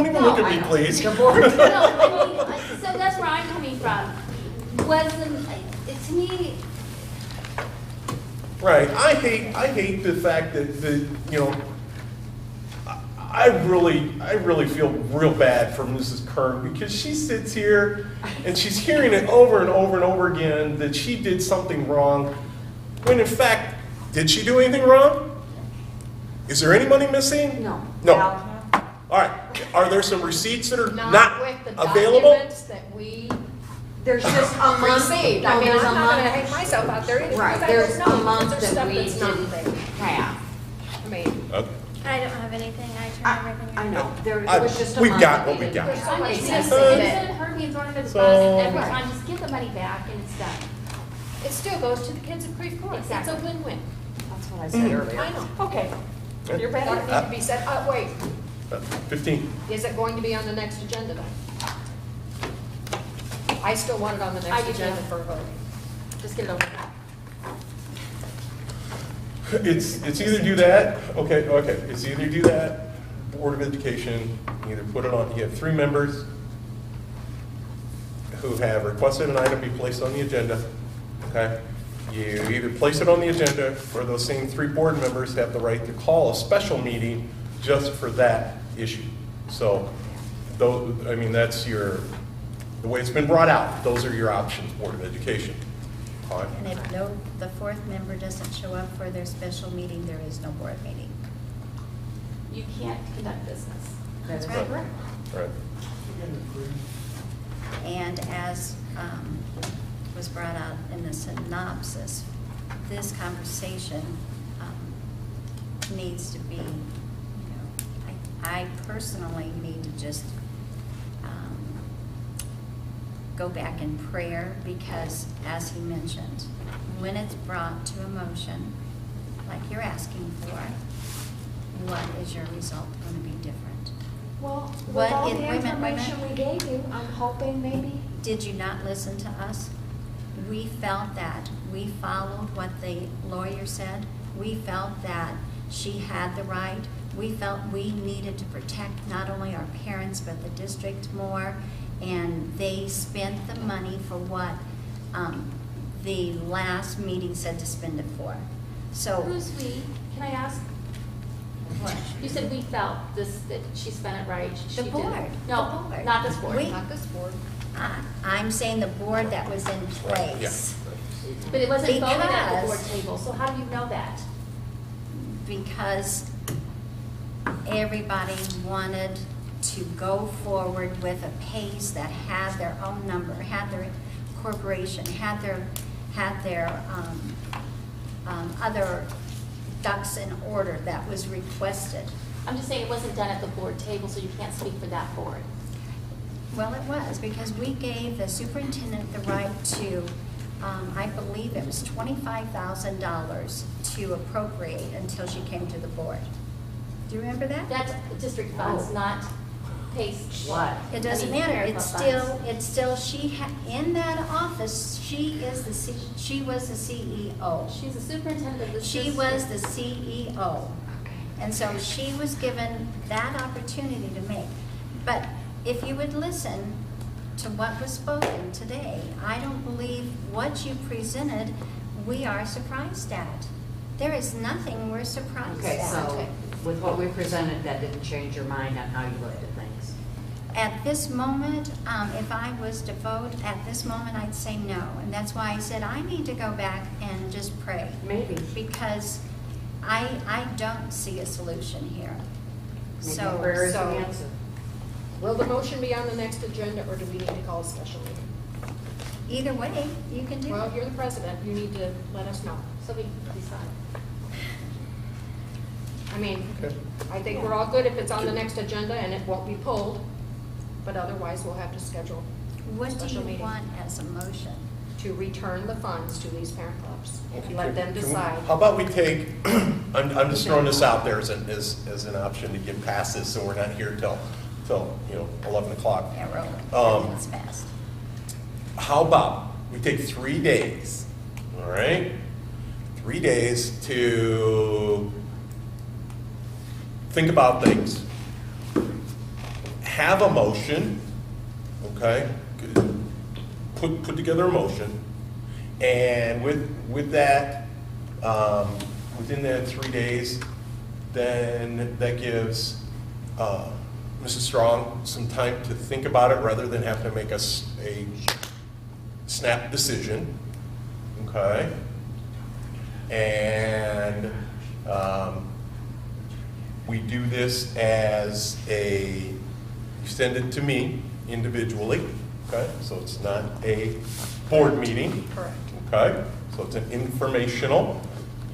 even look at me, please. No, I mean, so that's where I'm coming from. To me, Right, I hate the fact that, you know, I really feel real bad for Mrs. Kern, because she sits here and she's hearing it over and over and over again that she did something wrong, when in fact, did she do anything wrong? Is there any money missing? No. No. Now, All right, are there some receipts that are not not with the available? documents that we There's just a month. received. I No, mean, there's a I'm not gonna month. hang myself out there either. Right, because I there's don't know, a month because that there's we stuff that's not didn't there. have. I mean, Okay. I don't have anything, I turned everything in. I know, there I- was just a we've month. got that what we we didn't got. have. I'm Somebody just says saying, that. instead of her being thrown under the So- bus every time, just give the money back and it's done. it still goes to the kids of Creve Coeur. It's a Exactly. win-win. That's what I said earlier. I know, okay. You're Okay. better need to be said, wait, 15. is it going to be on the next agenda then? I still want it on the I next do agenda too. for a vote. Just get it over with. It's either do that, okay, it's either do that, Board of Education, either put it on, you have 3 members who have requested an item be placed on the agenda, okay? You either place it on the agenda, or those same 3 board members have the right to call a special meeting just for that issue. So, though, I mean, that's the way it's been brought out, those are your options, Board of Education. All right? And if the 4th member doesn't show up for their special meeting, there is no board meeting. You can't conduct business. That's Right. right. Right. And as was brought out in the synopsis, this conversation needs to be, I personally need to just go back in prayer, because as he mentioned, when it's brought to a motion, like you're asking for, what is your result going to be different? Well, with What all is- the wait a minute, wait a minute. information we gave you, I'm hoping maybe. Did you not listen to us? We felt that. We followed what the lawyer said. We felt that she had the right. We felt we needed to protect not only our parents, but the district more. And they spent the money for what the last meeting said to spend it for. So, Who's we? Can I ask? what? You said we felt that she spent it right. She The did board, it. the No, board. not this board. We- Not this board. I'm saying the board that was in place. But it wasn't voted at the board Because- table, so how do you know that? Because everybody wanted to go forward with a pace that had their own number, had their corporation, had their other ducks in order that was requested. I'm just saying it wasn't done at the board table, so you can't speak for that board. Well, it was, because we gave the superintendent the right to, I believe it was $25,000 to appropriate until she came to the board. Do you remember that? That's district funds, Oh. not PACE. What? It doesn't I mean, matter, ARPA it's funds. still, in that office, she was the CEO. She's the superintendent of the She district. was the CEO. And so she was given that opportunity to make. But if you would listen to what was spoken today, I don't believe what you presented, we are surprised at. There is nothing we're surprised Okay, at. so with what we presented, that didn't change your mind on how you looked at things? At this moment, if I was to vote, at this moment, I'd say no. And that's why I said I need to go back and just pray. Maybe. Because I don't see a solution here. Maybe So, prayer is the answer. Will the motion be on the next agenda, or do we need to call a special meeting? either way, you can do it. Well, you're the president, you need to let us know. So we decide. I mean, Okay. I think we're all good if it's on the next agenda and it won't be pulled, but otherwise we'll have to schedule a What do special you meeting want as a motion? to return the funds to these parent clubs. Okay, Let them can we- decide. How about we take, I'm just throwing this out there as an option to get past this, so we're not here till 11 o'clock. Yeah, rolling. Um, It's fast. How about we take 3 days, all right? 3 days to think about things. Have a motion, okay? Put together a motion. And with that, within that 3 days, then that gives Mrs. Strong some time to think about it rather than have to make a snap decision, okay? And we do this as you send it to me individually, okay? So it's not a board meeting. Correct. Okay, so it's an informational.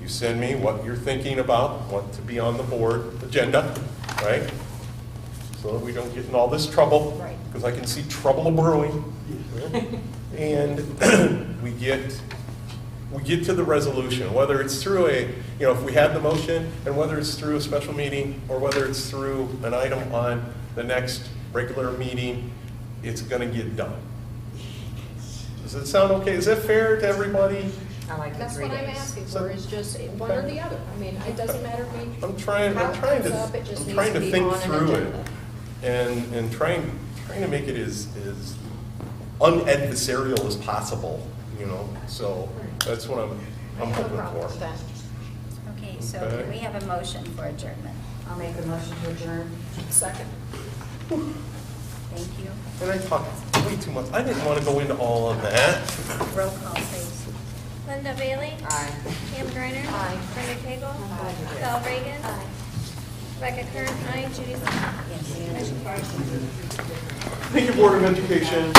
You send me what you're thinking about, what to be on the board agenda, right? So that we don't get in all this trouble. Right. Because I can see trouble brewing. And we get to the resolution, whether it's through if we have the motion, and whether it's through a special meeting, or whether it's through an item on the next regular meeting, it's gonna get done. Does it sound okay? Is that fair to everybody? I like the That's 3 what I'm days. asking for, is just one or the other. I mean, it doesn't matter to me. I'm trying How it to comes up, it just needs to be think on an through it, agenda. and trying to make it as unadversarial as possible, So that's what I'm I have no hoping problem with for. that. Okay, so Okay. we have a motion for adjournment. I'll make a motion to adjourn. Second. Thank you. And I talked way too much. I didn't want to go into all of that. Roll call, please. Linda Bailey. Aye. Pam Griner. Aye. Brenda Cagle. Aye. Val Reagan. Rebecca Kern. Aye. Judy Smith. Yes. Motion carries. Thank you, Board of Education.